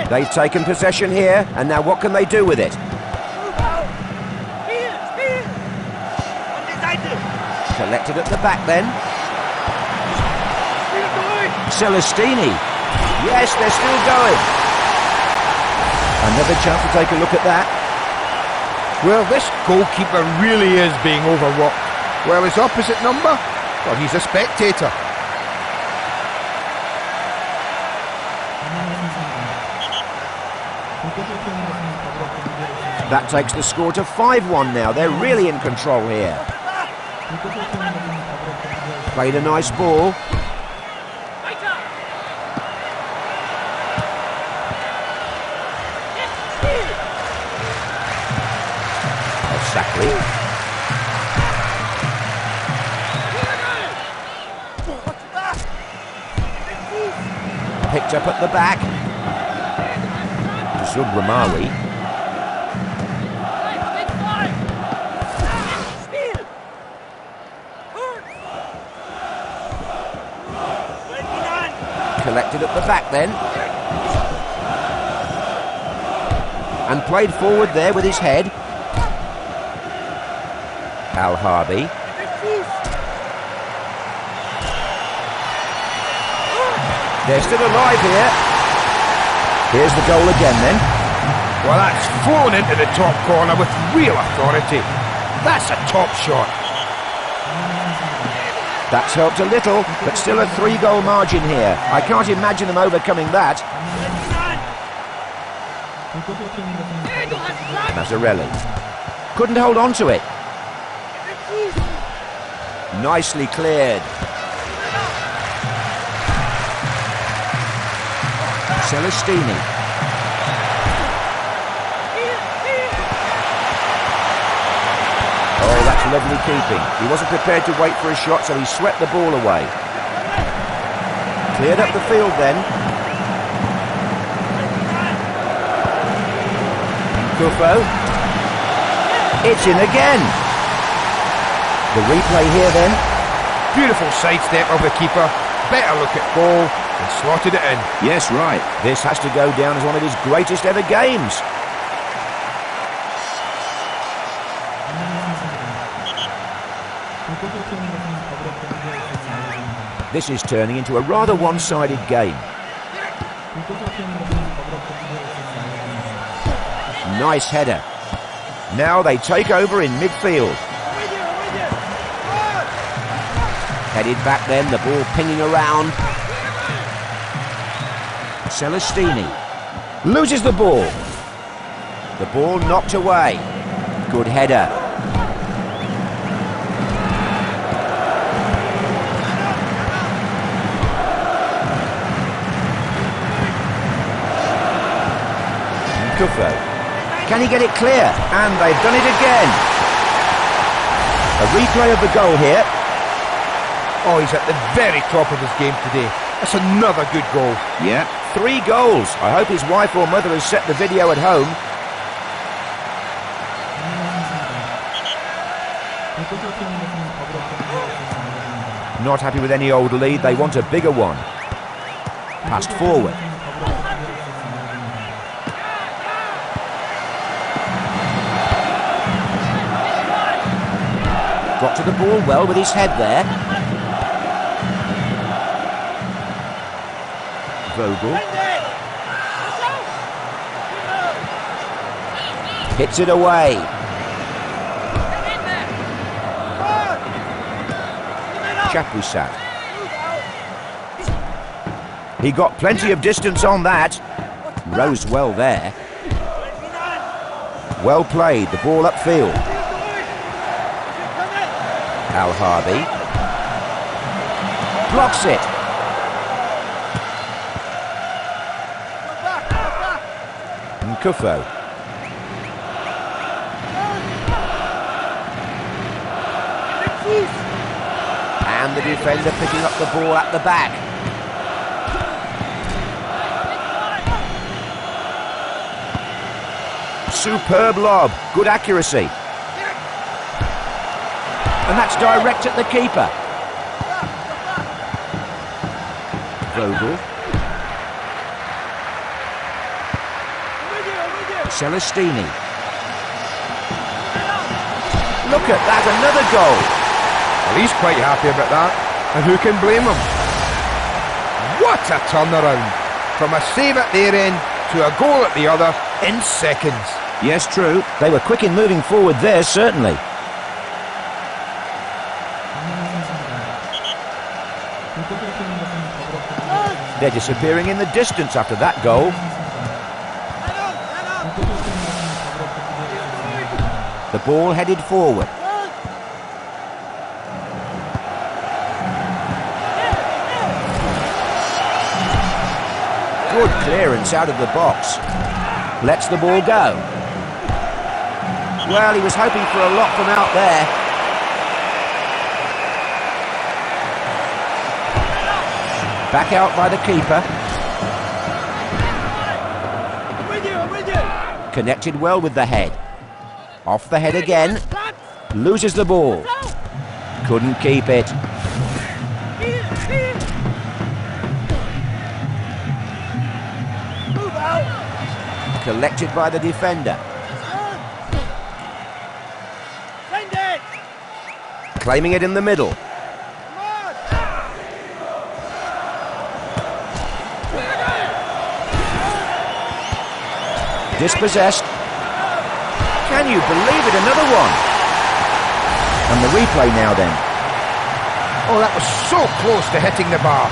They've taken possession here, and now what can they do with it? Collected at the back then. Celestini. Yes, they're still going. Another chance to take a look at that. Well, this goalkeeper really is being overworked. Well, his opposite number? Well, he's a spectator. That takes the score to 5-1 now. They're really in control here. Played a nice ball. Exactly. Picked up at the back. Zub Ramawi. Collected at the back then. And played forward there with his head. Al-Harbi. They're still alive here. Here's the goal again then. Well, that's flown into the top corner with real authority. That's a top shot. That's helped a little, but still a 3-goal margin here. I can't imagine them overcoming that. Mazzarelli. Couldn't hold on to it. Nicely cleared. Celestini. Oh, that's lovely keeping. He wasn't prepared to wait for a shot, so he swept the ball away. Cleared up the field then. Kufo. It's in again. The replay here then. Beautiful sidestep of the keeper. Better look at goal and slotted it in. Yes, right. This has to go down as one of his greatest ever games. This is turning into a rather one-sided game. Nice header. Now they take over in midfield. Headed back then, the ball pinging around. Celestini loses the ball. The ball knocked away. Good header. Kufo. Can he get it clear? And they've done it again. A replay of the goal here. Oh, he's at the very top of his game today. That's another good goal. Yeah. 3 goals. I hope his wife or mother has set the video at home. Not happy with any old lead. They want a bigger one. Passed forward. Got to the ball well with his head there. Vogel. Hits it away. Chapuisat. He got plenty of distance on that. Rose well there. Well played, the ball upfield. Al-Harbi blocks it. Kufo. And the defender picking up the ball at the back. Superb lob, good accuracy. And that's direct at the keeper. Vogel. Celestini. Look at that, another goal. Well, he's quite happy about that. And who can blame him? What a turnaround. From a save at their end to a goal at the other in seconds. Yes, true. They were quick in moving forward there, certainly. They're disappearing in the distance after that goal. The ball headed forward. Good clearance out of the box. Lets the ball go. Well, he was hoping for a lot from out there. Back out by the keeper. Connected well with the head. Off the head again. Loses the ball. Couldn't keep it. Collected by the defender. Claiming it in the middle. Dispossessed. Can you believe it? Another one. And the replay now then. Oh, that was so close to hitting the bar.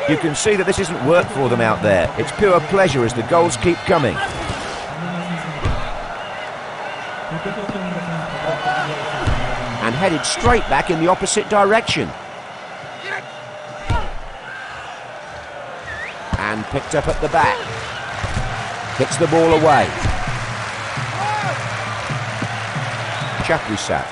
You can see that this isn't work for them out there. It's pure pleasure as the goals keep coming. And headed straight back in the opposite direction. And picked up at the back. Hits the ball away. Chapuisat.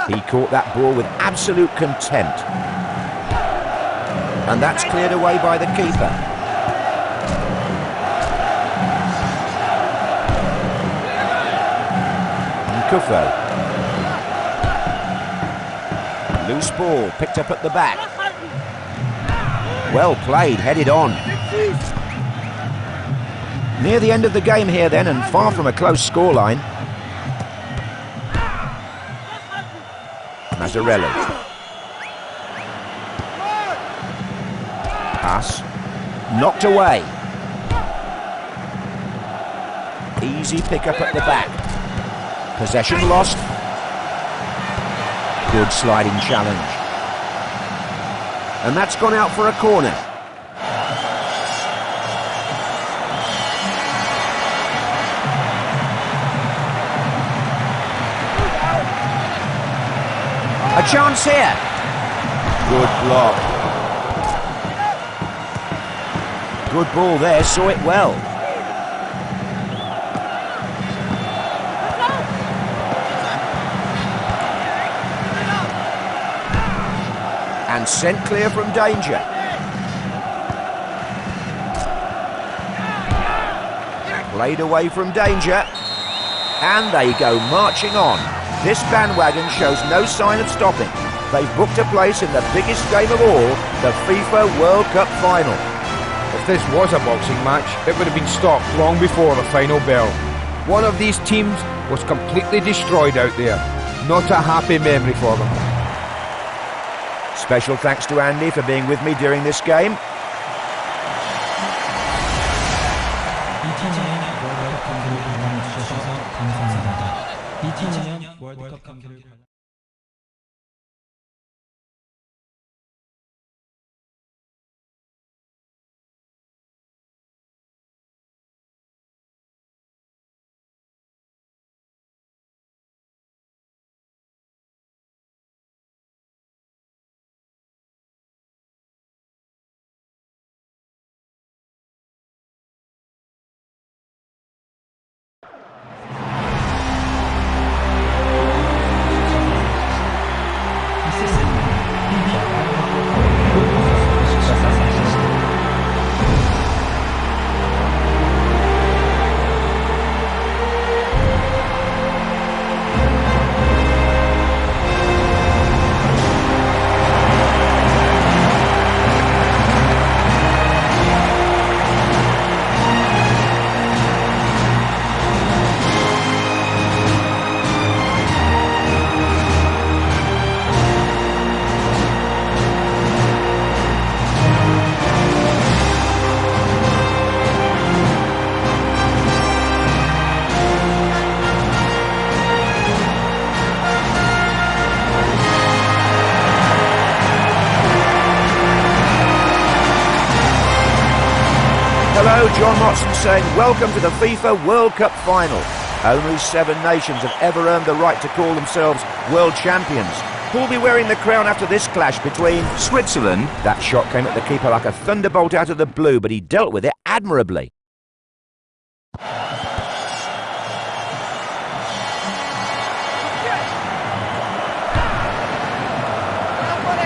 He caught that ball with absolute contempt. And that's cleared away by the keeper. Nkufo. Loose ball, picked up at the back. Well played, headed on. Near the end of the game here then, and far from a close scoreline. Mazzarelli. Pass. Knocked away. Easy pick up at the back. Possession lost. Good sliding challenge. And that's gone out for a corner. A chance here. Good block. Good ball there, saw it well. And sent clear from danger. Played away from danger. And they go marching on. This bandwagon shows no sign of stopping. They've booked a place in the biggest game of all, the FIFA World Cup final. If this was a boxing match, it would have been stopped long before the final bell. One of these teams was completely destroyed out there. Not a happy memory for them. Special thanks to Andy for being with me during this game. Hello, John Motson saying welcome to the FIFA World Cup final. Only 7 nations have ever earned the right to call themselves world champions. Who'll be wearing the crown after this clash between Switzerland? That shot came at the keeper like a thunderbolt out of the blue, but he dealt with it admirably.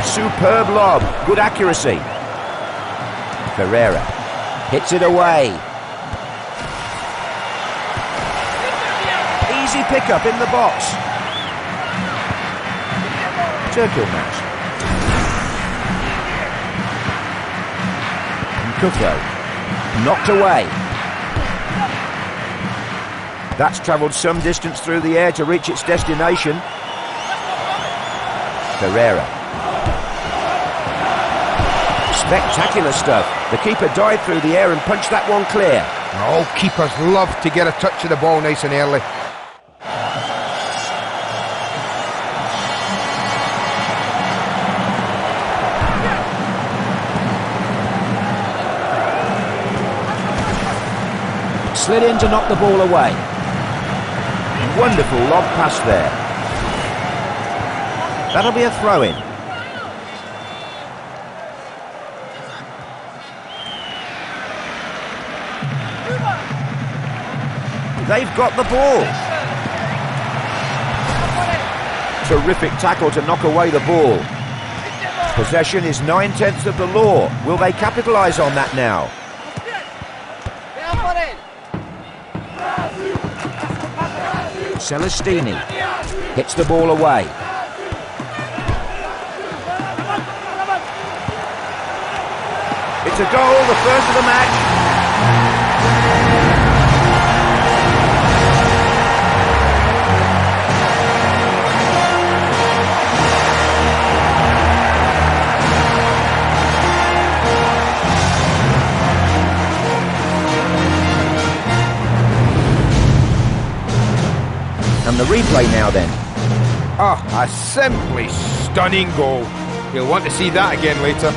Superb lob, good accuracy. Ferreira hits it away. Easy pickup in the box. Turkilmaz. Nkufo. Knocked away. That's travelled some distance through the air to reach its destination. Ferreira. Spectacular stuff. The keeper dived through the air and punched that one clear. Oh, keepers love to get a touch of the ball nice and early. Slid in to knock the ball away. Wonderful lob pass there. That'll be a throw-in. They've got the ball. Terrific tackle to knock away the ball. Possession is 9/10 of the law. Will they capitalise on that now? Celestini hits the ball away. It's a goal, the first of the match. And the replay now then. Oh, a simply stunning goal. You'll want to see that again later.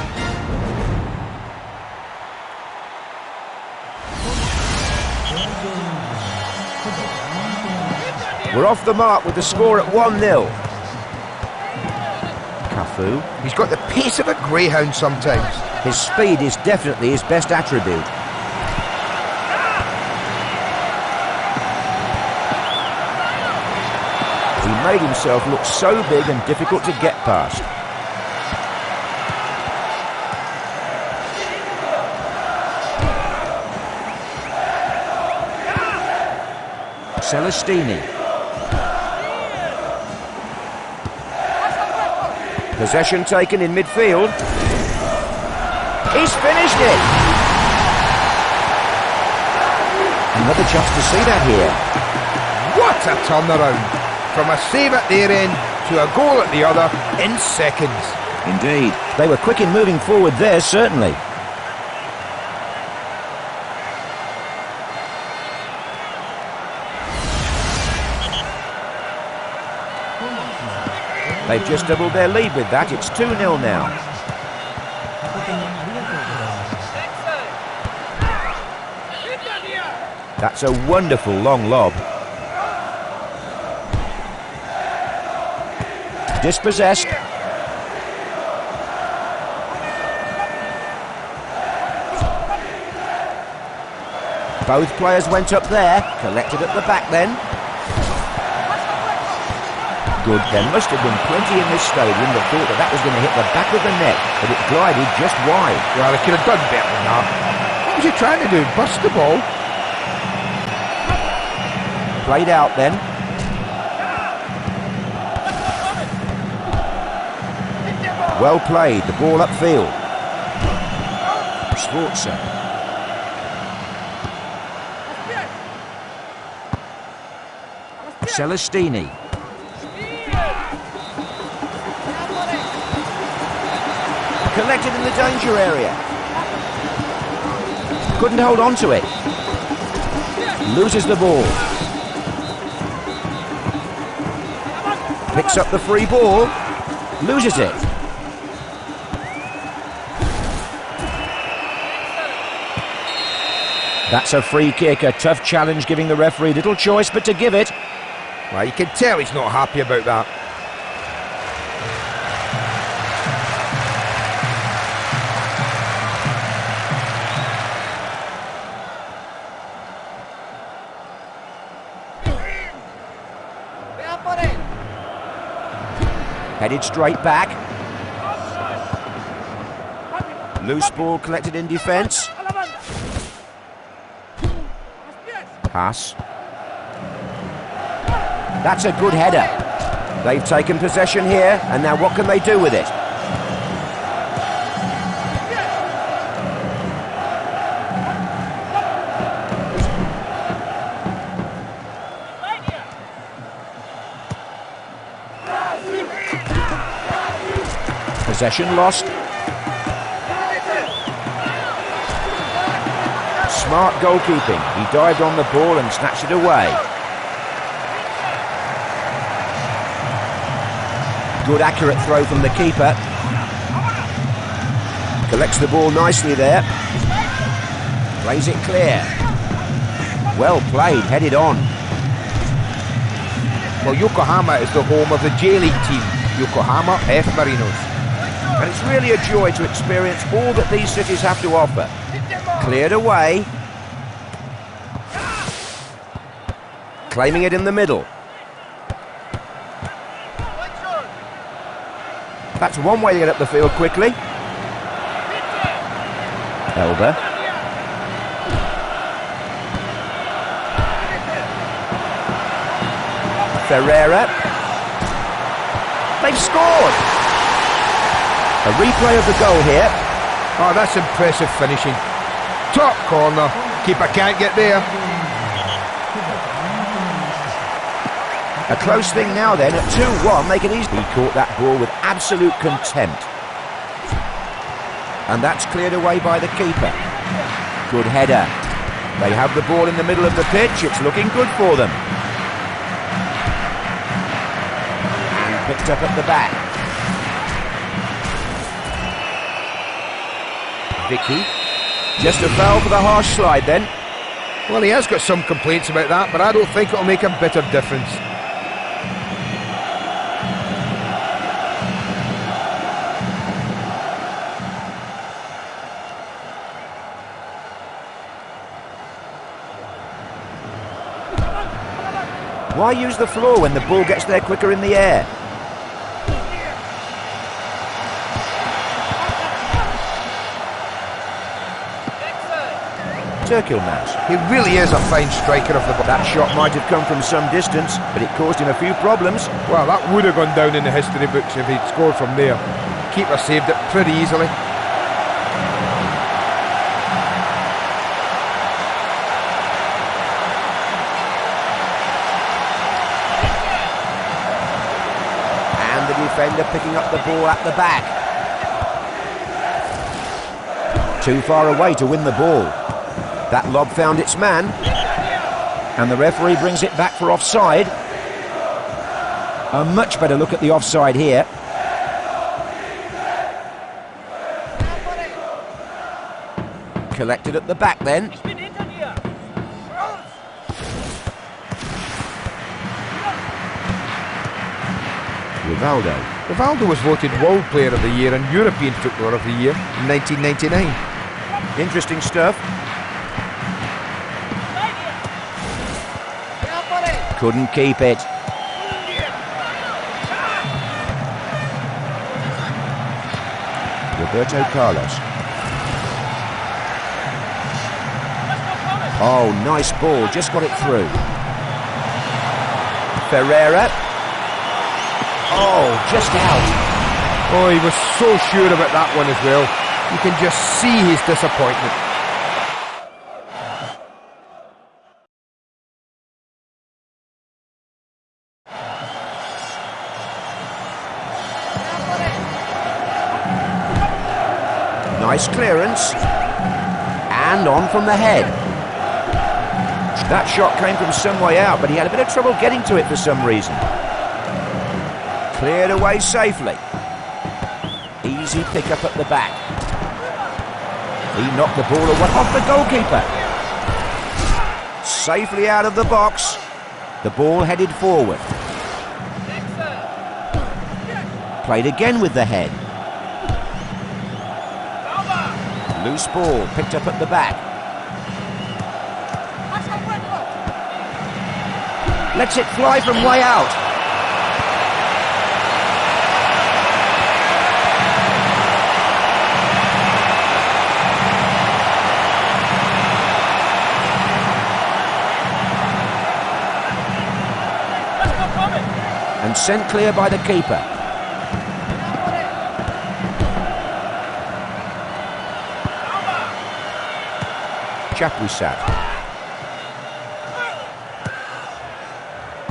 We're off the mark with the score at 1-0. Cafu. He's got the pace of a greyhound sometimes. His speed is definitely his best attribute. He made himself look so big and difficult to get past. Celestini. Possession taken in midfield. He's finished it! Another chance to see that here. What a turnaround! From a save at their end to a goal at the other in seconds. Indeed. They were quick in moving forward there, certainly. They've just doubled their lead with that. It's 2-0 now. That's a wonderful long lob. Dispossessed. Both players went up there, collected at the back then. Good, there must have been plenty in this stadium that thought that was going to hit the back of the net, but it glided just wide. Well, they could have done better than that. What was he trying to do? Bust the ball? Played out then. Well played, the ball upfield. Sforza. Celestini. Collected in the danger area. Couldn't hold on to it. Loses the ball. Picks up the free ball. Loses it. That's a free kick, a tough challenge, giving the referee little choice but to give it. Well, you can tell he's not happy about that. Headed straight back. Loose ball collected in defence. Pass. That's a good header. They've taken possession here, and now what can they do with it? Possession lost. Smart goalkeeping. He dived on the ball and snatched it away. Good accurate throw from the keeper. Collects the ball nicely there. Plays it clear. Well played, headed on. Well, Yokohama is the home of the J-League team, Yokohama F. Marinos. And it's really a joy to experience all that these cities have to offer. Cleared away. Claiming it in the middle. That's one way to get up the field quickly. Elba. Ferreira. They've scored! A replay of the goal here. Oh, that's impressive finishing. Top corner. Keeper can't get there. A close thing now then, at 2-1, they can easily... He caught that ball with absolute contempt. And that's cleared away by the keeper. Good header. They have the ball in the middle of the pitch, it's looking good for them. And picked up at the back. Vicky. Just a foul for the harsh slide then. Well, he has got some complaints about that, but I don't think it'll make a bit of difference. Why use the floor when the ball gets there quicker in the air? Turkilmaz. He really is a fine striker of the ball. That shot might have come from some distance, but it caused him a few problems. Well, that would have gone down in the history books if he'd scored from there. Keeper saved it pretty easily. And the defender picking up the ball at the back. Too far away to win the ball. That lob found its man, and the referee brings it back for offside. A much better look at the offside here. Collected at the back then. Rivaldo was voted World Player of the Year and European Footballer of the Year in 1999. Interesting stuff. Couldn't keep it. Roberto Carlos. Oh, nice ball, just got it through. Ferreira. Oh, just out. Oh, he was so sure about that one as well. You can just see his disappointment. Nice clearance. And on from the head. That shot came from some way out, but he had a bit of trouble getting to it for some reason. Cleared away safely. Easy pick up at the back. He knocked the ball away off the goalkeeper. Safely out of the box. The ball headed forward. Played again with the head. Loose ball picked up at the back. Lets it fly from way out. And sent clear by the keeper. Chapuisat.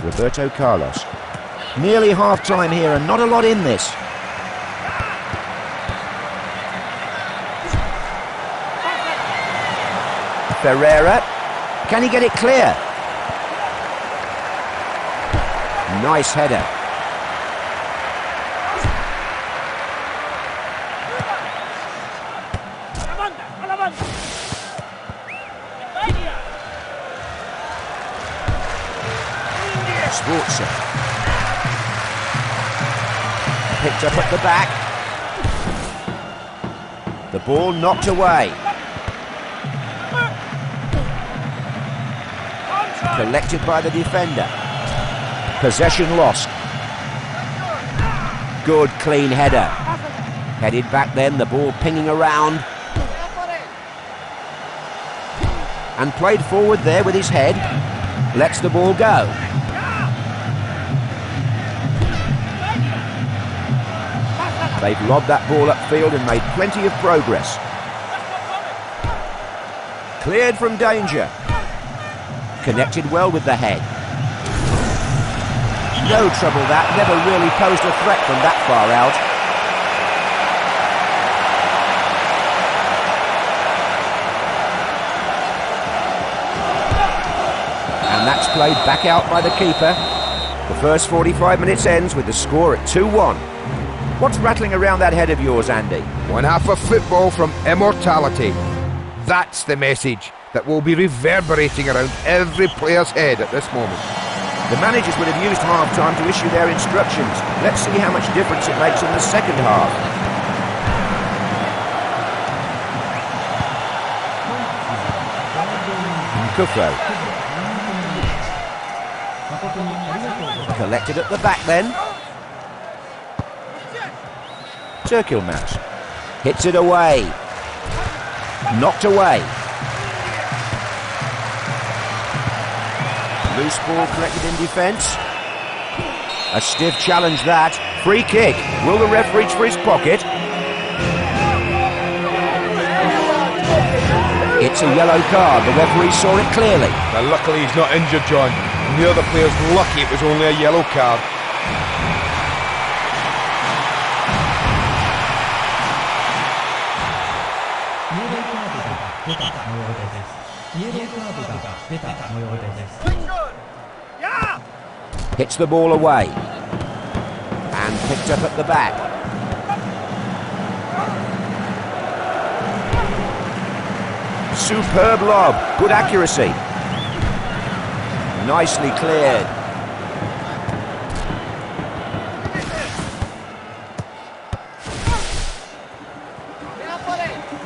Roberto Carlos. Nearly half-time here and not a lot in this. Ferreira. Can he get it clear? Nice header. Swartzer. Picked up at the back. The ball knocked away. Collected by the defender. Possession lost. Good clean header. Headed back then, the ball pinging around. And played forward there with his head. Lets the ball go. They've lobbed that ball upfield and made plenty of progress. Cleared from danger. Connected well with the head. No trouble that, never really posed a threat from that far out. And that's played back out by the keeper. The first 45 minutes ends with the score at 2-1. What's rattling around that head of yours, Andy? One half of football from immortality. That's the message that will be reverberating around every player's head at this moment. The managers would have used half-time to issue their instructions. Let's see how much difference it makes in the second half. Nkufo. Collected at the back then. Turkilmaz. Hits it away. Knocked away. Loose ball collected in defence. A stiff challenge that. Free kick. Will the ref reach for his pocket? It's a yellow card. The referee saw it clearly. Well, luckily he's not injured, John. And the other player's lucky it was only a yellow card. Hits the ball away. And picked up at the back. Superb lob. Good accuracy. Nicely cleared.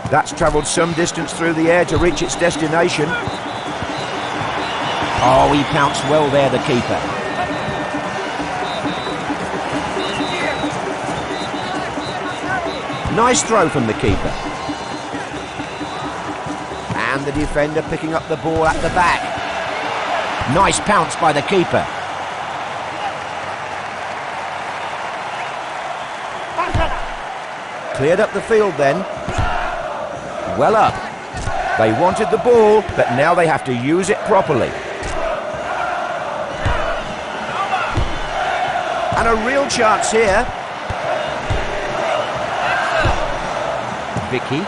That's travelled some distance through the air to reach its destination. Oh, he pounced well there, the keeper. Nice throw from the keeper. And the defender picking up the ball at the back. Nice pounce by the keeper. Cleared up the field then. Well up. They wanted the ball, but now they have to use it properly. And a real chance here. Vicky.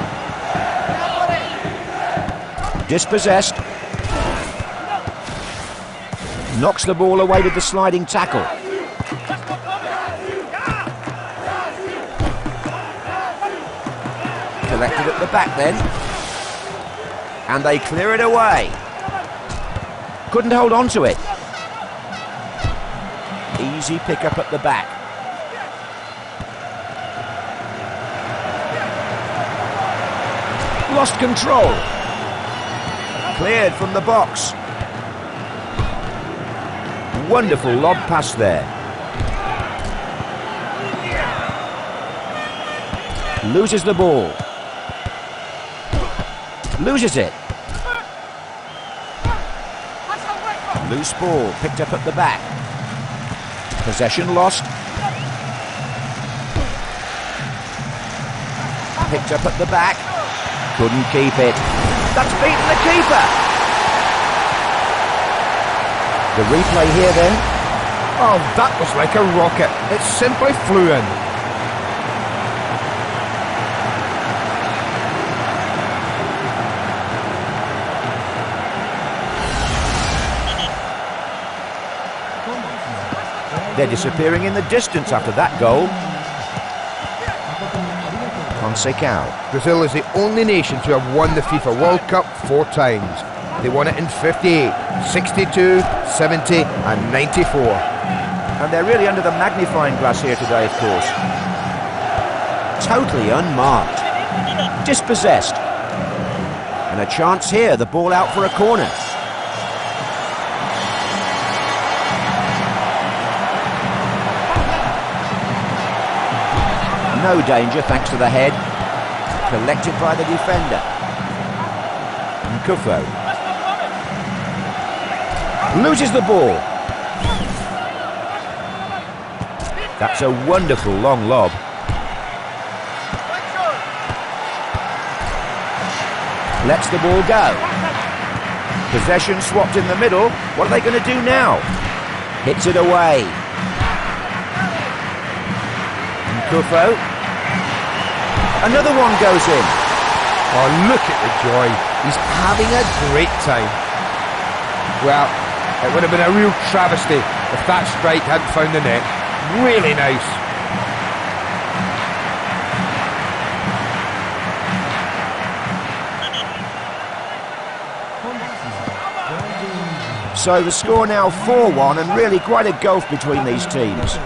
Dispossessed. Knocks the ball away with the sliding tackle. Collected at the back then. And they clear it away. Couldn't hold on to it. Easy pick up at the back. Lost control. Cleared from the box. Wonderful lob pass there. Loses the ball. Loses it. Loose ball picked up at the back. Possession lost. Picked up at the back. Couldn't keep it. That's beaten the keeper. The replay here then. Oh, that was like a rocket. It simply flew in. They're disappearing in the distance after that goal. Conceição. Brazil is the only nation to have won the FIFA World Cup 4 times. They won it in 58, 62, 70 and 94. And they're really under the magnifying glass here today, of course. Totally unmarked. Dispossessed. And a chance here, the ball out for a corner. No danger thanks to the head. Collected by the defender. Nkufo. Loses the ball. That's a wonderful long lob. Lets the ball go. Possession swapped in the middle. What are they going to do now? Hits it away. Nkufo. Another one goes in. Oh, look at the joy. He's having a great time. Well, it would have been a real travesty if that strike hadn't found the net. Really nice. So the score now 4-1, and really quite a gulf between these teams.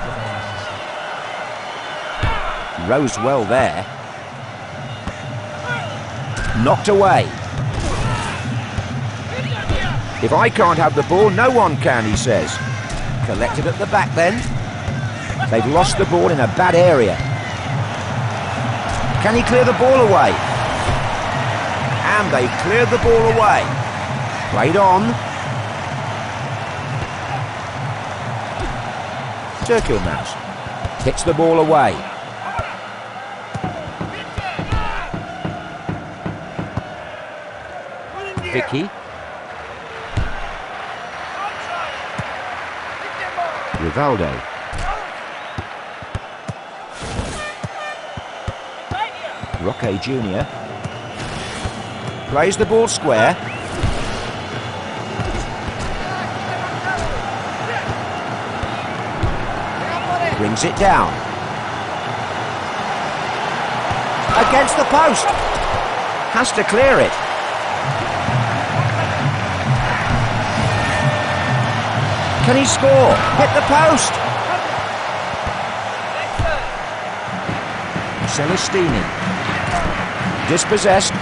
Rose well there. Knocked away. If I can't have the ball, no one can, he says. Collected at the back then. They've lost the ball in a bad area. Can he clear the ball away? And they've cleared the ball away. Played on. Turkilmaz hits the ball away. Vicky. Rivaldo. Roque Jr. Plays the ball square. Brings it down. Against the post. Has to clear it. Can he score? Hit the post. Celestini. Dispossessed.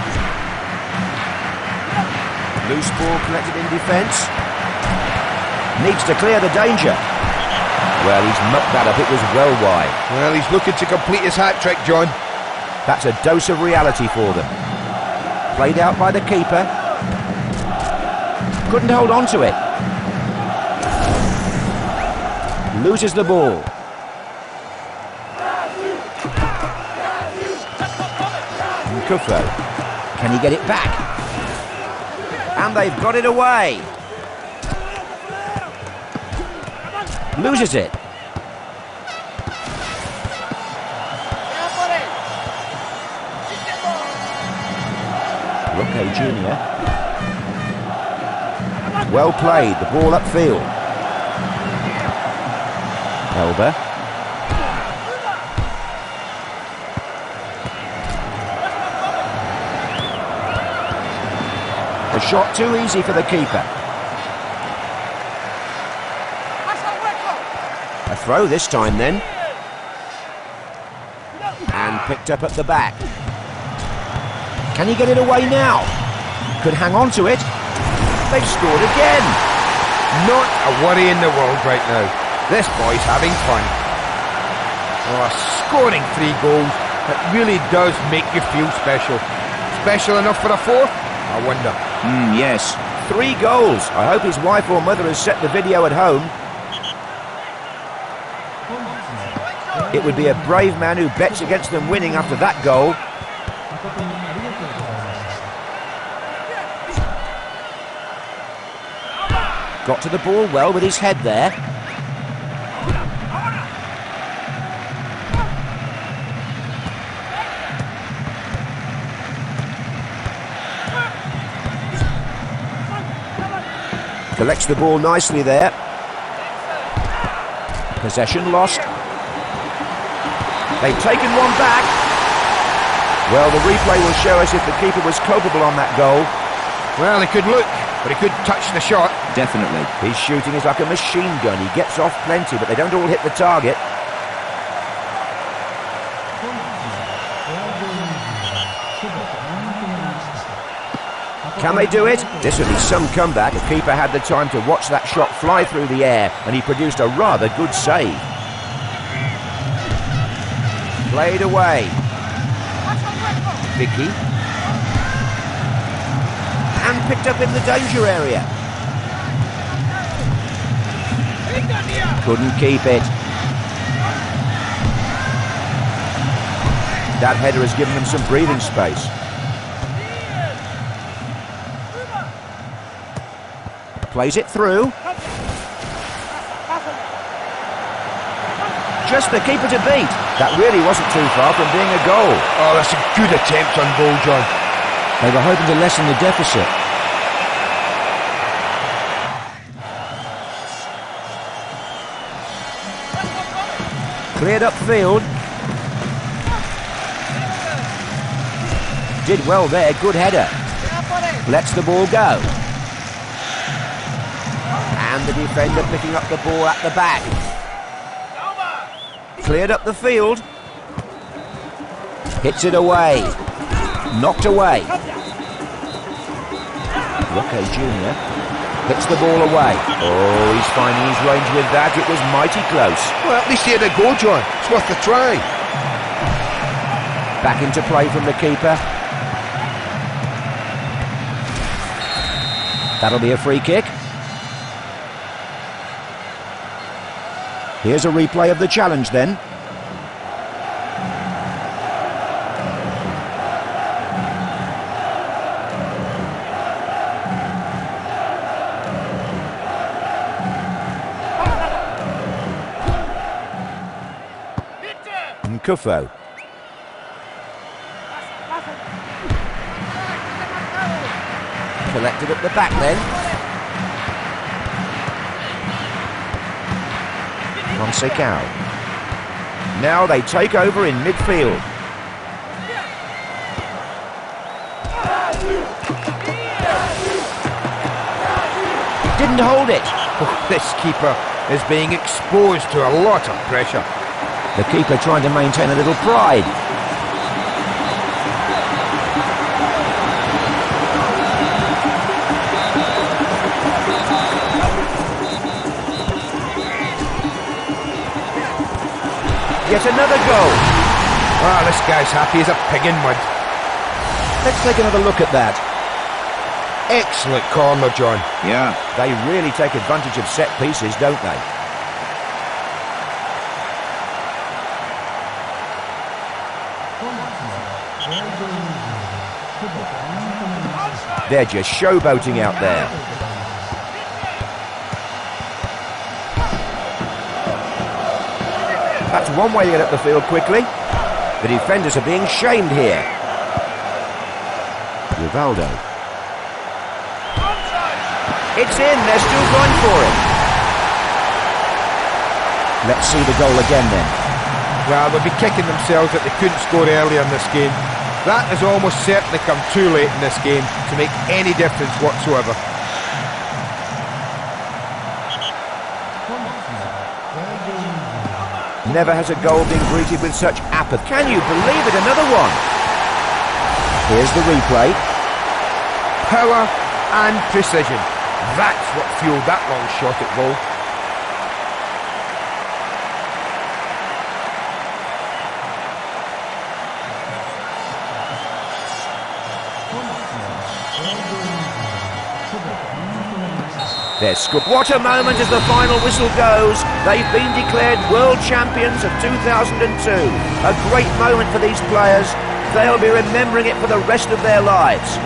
Loose ball collected in defence. Needs to clear the danger. Well, he's mucked that up. It was well wide. Well, he's looking to complete his hat-trick, John. That's a dose of reality for them. Played out by the keeper. Couldn't hold on to it. Loses the ball. Nkufo. Can he get it back? And they've got it away. Loses it. Roque Jr. Well played, the ball upfield. Elba. A shot too easy for the keeper. A throw this time then. And picked up at the back. Can he get it away now? Could hang on to it. They've scored again. Not a worry in the world right now. This boy's having fun. Oh, scoring 3 goals. It really does make you feel special. Special enough for a 4th? I wonder. Yes. 3 goals. I hope his wife or mother has set the video at home. It would be a brave man who bets against them winning after that goal. Got to the ball well with his head there. Collects the ball nicely there. Possession lost. They've taken one back. Well, the replay will show us if the keeper was culpable on that goal. Well, he could look, but he couldn't touch the shot. Definitely. His shooting is like a machine gun. He gets off plenty, but they don't all hit the target. Can they do it? This would be some comeback. The keeper had the time to watch that shot fly through the air, and he produced a rather good save. Played away. Vicky. And picked up in the danger area. Couldn't keep it. That header has given them some breathing space. Plays it through. Just the keeper to beat. That really wasn't too far from being a goal. Oh, that's a good attempt on goal, John. They were hoping to lessen the deficit. Cleared upfield. Did well there, good header. Lets the ball go. And the defender picking up the ball at the back. Cleared up the field. Hits it away. Knocked away. Roque Jr. hits the ball away. Oh, he's finding his range with that. It was mighty close. Well, at least he had a go, John. It's worth a try. Back into play from the keeper. That'll be a free kick. Here's a replay of the challenge then. Kufo. Collected at the back then. Fonseca. Now they take over in midfield. Didn't hold it. Oh, this keeper is being exposed to a lot of pressure. The keeper trying to maintain a little pride. Yet another goal. Wow, this guy's happy as a pig in mud. Let's take another look at that. Excellent corner, John. Yeah. They really take advantage of set pieces, don't they? They're just showboating out there. That's one way to get up the field quickly. The defenders are being shamed here. Rivaldo. It's in, they're still going for it. Let's see the goal again then. Well, they'll be kicking themselves that they couldn't score earlier in this game. That has almost certainly come too late in this game to make any difference whatsoever. Never has a goal been greeted with such apathy. Can you believe it? Another one. Here's the replay. Power and precision. That's what fueled that long shot at goal. There's scoop. What a moment as the final whistle goes. They've been declared world champions of 2002. A great moment for these players. They'll be remembering it for the rest of their lives.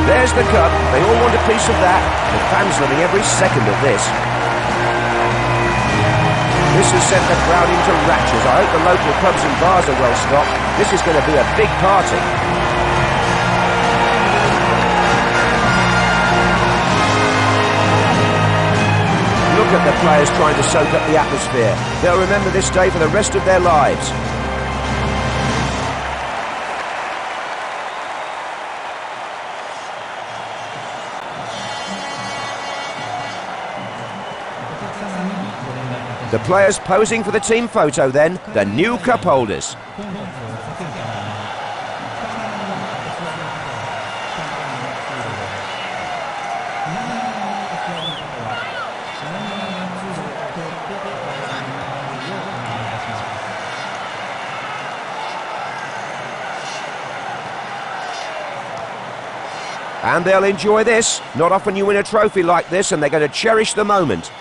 There's the cup. They all want a piece of that. The fans loving every second of this. This has sent the crowd into raptures. I hope the local pubs and bars are well stocked. This is going to be a big party. Look at the players trying to soak up the atmosphere. They'll remember this day for the rest of their lives. The players posing for the team photo then, the new cup holders. And they'll enjoy this. Not often you win a trophy like this, and they're going to cherish the moment.